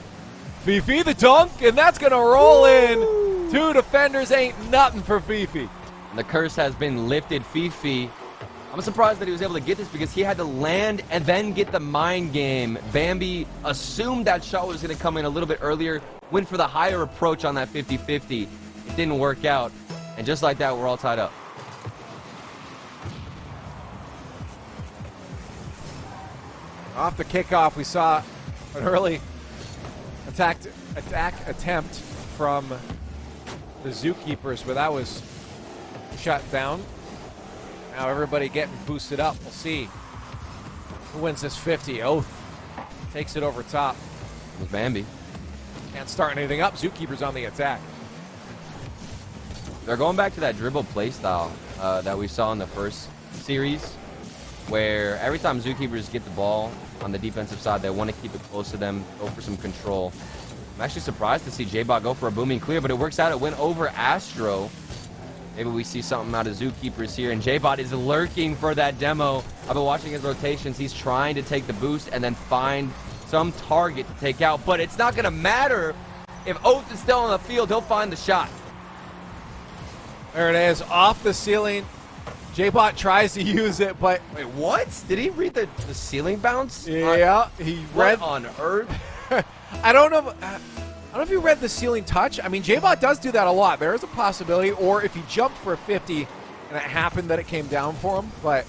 Fifi the dunk, and that's going to roll in. 2 defenders ain't nothing for Fifi. The curse has been lifted. Fifi, I'm surprised that he was able to get this because he had to land and then get the mind game. Bambi assumed that shot was going to come in a little bit earlier, went for the higher approach on that 50-50. It didn't work out, and just like that, we're all tied up. Off the kickoff, we saw an early attack attempt from the Zookeepers, but that was shut down. Now everybody getting boosted up. We'll see who wins this 50. Oath takes it over top. It was Bambi. Can't start anything up. Zookeepers on the attack. They're going back to that dribble play style that we saw in the first series, where every time Zookeepers get the ball on the defensive side, they want to keep it close to them, go for some control. I'm actually surprised to see J-Bot go for a booming clear, but it works out. It went over Astro. Maybe we see something out of Zookeepers here, and J-Bot is lurking for that demo. I've been watching his rotations. He's trying to take the boost and then find some target to take out, but it's not going to matter. If Oath is still on the field, he'll find the shot. There it is, off the ceiling. J-Bot tries to use it, but... Wait, what? Did he read the ceiling bounce? Yeah, he read... What on earth? I don't know if you read the ceiling touch. I mean, J-Bot does do that a lot. There is a possibility, or if he jumped for a 50 and it happened that it came down for him, but...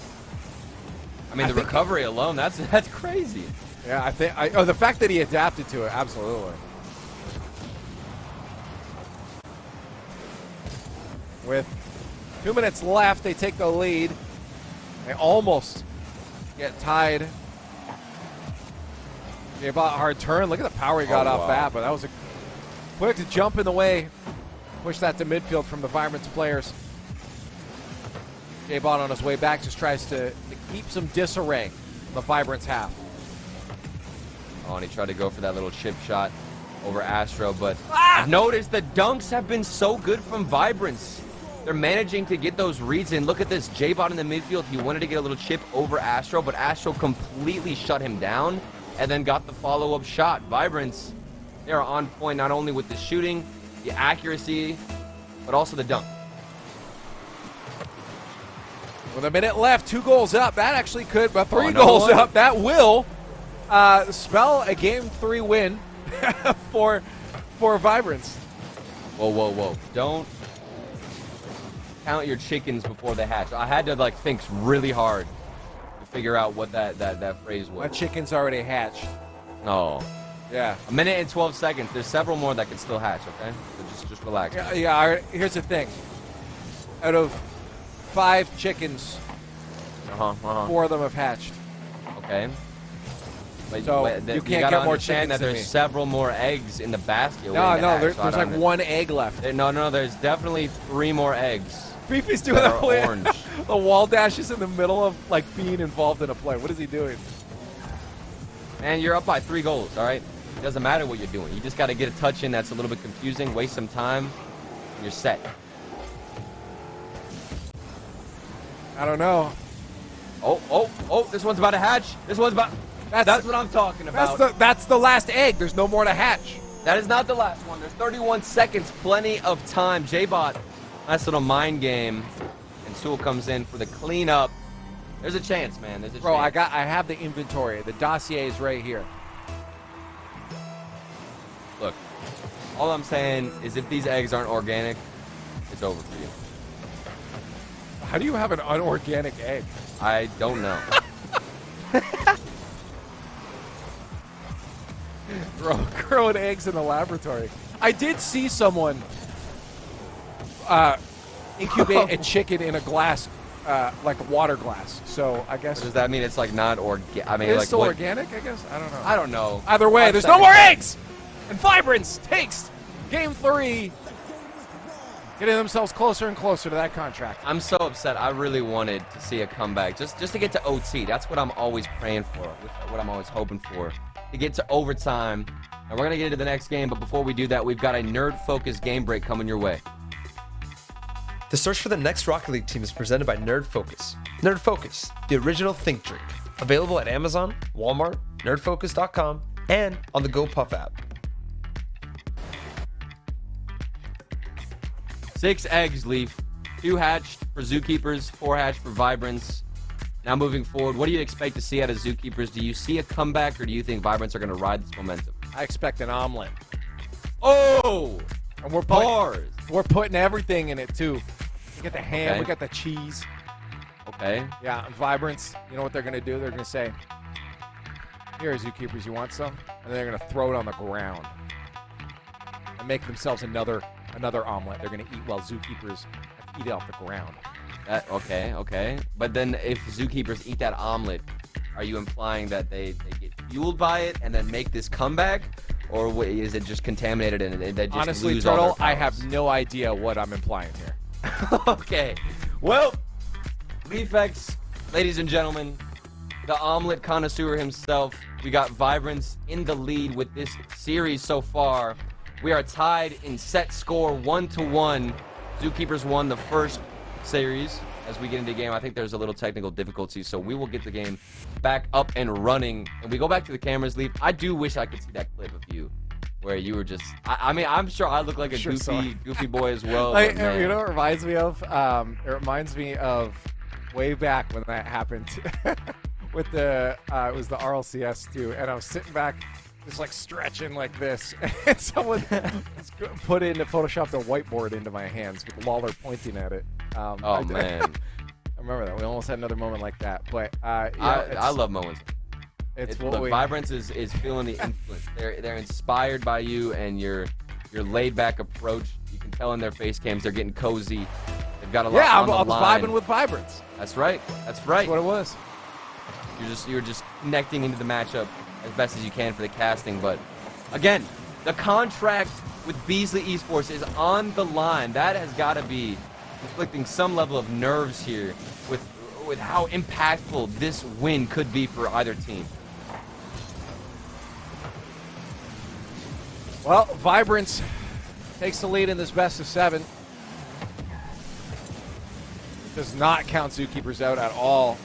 I mean, the recovery alone, that's crazy. Yeah, I think... the fact that he adapted to it, absolutely. With 2 minutes left, they take the lead. They almost get tied. J-Bot hard turn. Look at the power he got off that, but that was a quick to jump in the way. Push that to midfield from the Vibrance players. J-Bot on his way back just tries to keep some disarray in the Vibrance half. Oh, and he tried to go for that little chip shot over Astro, but I've noticed the dunks have been so good from Vibrance. They're managing to get those reads in. Look at this. J-Bot in the midfield. He wanted to get a little chip over Astro, but Astro completely shut him down and then got the follow-up shot. Vibrance, they are on point not only with the shooting, the accuracy, but also the dunk. With a minute left, 2 goals up. That actually could, but 3 goals up. That will spell a Game 3 win for Vibrance. Whoa, whoa, whoa. Don't count your chickens before they hatch. I had to think really hard to figure out what that phrase was. My chicken's already hatched. Oh. Yeah. A minute and 12 seconds. There's several more that can still hatch, okay? So just relax. Yeah, all right, here's the thing. Out of 5 chickens, 4 of them have hatched. Okay. But so you can't get more chickens that there's several more eggs in the basket. No, there's like 1 egg left. No, there's definitely 3 more eggs. Fifi's doing that play. The wall dash is in the middle of being involved in a play. What is he doing? Man, you're up by 3 goals, all right? It doesn't matter what you're doing. You just got to get a touch in that's a little bit confusing, waste some time, and you're set. I don't know. Oh, this one's about to hatch. This one's about... That's what I'm talking about. That's the last egg. There's no more to hatch. That is not the last one. There's 31 seconds, plenty of time. J-Bot, nice little mind game. And Sewell comes in for the cleanup. There's a chance, man. There's a chance. I have the inventory. The dossier is right here. Look, all I'm saying is if these eggs aren't organic, it's over for you. How do you have an unorganic egg? I don't know. growing eggs in the laboratory. I did see someone incubate a chicken in a glass, like a water glass. So I guess. Does that mean it's like not organic? I mean, it's like still what? organic, I guess. I don't know. I don't know. Either way, there's no more eggs. And Vibrance takes Game 3, getting themselves closer and closer to that contract. I'm so upset. I really wanted to see a comeback, just to get to OT. That's what I'm always praying for. What I'm always hoping for. To get to overtime. And we're gonna get into the next game, but before we do that, we've got a nerd-focused game break coming your way. The search for the next Rocket League team is presented by Nerd Focus. Nerd Focus, the original think drink. Available at Amazon, Walmart, nerdfocus.com, and on the GoPuff app. 6 eggs, Leaf. 2 hatched for Zookeepers, 4 hatched for Vibrance. Now moving forward, what do you expect to see out of Zookeepers? Do you see a comeback, or do you think Vibrance are going to ride this momentum? I expect an omelet. Oh! And we're putting everything in it, too. We got the ham, we got the cheese. Okay. Yeah, and Vibrance, you know what they're going to do? They're going to say, here, Zookeepers, you want some? And they're going to throw it on the ground and make themselves another omelet. They're going to eat while Zookeepers eat it off the ground. Okay. But then if Zookeepers eat that omelet, are you implying that they get fueled by it and then make this comeback? Or is it just contaminated and they just honestly, lose Turtle, all their I have no idea what I'm implying here. Okay. Well, Leafex, ladies and gentlemen, the omelet connoisseur himself, we got Vibrance in the lead with this series so far. We are tied in set score 1-1. Zookeepers won the first series. As we get into the game, I think there's a little technical difficulty, so we will get the game back up and running. And we go back to the cameras, Leaf. I do wish I could see that clip of you where you were just, I mean, I'm sure I look like a goofy boy as well. Like, you know what it reminds me of? It reminds me of way back when that happened with the, it was the RLCS too, and I was sitting back just like stretching like this, and someone put in photoshopped a whiteboard into my hands with Lawler pointing at it. Oh man, I remember that. We almost had another moment like that, but I love moments. Look, Vibrance is feeling the influence. They're inspired by you and your laid back approach. You can tell in their face cams they're getting cozy. They've got a lot on the line. Yeah, I'm vibing with Vibrance. That's right. That's what it was. You're just connecting into the matchup as best as you can for the casting. But again, the contract with Beasley Esports is on the line. That has got to be inflicting some level of nerves here with how impactful this win could be for either team. Well, Vibrance takes the lead in this best of 7. Does not count Zookeepers out at all.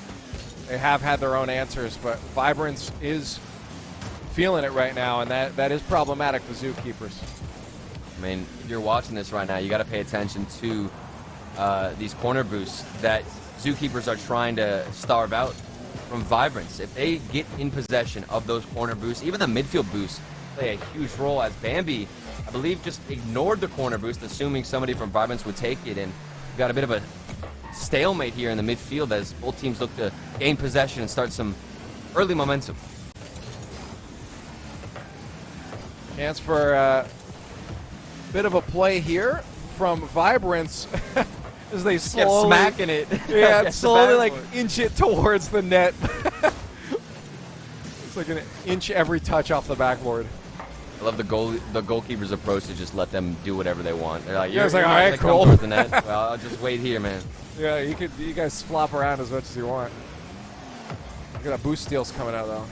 They have had their own answers, but Vibrance is feeling it right now, and that is problematic for Zookeepers. I mean, if you're watching this right now, you got to pay attention to these corner boosts that Zookeepers are trying to starve out from Vibrance. If they get in possession of those corner boosts, even the midfield boosts play a huge role, as Bambi, I believe, just ignored the corner boost, assuming somebody from Vibrance would take it, and we've got a bit of a stalemate here in the midfield as both teams look to gain possession and start some early momentum. Chance for a bit of a play here from Vibrance as they slowly smacking it. Yeah, slowly like inch it towards the net. It's like an inch every touch off the backboard. I love the goalkeeper's approach to just let them do whatever they want. They're like, yeah, you're like, not all right, gonna come cool. towards the net. Well, I'll just wait here, man. Yeah, you guys flop around as much as you want. Look at that boost steals coming out though.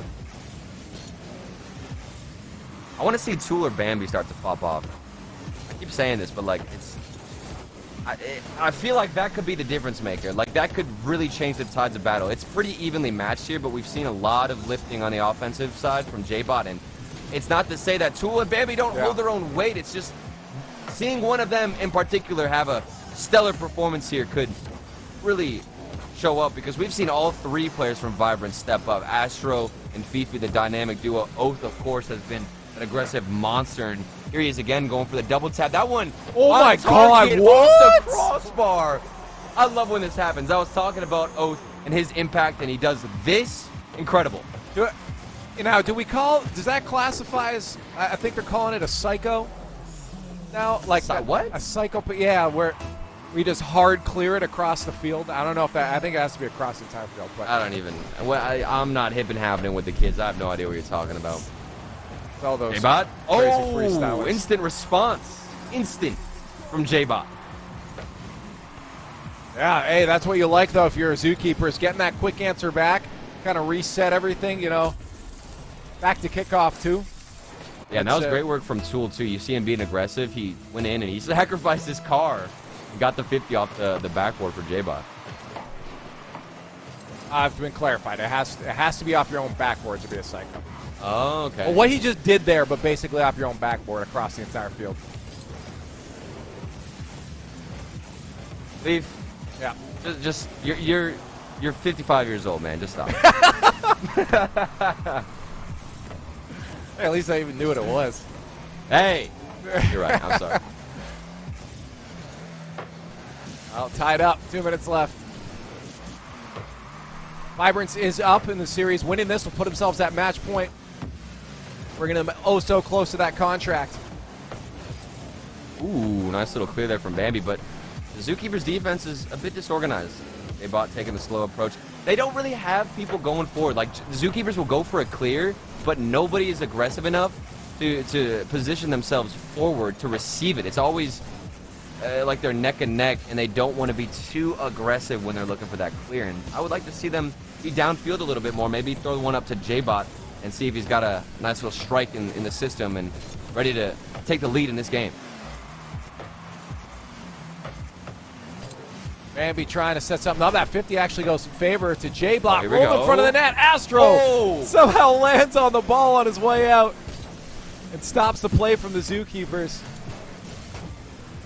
I want to see Tool or Bambi start to pop off. I keep saying this, but like I feel like that could be the difference maker. Like that could really change the tides of battle. It's pretty evenly matched here, but we've seen a lot of lifting on the offensive side from J-Bot, and it's not to say that Tool and Bambi don't hold their own weight. It's just seeing one of them in particular have a stellar performance here could really show up, because we've seen all 3 players from Vibrance step up. Astro and Fifi, the dynamic duo. Oath, of course, has been an aggressive monster, and here he is again going for the double tap. That one, oh my god, off what? the crossbar. I love when this happens. I was talking about Oath and his impact, and he does this. Incredible. Now, does that classify as, I think they're calling it a psycho now? Like what? A psycho, yeah, where we just hard clear it across the field. I don't know if I think it has to be across the entire field. But I don't even, I'm not hip and happening with the kids. I have no idea what you're talking about. All those J-Bot? crazy Oh, freestylers. instant response. Instant from J-Bot. Yeah, hey, that's what you like, though, if you're a Zookeeper, is getting that quick answer back, kind of reset everything, back to kickoff, too. Yeah, and that was great work from Tool, too. You see him being aggressive. He went in and he sacrificed his car and got the 50 off the backboard for J-Bot. I've been clarified. It has to be off your own backboard to be a psycho. Oh, okay. Well, what he just did there, but basically off your own backboard across the entire field. Leaf. Yeah. Just you're 55 years old, man. Just stop. Hey, at least I even knew what it was. Hey, you're right. I'm sorry. Well, tied up. 2 minutes left. Vibrance is up in the series. Winning this will put themselves at match point. Bringing them so close to that contract. Ooh, nice little clear there from Bambi, but the Zookeepers' defense is a bit disorganized. J-Bot taking the slow approach. They don't really have people going forward. Like, the Zookeepers will go for a clear, but nobody is aggressive enough to position themselves forward to receive it. It's always like they're neck and neck, and they don't want to be too aggressive when they're looking for that clear. And I would like to see them be downfield a little bit more. Maybe throw one up to J-Bot and see if he's got a nice little strike in the system and ready to take the lead in this game. Bambi trying to set something up. That 50 actually goes in favor to J-Block. Here we Roll in go. front of the net. Astro somehow lands on the ball on his way out and stops the play from the Zookeepers.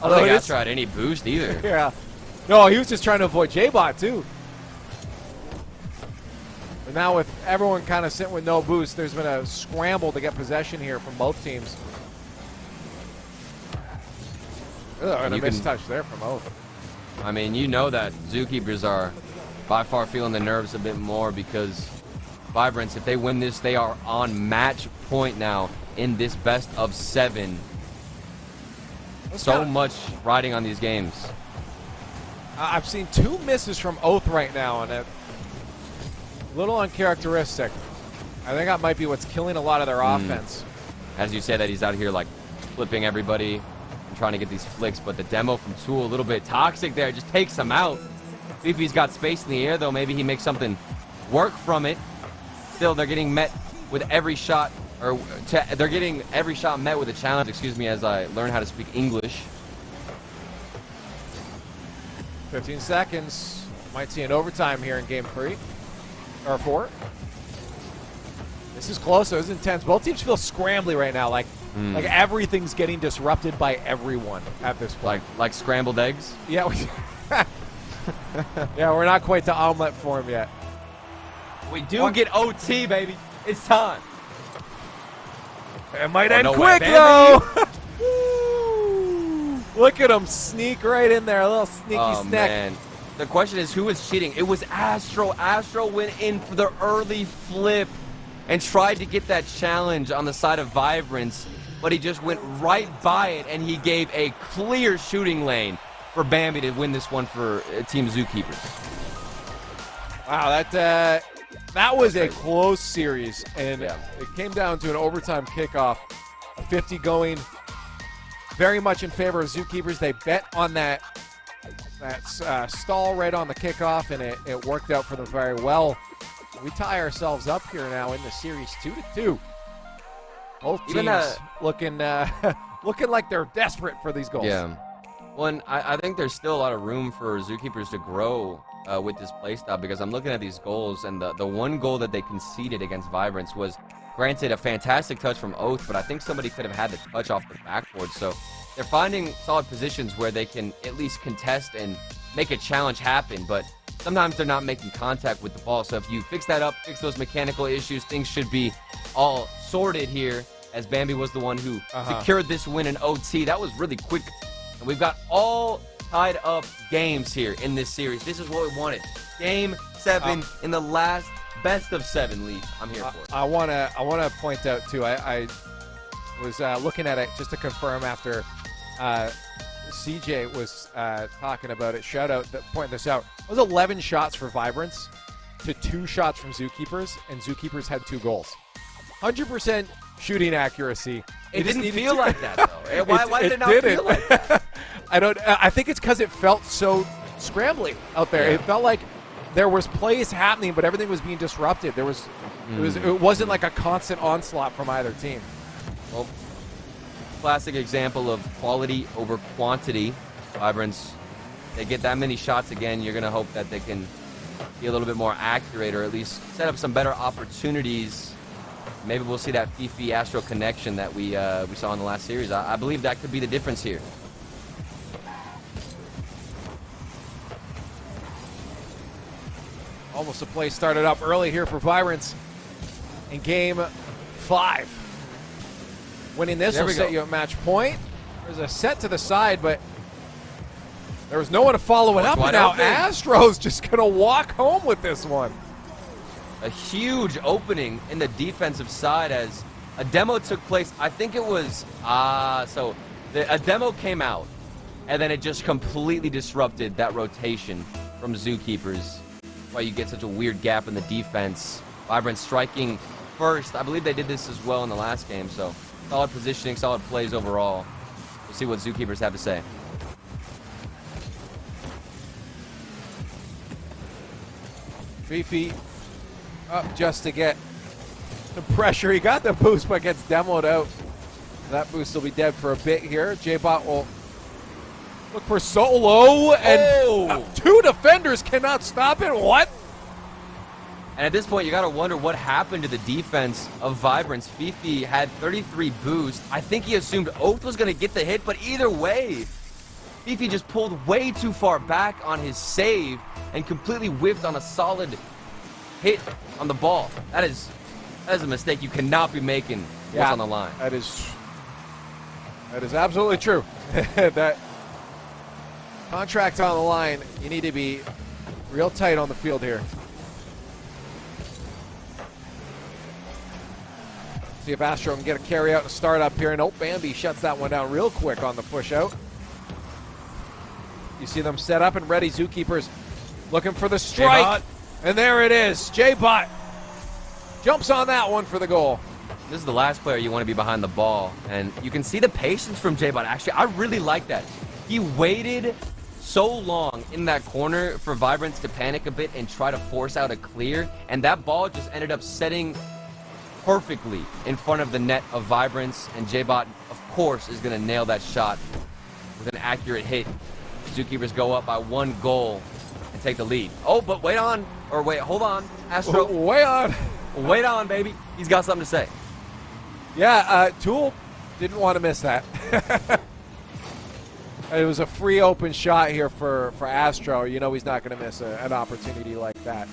I don't think Astro had any boost either. Yeah. No, he was just trying to avoid J-Bot, too. But now with everyone kind of sitting with no boost, there's been a scramble to get possession here from both teams. And a missed touch there from Oath. I mean, you know that Zookeepers are by far feeling the nerves a bit more because Vibrance, if they win this, they are on match point now in this best of 7. So much riding on these games. I've seen 2 misses from Oath right now, and a little uncharacteristic. I think that might be what's killing a lot of their offense. As you say that, he's out here like flipping everybody and trying to get these flicks, but the demo from Tool, a little bit toxic there, just takes him out. If he's got space in the air, though, maybe he makes something work from it. Still, they're getting met with every shot, or they're getting every shot met with a challenge, excuse me, as I learn how to speak English. 15 seconds. Might see an overtime here in game 3. Or 4. This is close, though. This is intense. Both teams feel scrambly right now. Like everything's getting disrupted by everyone at this point. Like scrambled eggs? Yeah, yeah, we're not quite to omelet form yet. We do get OT, baby. It's time. It might end no quick, way, though. Look at him sneak right in there. A little sneaky snack. Man. The question is, who was cheating? It was Astro. Astro went in for the early flip and tried to get that challenge on the side of Vibrance, but he just went right by it, and he gave a clear shooting lane for Bambi to win this one for Team Zookeepers. Wow, that was a close series, and it came down to an overtime kickoff. A 50 going very much in favor of Zookeepers. They bet on that stall right on the kickoff, and it worked out for them very well. We tie ourselves up here now in the series 2-2. Both teams looking like they're desperate for these goals. Yeah. Well, and I think there's still a lot of room for Zookeepers to grow with this playstyle, because I'm looking at these goals, and the one goal that they conceded against Vibrance was, granted, a fantastic touch from Oath, but I think somebody could have had the touch off the backboard. So they're finding solid positions where they can at least contest and make a challenge happen, but sometimes they're not making contact with the ball. So if you fix that up, fix those mechanical issues, things should be all sorted here, as Bambi was the one who secured this win in OT. That was really quick. And we've got all tied up games here in this series. This is what we wanted. Game 7 in the last Best of 7, Leaf. I'm here for it. I wanna point out too. I was looking at it just to confirm after CJ was talking about it. Shout out, pointing this out. It was 11 shots for Vibrance to 2 shots from Zookeepers, and Zookeepers had 2 goals. 100% shooting accuracy. It didn't feel like that though. Why did it not feel like that? I think it's because it felt so scrambly out there. Yeah. It felt like there was plays happening, but everything was being disrupted. It wasn't like a constant onslaught from either team. Well, classic example of quality over quantity. Vibrance, they get that many shots again, you're going to hope that they can be a little bit more accurate, or at least set up some better opportunities. Maybe we'll see that Fifi Astro connection that we saw in the last series. I believe that could be the difference here. Almost a play started up early here for Vibrance in game 5. Winning this will set you at match point. There's a set to the side, but there was no one to follow it up. And now Astro's just going to walk home with this one. A huge opening in the defensive side as a demo took place. I think it was, a demo came out, and then it just completely disrupted that rotation from Zookeepers. Why you get such a weird gap in the defense. Vibrance striking first. I believe they did this as well in the last game, so solid positioning, solid plays overall. We'll see what Zookeepers have to say. Fifi up just to get the pressure. He got the boost, but gets demoed out. That boost will be dead for a bit here. J-Bot will look for solo, and 2 defenders cannot stop it. What? And at this point, you got to wonder what happened to the defense of Vibrance. Fifi had 33 boost. I think he assumed Oath was going to get the hit, but either way, Fifi just pulled way too far back on his save and completely whiffed on a solid hit on the ball. That is a mistake you cannot be making. What's on the line? That is absolutely true. That contract on the line, you need to be real tight on the field here. See if Astro can get a carry out and start up here. And Bambi shuts that one down real quick on the push out. You see them set up and ready. Zookeepers looking for the strike. J-Bot. And there it is. J-Bot jumps on that one for the goal. This is the last player you want to be behind the ball. And you can see the patience from J-Bot. Actually, I really like that. He waited so long in that corner for Vibrance to panic a bit and try to force out a clear. And that ball just ended up setting perfectly in front of the net of Vibrance. And J-Bot, of course, is going to nail that shot with an accurate hit. Zookeepers go up by 1 goal and take the lead. Oh, but wait, hold on, Astro. Wait on, baby. He's got something to say. Yeah, Tool didn't want to miss that. It was a free open shot here for Astro. You know he's not going to miss an opportunity like that.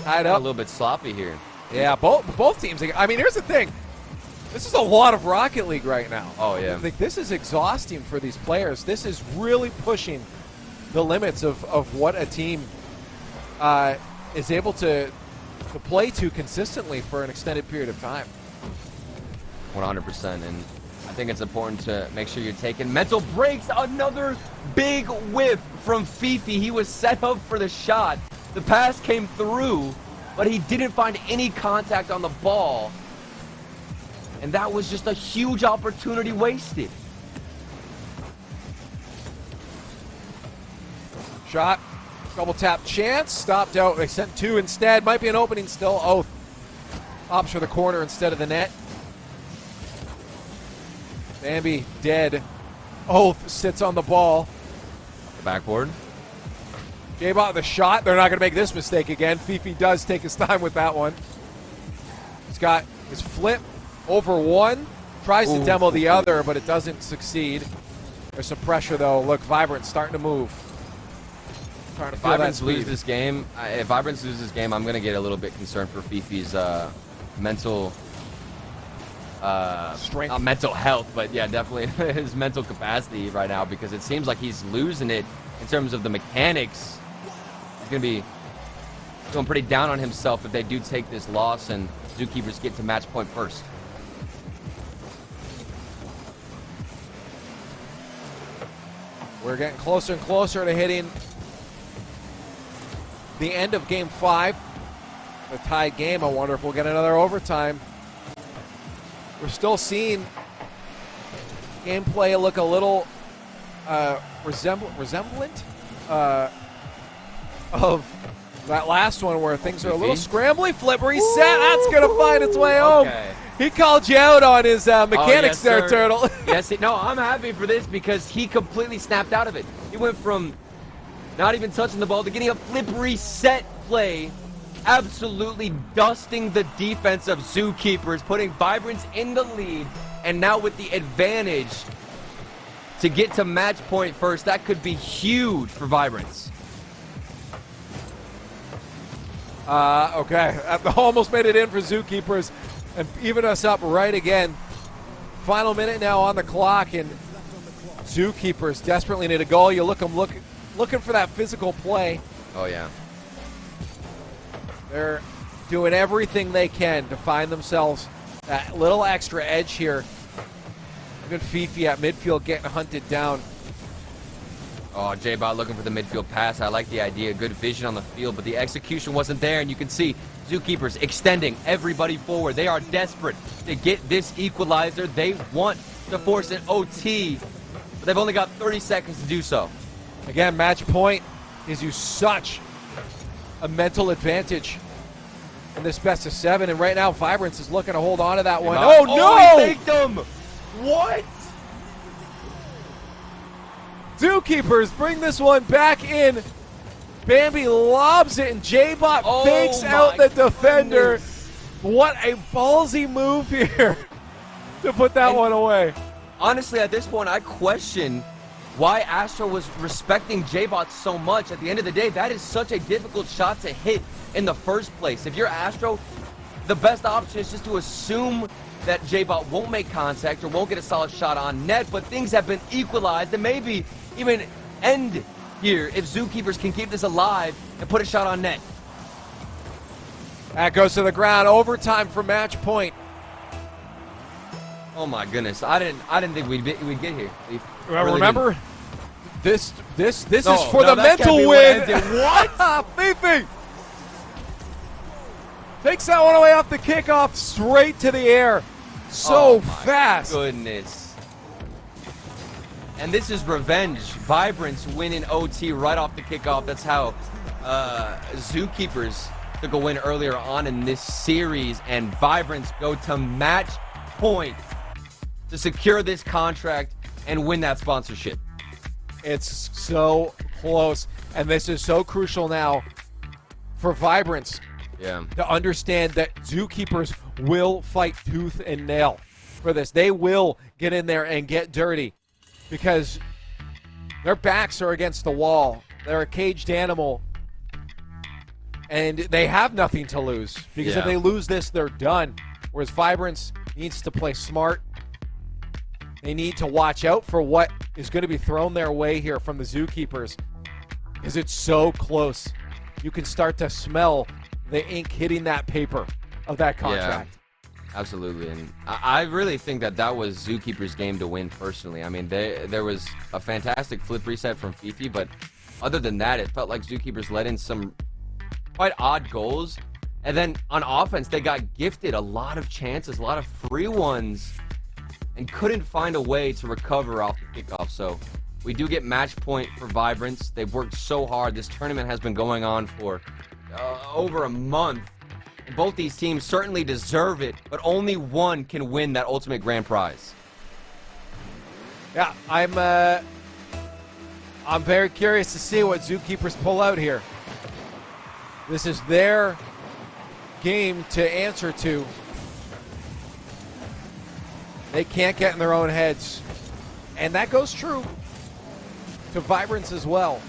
Tied up. A little bit sloppy here. Yeah, both teams. I mean, here's the thing. This is a lot of Rocket League right now. Oh, yeah. Like, this is exhausting for these players. This is really pushing the limits of what a team is able to play to consistently for an extended period of time. 100%. And I think it's important to make sure you're taking mental breaks. Another big whiff from Fifi. He was set up for the shot. The pass came through, but he didn't find any contact on the ball. And that was just a huge opportunity wasted. Shot, double tap chance, stopped out. They sent 2 instead. Might be an opening still. Oath opts for the corner instead of the net. Bambi dead. Oath sits on the ball. The backboard. J-Bot the shot. They're not going to make this mistake again. Fifi does take his time with that one. He's got his flip over one. Tries to demo the other, but it doesn't succeed. There's some pressure, though. Look, Vibrance starting to move. Trying to If feel Vibrance that lose this game, if Vibrance loses this game, I'm going to get a little bit concerned for Fifi's mental strength. Not mental health, but yeah, definitely his mental capacity right now, because it seems like he's losing it in terms of the mechanics. He's going to be feeling pretty down on himself if they do take this loss and Zookeepers get to match point first. We're getting closer and closer to hitting the end of Game 5. A tied game. I wonder if we'll get another overtime. We're still seeing gameplay look a little resemblant of that last one where things are a little scrambly. Flip reset. That's going to find its way home. Okay. He called you out on his mechanics there, sir. Turtle. Yes, no, I'm happy for this because he completely snapped out of it. He went from not even touching the ball to getting a flip reset play, absolutely dusting the defense of Zookeepers, putting Vibrance in the lead, and now with the advantage to get to match point first. That could be huge for Vibrance. Okay, almost made it in for Zookeepers and even us up right again. Final minute now on the clock, and Zookeepers desperately need a goal. You looking for that physical play. Oh, yeah. They're doing everything they can to find themselves that little extra edge here. Even Fifi at midfield getting hunted down. Oh, J-Bot looking for the midfield pass. I like the idea. Good vision on the field, but the execution wasn't there, and you can see Zookeepers extending everybody forward. They are desperate to get this equalizer. They want to force an OT, but they've only got 30 seconds to do so. Again, match point gives you such a mental advantage in this best of 7, and right now Vibrance is looking to hold on to that one. Oh, no! He faked them! What? Zookeepers bring this one back in. Bambi lobs it, and J-Bot fakes out the defender. Goodness. What a ballsy move here to put that one away. Honestly, at this point, I question why Astro was respecting J-Bot so much. At the end of the day, that is such a difficult shot to hit in the first place. If you're Astro, the best option is just to assume that J-Bot won't make contact or won't get a solid shot on net, but things have been equalized and maybe even end here if Zookeepers can keep this alive and put a shot on net. That goes to the ground. Overtime for match point. Oh my goodness, I didn't think we'd get here. Well, remember, this is No, for the that can't mental be win. what ended. What? Fifi takes that one away off the kickoff, straight to the air. So fast. Goodness. And this is revenge. Vibrance winning OT right off the kickoff. That's how Zookeepers took a win earlier on in this series, and Vibrance go to match point to secure this contract and win that sponsorship. It's so close, and this is so crucial now for Vibrance to understand that Zookeepers will fight tooth and nail for this. They will get in there and get dirty because their backs are against the wall. They're a caged animal, and they have nothing to lose because if they lose this, they're done. Whereas Vibrance needs to play smart. They need to watch out for what is going to be thrown their way here from the Zookeepers because it's so close. You can start to smell the ink hitting that paper of that contract. Yeah, absolutely. And I really think that was Zookeepers' game to win personally. I mean, there was a fantastic flip reset from Fifi, but other than that, it felt like Zookeepers let in some quite odd goals. And then on offense, they got gifted a lot of chances, a lot of free ones, and couldn't find a way to recover off the kickoff. So we do get match point for Vibrance. They've worked so hard. This tournament has been going on for over a month. And both these teams certainly deserve it, but only one can win that ultimate grand prize. Yeah, I'm very curious to see what Zookeepers pull out here. This is their game to answer to. They can't get in their own heads. And that goes true to Vibrance as well.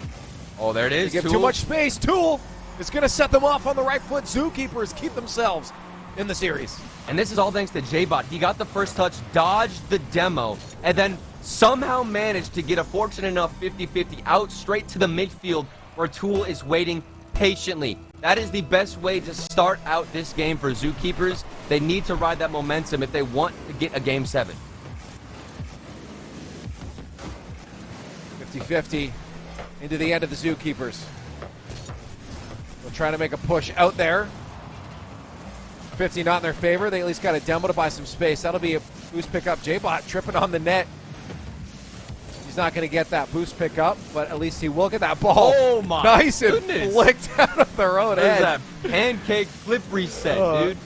Oh, there it is. They give too much space. Tool is going to set them off on the right foot. Zookeepers keep themselves in the series. And this is all thanks to J-Bot. He got the first touch, dodged the demo, and then somehow managed to get a fortunate enough 50-50 out straight to the midfield where Tool is waiting patiently. That is the best way to start out this game for Zookeepers. They need to ride that momentum if they want to get a Game 7. 50-50 into the end of the Zookeepers. They'll try to make a push out there. 50 not in their favor. They at least got a demo to buy some space. That'll be a boost pickup. J-Bot tripping on the net. He's not going to get that boost pickup, but at least he will get that ball. Oh my nice goodness. And flicked out of their own There's end. that pancake flip reset, dude.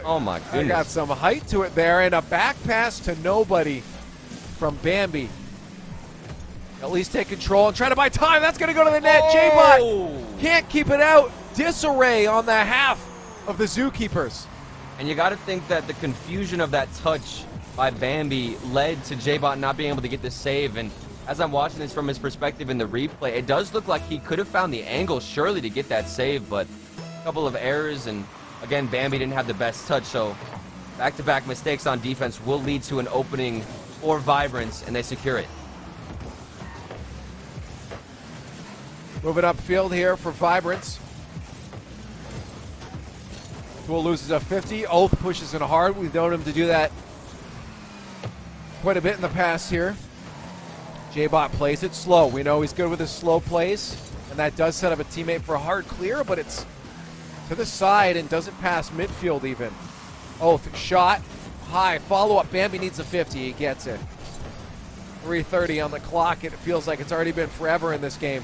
Oh my goodness. I got some height to it there, and a back pass to nobody from Bambi. At least take control and try to buy time. That's going to go to the net. Oh. J-Bot can't keep it out. Disarray on the half of the Zookeepers. And you got to think that the confusion of that touch by Bambi led to J-Bot not being able to get the save. And as I'm watching this from his perspective in the replay, it does look like he could have found the angle surely to get that save, but a couple of errors, and again, Bambi didn't have the best touch. So back-to-back mistakes on defense will lead to an opening for Vibrance, and they secure it. Moving upfield here for Vibrance. Tool loses a 50. Oath pushes in hard. We've known him to do that quite a bit in the past here. J-Bot plays it slow. We know he's good with his slow plays, and that does set up a teammate for a hard clear, but it's to the side and doesn't pass midfield even. Oath shot high. Follow-up. Bambi needs a 50. He gets it. 3:30 on the clock. It feels like it's already been forever in this game.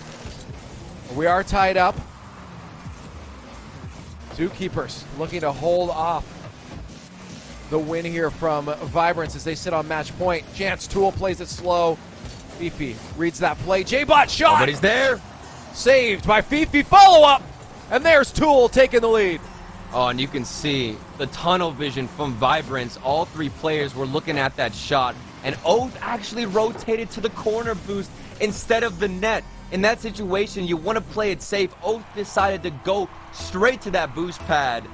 We are tied up. Zookeepers looking to hold off the win here from Vibrance as they sit on match point. Chance Tool plays it slow. Fifi reads that play. J-Bot shot! Nobody's there. Saved by Fifi. Follow-up! And there's Tool taking the lead. Oh, and you can see the tunnel vision from Vibrance. All three players were looking at that shot, and Oath actually rotated to the corner boost instead of the net. In that situation, you want to play it safe. Oath decided to go straight to that boost pad.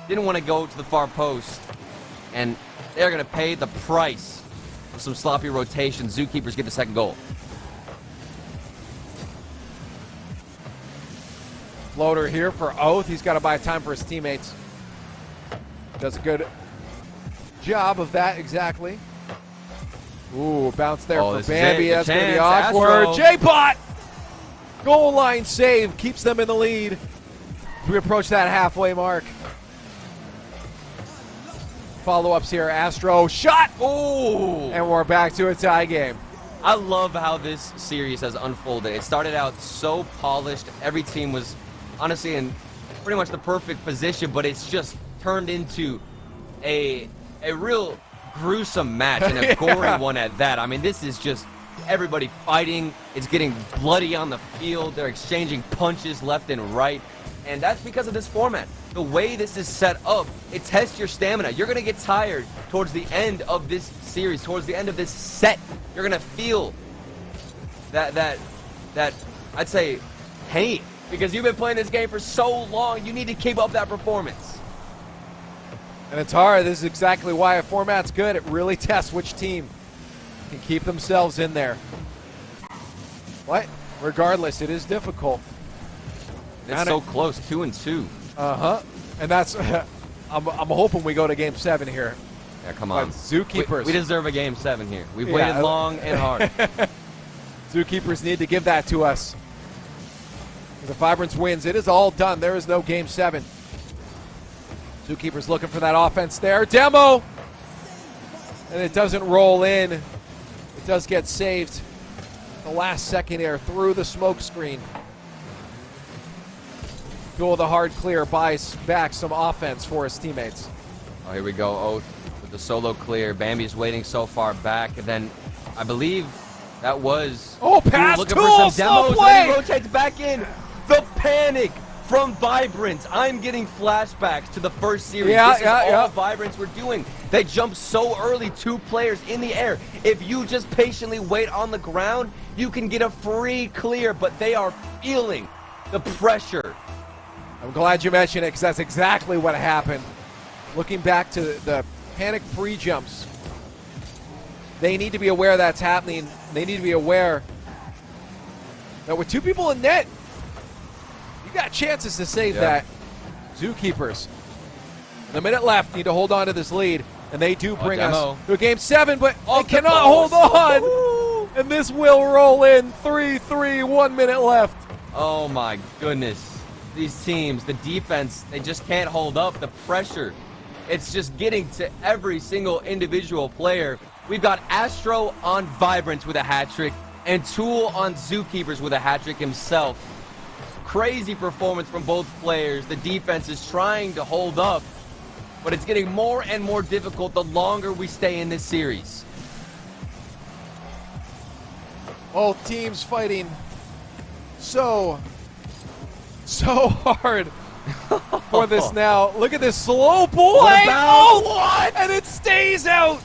Didn't want to go to the far post. And they're going to pay the price of some sloppy rotation. Zookeepers get the second goal. Floater here for Oath. He's got to buy time for his teammates. Does a good job of that, exactly. Ooh, bounce there for Bambi. That's going to be awkward. J-Bot! Goal line save. Keeps them in the lead. We approach that halfway mark. Follow-ups here. Astro shot! Ooh! And we're back to a tie game. I love how this series has unfolded. It started out so polished. Every team was honestly in pretty much the perfect position, but it's just turned into a real gruesome match, and a gory one at that. I mean, this is just everybody fighting. It's getting bloody on the field. They're exchanging punches left and right, and that's because of this format. The way this is set up, it tests your stamina. You're going to get tired towards the end of this series, towards the end of this set. You're going to feel that I'd say pain, because you've been playing this game for so long. You need to keep up that performance. And it's hard. This is exactly why a format's good. It really tests which team can keep themselves in there. But regardless, it is difficult. It's so close, 2-2. Uh-huh. And that's I'm hoping we go to game 7 here. Yeah, come on. But Zookeepers. We deserve a game 7 here. We've waited long and hard. Zookeepers need to give that to us. If Vibrance wins, it is all done. There is no game 7. Zookeepers looking for that offense there. Demo! And it doesn't roll in. It does get saved. The last second here through the smoke screen. Tool the hard clear, buys back some offense for his teammates. Oh, here we go. Oath with the solo clear. Bambi's waiting so far back. And then I believe that was... Oh, pass! Looking Tool, for some slow demos. play! And he rotates back in. The panic from Vibrance. I'm getting flashbacks to the first series. This is all Vibrance were doing. They jumped so early, 2 players in the air. If you just patiently wait on the ground, you can get a free clear, but they are feeling the pressure. I'm glad you mentioned it, because that's exactly what happened. Looking back to the panic free jumps, they need to be aware that's happening. They need to be aware that with 2 people in net, You got chances to save that. Zookeepers, a minute left, need to hold on to this lead, and they do bring us to a game 7, but they cannot hold on. And this will roll in 3-3, 1 minute left. Oh my goodness. These teams, the defense, they just can't hold up the pressure. It's just getting to every single individual player. We've got Astro on Vibrance with a hat trick and Tool on Zookeepers with a hat trick himself. Crazy performance from both players. The defense is trying to hold up, but it's getting more and more difficult the longer we stay in this series. Both teams fighting so hard for this now. Look at this slow play. What? And it stays out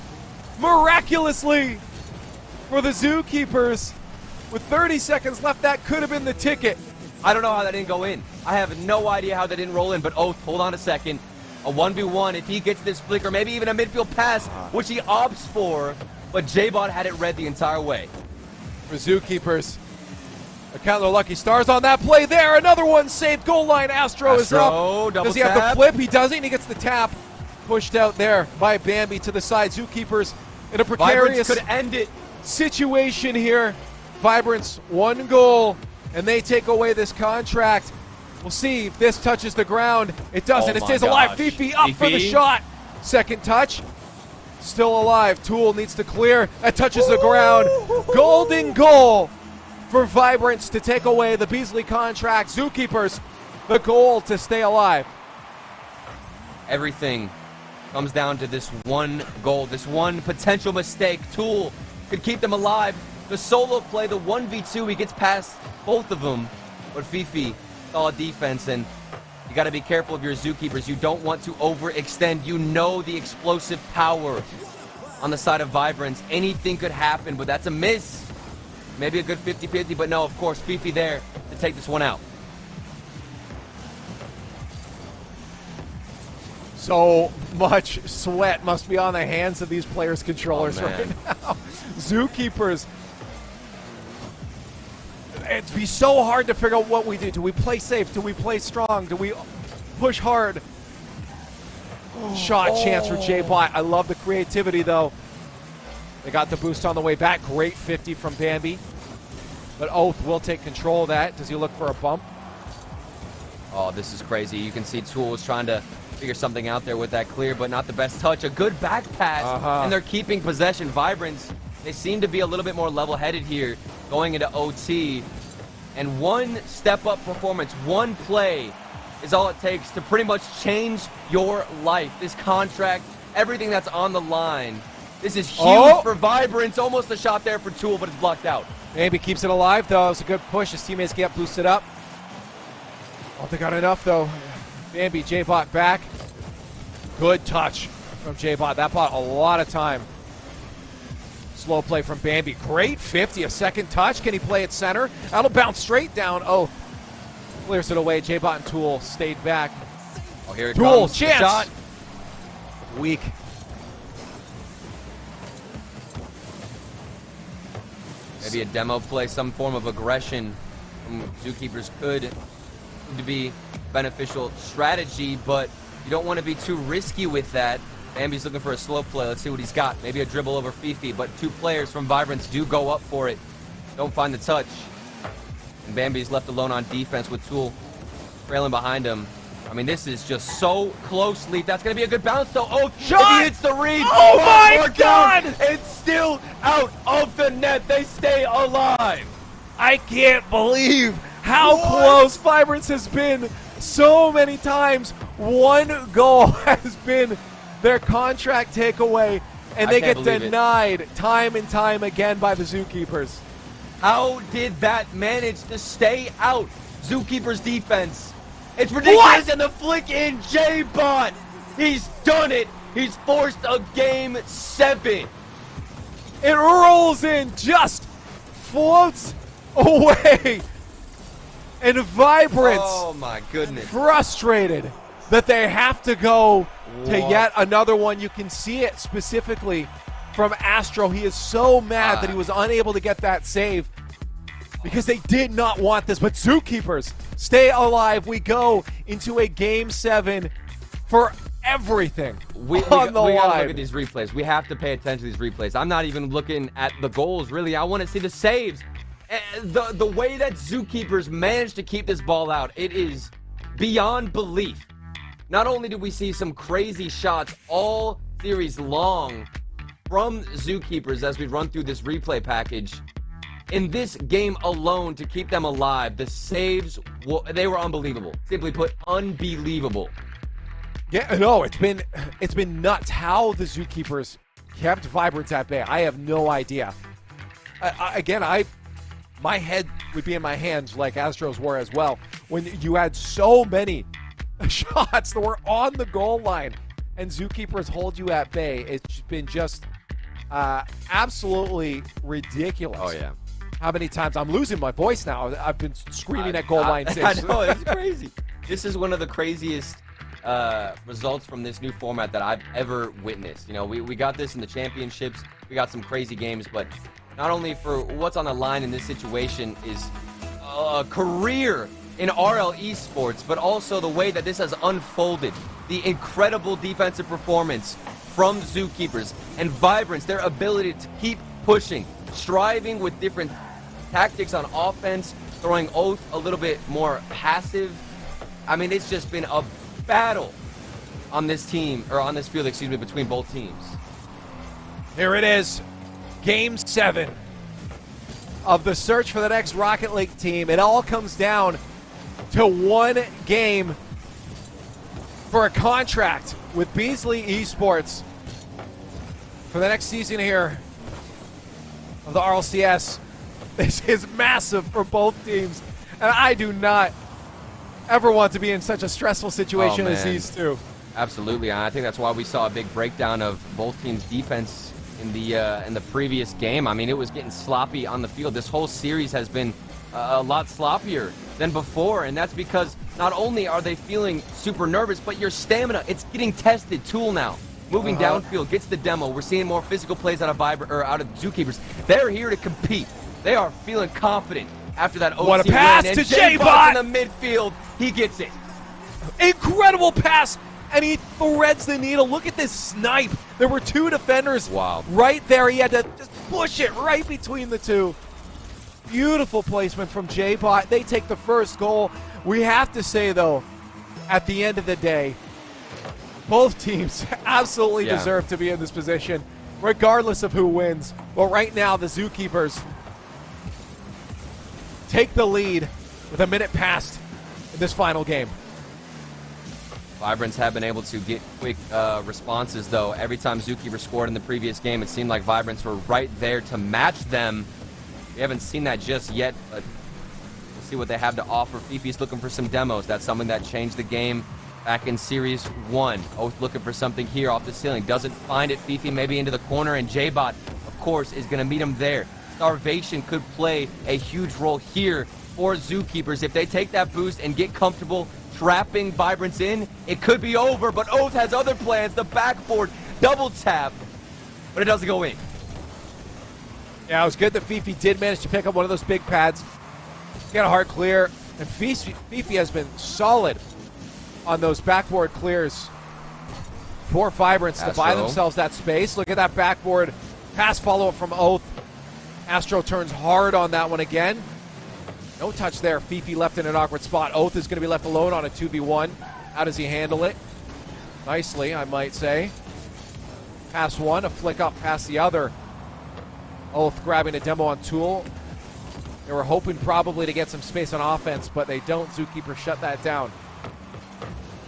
miraculously for the Zookeepers. With 30 seconds left, that could have been the ticket. I don't know how that didn't go in. I have no idea how that didn't roll in, but Oath, hold on a second. A 1v1, if he gets this flicker, maybe even a midfield pass, which he opts for, but J-Bot had it read the entire way. For Zookeepers, a count of lucky stars on that play there. Another one saved. Goal line. Astro is up. Does he have the flip? He doesn't. He gets the tap. Pushed out there by Bambi to the side. Zookeepers in a precarious could end it. Situation here. Vibrance, 1 goal, and they take away this contract. We'll see if this touches the ground. It doesn't. It stays alive. Fifi up for the shot. Second touch. Still alive. Tool needs to clear. That touches the ground. Golden goal for Vibrance to take away the Beasley contract. Zookeepers, the goal to stay alive. Everything comes down to this one goal, this one potential mistake. Tool could keep them alive. The solo play, the 1v2, he gets past both of them. But Fifi, solid defense, and you got to be careful of your Zookeepers. You don't want to overextend. You know the explosive power on the side of Vibrance. Anything could happen, but that's a miss. Maybe a good 50-50, but no, of course, Fifi there to take this one out. So much sweat must be on the hands of these players' controllers right now. Zookeepers. It'd be so hard to figure out what we do. Do we play safe? Do we play strong? Do we push hard? Shot chance for J-Bot. I love the creativity, though. They got the boost on the way back. Great 50 from Bambi. But Oath will take control of that. Does he look for a bump? Oh, this is crazy. You can see Tool is trying to figure something out there with that clear, but not the best touch. A good back pass, and they're keeping possession. Vibrance, they seem to be a little bit more level-headed here going into OT. And one step-up performance, one play is all it takes to pretty much change your life. This contract, everything that's on the line. This is huge for Vibrance. Almost a shot there for Tool, but it's blocked out. Maybe keeps it alive, though. It's a good push. His teammates get boosted up. Oh, they got enough, though. Bambi, J-Bot back. Good touch from J-Bot. That bought a lot of time. Slow play from Bambi. Great 50, a second touch. Can he play at center? That'll bounce straight down. Oh, clears it away. J-Bot and Tool stayed back. Oh, here it Tool, comes. chance. Shot. Weak. Maybe a demo play, some form of aggression from Zookeepers could be beneficial strategy, but you don't want to be too risky with that. Bambi's looking for a slow play. Let's see what he's got. Maybe a dribble over Fifi, but 2 players from Vibrance do go up for it. Don't find the touch. And Bambi's left alone on defense with Tool trailing behind him. I mean, this is just so closely. That's going to be a good bounce, though. Oh, shot! If he hits the read. Oh, my God! It's still out of the net. They stay alive. I can't believe how close Vibrance has been so many times. 1 goal has been their contract takeaway, and they get denied time and time again by the Zookeepers. How did that manage to stay out? Zookeepers defense. It's ridiculous, and the flick in J-Bot. He's done it. He's forced a game 7. It rolls in, just floats away. And Vibrance, oh my goodness, frustrated that they have to go to yet another one. You can see it specifically from Astro. He is so mad that he was unable to get that save. because they did not want this. But Zookeepers, stay alive. We go into a Game 7 for everything we on the line. We gotta line. look at these replays. We have to pay attention to these replays. I'm not even looking at the goals, really. I want to see the saves. The way that Zookeepers managed to keep this ball out, it is beyond belief. Not only did we see some crazy shots all series long from Zookeepers as we run through this replay package, in this game alone to keep them alive, the saves, they were unbelievable. Simply put, unbelievable. Yeah, no, it's been nuts how the Zookeepers kept Vibrance at bay. I have no idea. My head would be in my hands like Astros were as well when you had so many shots that were on the goal line and Zookeepers hold you at bay. It's been just absolutely ridiculous. Oh, yeah. How many times I'm losing my voice now. I've been screaming at goal line since. I know, it's crazy. This is one of the craziest results from this new format that I've ever witnessed. You know, we got this in the championships. We got some crazy games, but not only for what's on the line in this situation is a career in RL Esports, but also the way that this has unfolded. The incredible defensive performance from Zookeepers and Vibrance, their ability to keep pushing, striving with different tactics on offense, throwing Oath a little bit more passive. I mean, it's just been a battle on this team, or on this field, excuse me, between both teams. Here it is. Game 7 of the search for the next Rocket League team. It all comes down to one game for a contract with Beasley Esports for the next season here of the RLCS. This is massive for both teams, and I do not ever want to be in such a stressful situation as these two. Absolutely, and I think that's why we saw a big breakdown of both teams' defense in the previous game. I mean, it was getting sloppy on the field. This whole series has been a lot sloppier than before, and that's because not only are they feeling super nervous, but your stamina, it's getting tested. Tool now moving downfield gets the demo. We're seeing more physical plays out of Zookeepers. They're here to compete. They are feeling confident after that OC what a pass win. to And J-Bot in the midfield. He gets it. Incredible pass, and he threads the needle. Look at this snipe. There were two defenders right there. He had to just push it right between the two. Beautiful placement from J-Bot. They take the first goal. We have to say, though, at the end of the day, both teams absolutely deserve to be in this position, regardless of who wins. But right now, the Zookeepers take the lead with a minute past in this final game. Vibrance have been able to get quick responses, though. Every time Zookeepers scored in the previous game, it seemed like Vibrance were right there to match them. We haven't seen that just yet, but we'll see what they have to offer. Fifi's looking for some demos. That's something that changed the game back in Series 1. Oath looking for something here off the ceiling. Doesn't find it. Fifi maybe into the corner, and J-Bot, of course, is going to meet him there. Starvation could play a huge role here for Zookeepers. If they take that boost and get comfortable trapping Vibrance in, it could be over, but Oath has other plans. The backboard double tap, but it doesn't go in. Yeah, it was good that Fifi did manage to pick up one of those big pads. Get a hard clear, and Fifi has been solid on those backboard clears for Vibrance to buy themselves that space. Look at that backboard pass follow-up from Oath. Astro turns hard on that one again. No touch there. Fifi left in an awkward spot. Oath is going to be left alone on a 2v1. How does he handle it? Nicely, I might say. Pass one, a flick up past the other. Oath grabbing a demo on Tool. They were hoping probably to get some space on offense, but they don't. Zookeeper shut that down.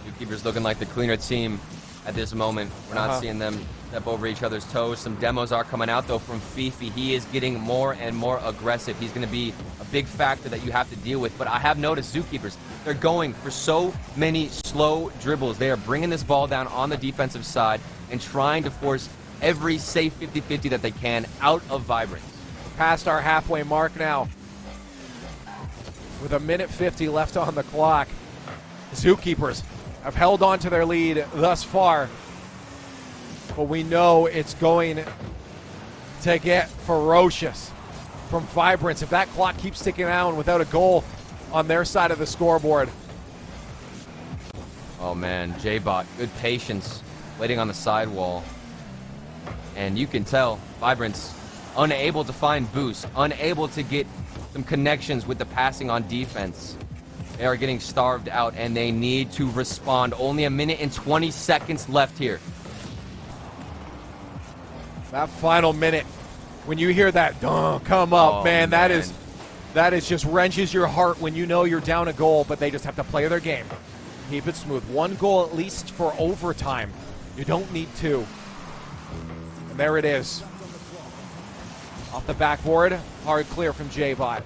Zookeepers looking like the cleaner team at this moment. We're not seeing them step over each other's toes. Some demos are coming out, though, from Fifi. He is getting more and more aggressive. He's going to be a big factor that you have to deal with. But I have noticed Zookeepers, they're going for so many slow dribbles. They are bringing this ball down on the defensive side and trying to force every safe 50-50 that they can out of Vibrance. Past our halfway mark now. With a minute 50 left on the clock. Zookeepers have held on to their lead thus far. But we know it's going to get ferocious from Vibrance if that clock keeps ticking down without a goal on their side of the scoreboard. Oh man, J-Bot, good patience, waiting on the sidewall. And you can tell, Vibrance unable to find boost, unable to get some connections with the passing on defense. They are getting starved out, and they need to respond. Only a minute and 20 seconds left here. That final minute, when you hear that come up, man, that is just wrenches your heart when you know you're down a goal, but they just have to play their game. Keep it smooth. One goal at least for overtime. You don't need two. And there it is. Off the backboard, hard clear from J-Bot.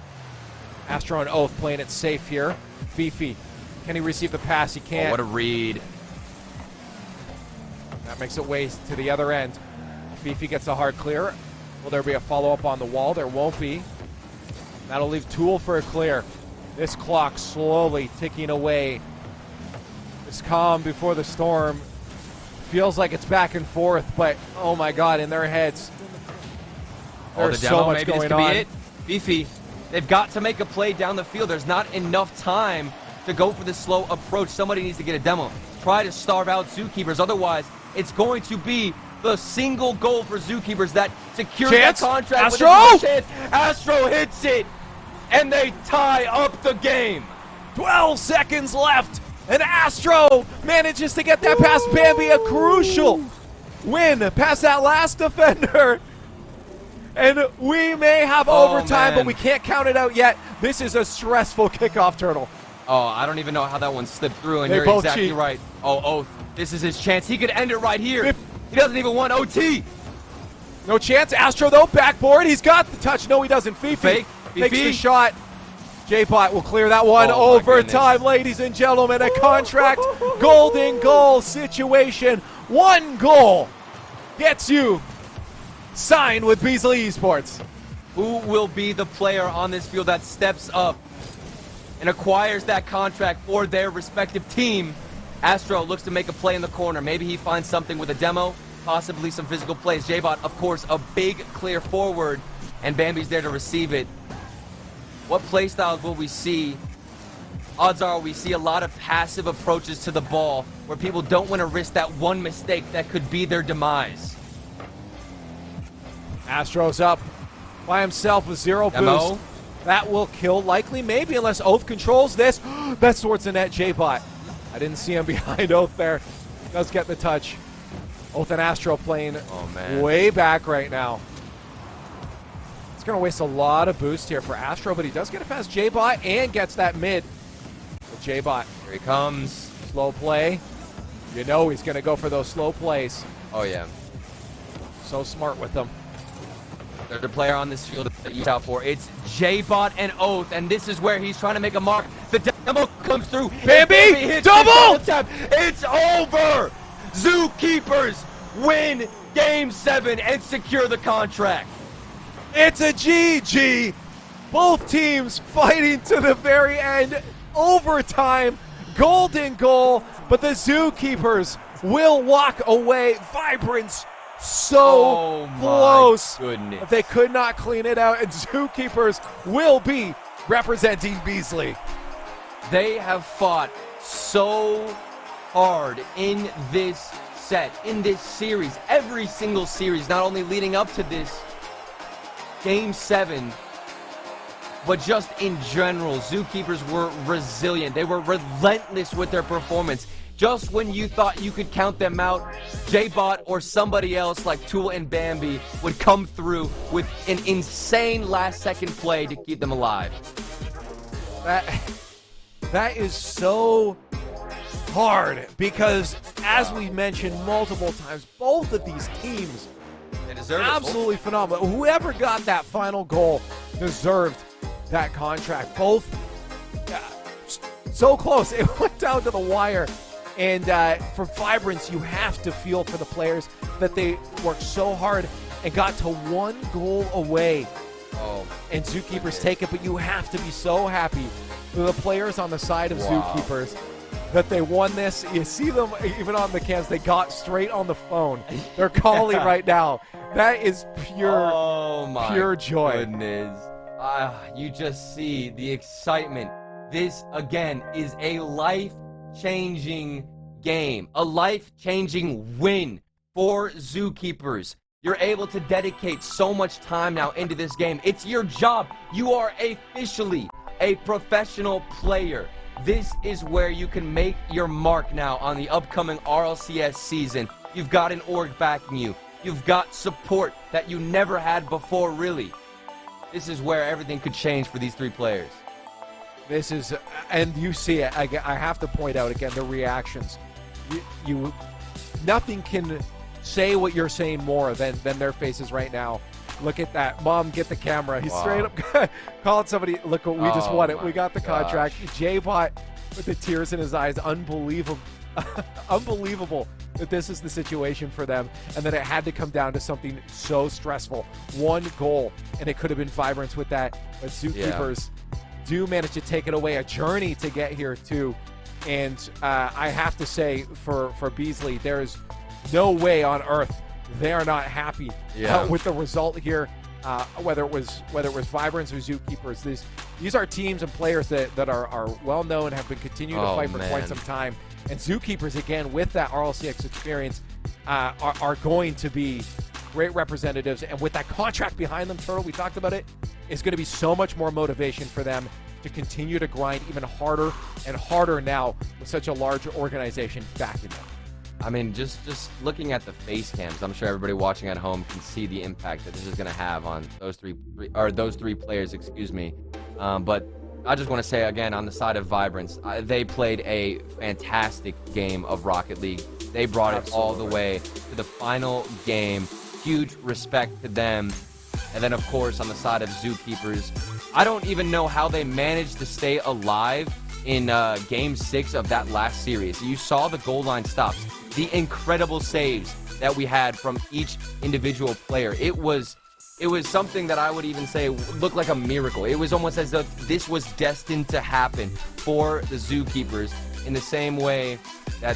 Astro and Oath playing it safe here. Fifi, can he receive the pass? He can't. Oh, what a read. That makes it way to the other end. Fifi gets a hard clear. Will there be a follow-up on the wall? There won't be. That'll leave Tool for a clear. This clock slowly ticking away. This calm before the storm. Feels like it's back and forth, but oh my god, in their heads, there's the demo, so much maybe going this could on. be it. Fifi, they've got to make a play down the field. There's not enough time to go for the slow approach. Somebody needs to get a demo. Try to starve out Zookeepers. Otherwise, it's going to be the single goal for Zookeepers that secures that contract. Astro! Chance. Astro hits it, and they tie up the game. 12 seconds left, and Astro manages to get that past Bambi, a crucial win past that last defender. And we may have overtime, man. but we can't count it out yet. This is a stressful kickoff, Turtle. Oh, I don't even know how that one slipped through, and They you're both exactly cheat. right. Oh, Oath, this is his chance. He could end it right here. He doesn't even want OT. No chance. Astro, though, backboard. He's got the touch. No, he doesn't. Fifi Fake. takes Fifi. the shot. J-Bot will clear that one. Oh, my Overtime, goodness. ladies and gentlemen. A contract golden goal situation. One goal gets you signed with Beasley Esports. Who will be the player on this field that steps up and acquires that contract for their respective team? Astro looks to make a play in the corner. Maybe he finds something with a demo, possibly some physical plays. J-Bot, of course, a big clear forward, and Bambi's there to receive it. What play styles will we see? Odds are we see a lot of passive approaches to the ball where people don't want to risk that one mistake that could be their demise. Astro's up by himself with zero Demo. boost. That will kill, likely, maybe, unless Oath controls this. That's towards the net, J-Bot. I didn't see him behind Oath there. Does get the touch. Oath and Astro playing way back right now. It's going to waste a lot of boost here for Astro, but he does get it past J-Bot and gets that mid. But J-Bot, Here he comes. slow play. You know he's going to go for those slow plays. Oh, yeah. So smart with them. There's a player on this field that you out for. It's J-Bot and Oath, and this is where he's trying to make a mark. The demo comes through. Bambi, Hits double! it, tap. It's over! Zookeepers win Game 7 and secure the contract. It's a GG. Both teams fighting to the very end. Overtime, golden goal, but the Zookeepers will walk away. Vibrance so close. Goodness. But they could not clean it out, and Zookeepers will be representing Beasley. They have fought so hard in this set, in this series, every single series, not only leading up to this Game 7, but just in general. Zookeepers were resilient. They were relentless with their performance. Just when you thought you could count them out, J-Bot or somebody else like Tool and Bambi would come through with an insane last-second play to keep them alive. That is so hard because, as we mentioned multiple times, both of these teams They deserve it. absolutely phenomenal. Whoever got that final goal deserved that contract. Both so close. It went down to the wire. And for Vibrance, you have to feel for the players that they worked so hard and got to one goal away. Oh, And Zookeepers take it, but you have to be so happy for the players on the side of Zookeepers that they won this. You see them even on the cams. They got straight on the phone. They're calling right now. That is pure, oh my pure joy. goodness. You just see the excitement. This, again, is a life-changing game, a life-changing win for Zookeepers. You're able to dedicate so much time now into this game. It's your job. You are officially a professional player. This is where you can make your mark now on the upcoming RLCS season. You've got an org backing you. You've got support that you never had before, really. This is where everything could change for these three players. This is, and you see it. I have to point out again the reactions. Nothing can say what you're saying more than their faces right now. Look at that. Mom, get the camera. He's straight up calling somebody. Look what we just won it. We got the contract. J-Bot with the tears in his eyes. Unbelievable. Unbelievable that this is the situation for them, and that it had to come down to something so stressful. One goal, and it could have been Vibrance with that. But Zookeepers do manage to take it away. A journey to get here too. And I have to say, for Beasley, there's no way on earth they are not happy with the result here. Whether it was Vibrance or Zookeepers, these are teams and players that are well known, have been continuing to fight for quite some time. And Zookeepers, again, with that RLCS experience, are going to be great representatives. And with that contract behind them, Turtle, we talked about it, is going to be so much more motivation for them to continue to grind even harder and harder now with such a large organization backing them. I mean, just looking at the face cams, I'm sure everybody watching at home can see the impact that this is going to have on those three players, excuse me. But I just want to say again, on the side of Vibrance, they played a fantastic game of Rocket League. They brought it all the way to the final game. Huge respect to them. And then, of course, on the side of Zookeepers, I don't even know how they managed to stay alive in Game 6 of that last series. You saw the goal line stops, the incredible saves that we had from each individual player. It was something that I would even say looked like a miracle. It was almost as though this was destined to happen for the Zookeepers in the same way that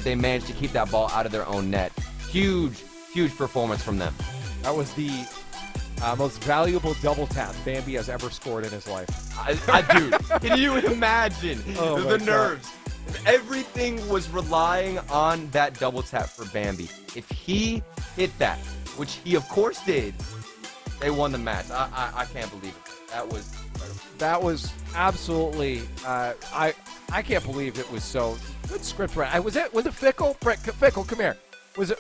they managed to keep that ball out of their own net. Huge performance from them. That was the most valuable double tap Bambi has ever scored in his life. Dude, can you imagine the nerves? Everything was relying on that double tap for Bambi. If he hit that, which he of course did, they won the match. I can't believe it. That was incredible. That was absolutely. I can't believe it was so good script. Was it Fickle? Fickle, come here. Was it?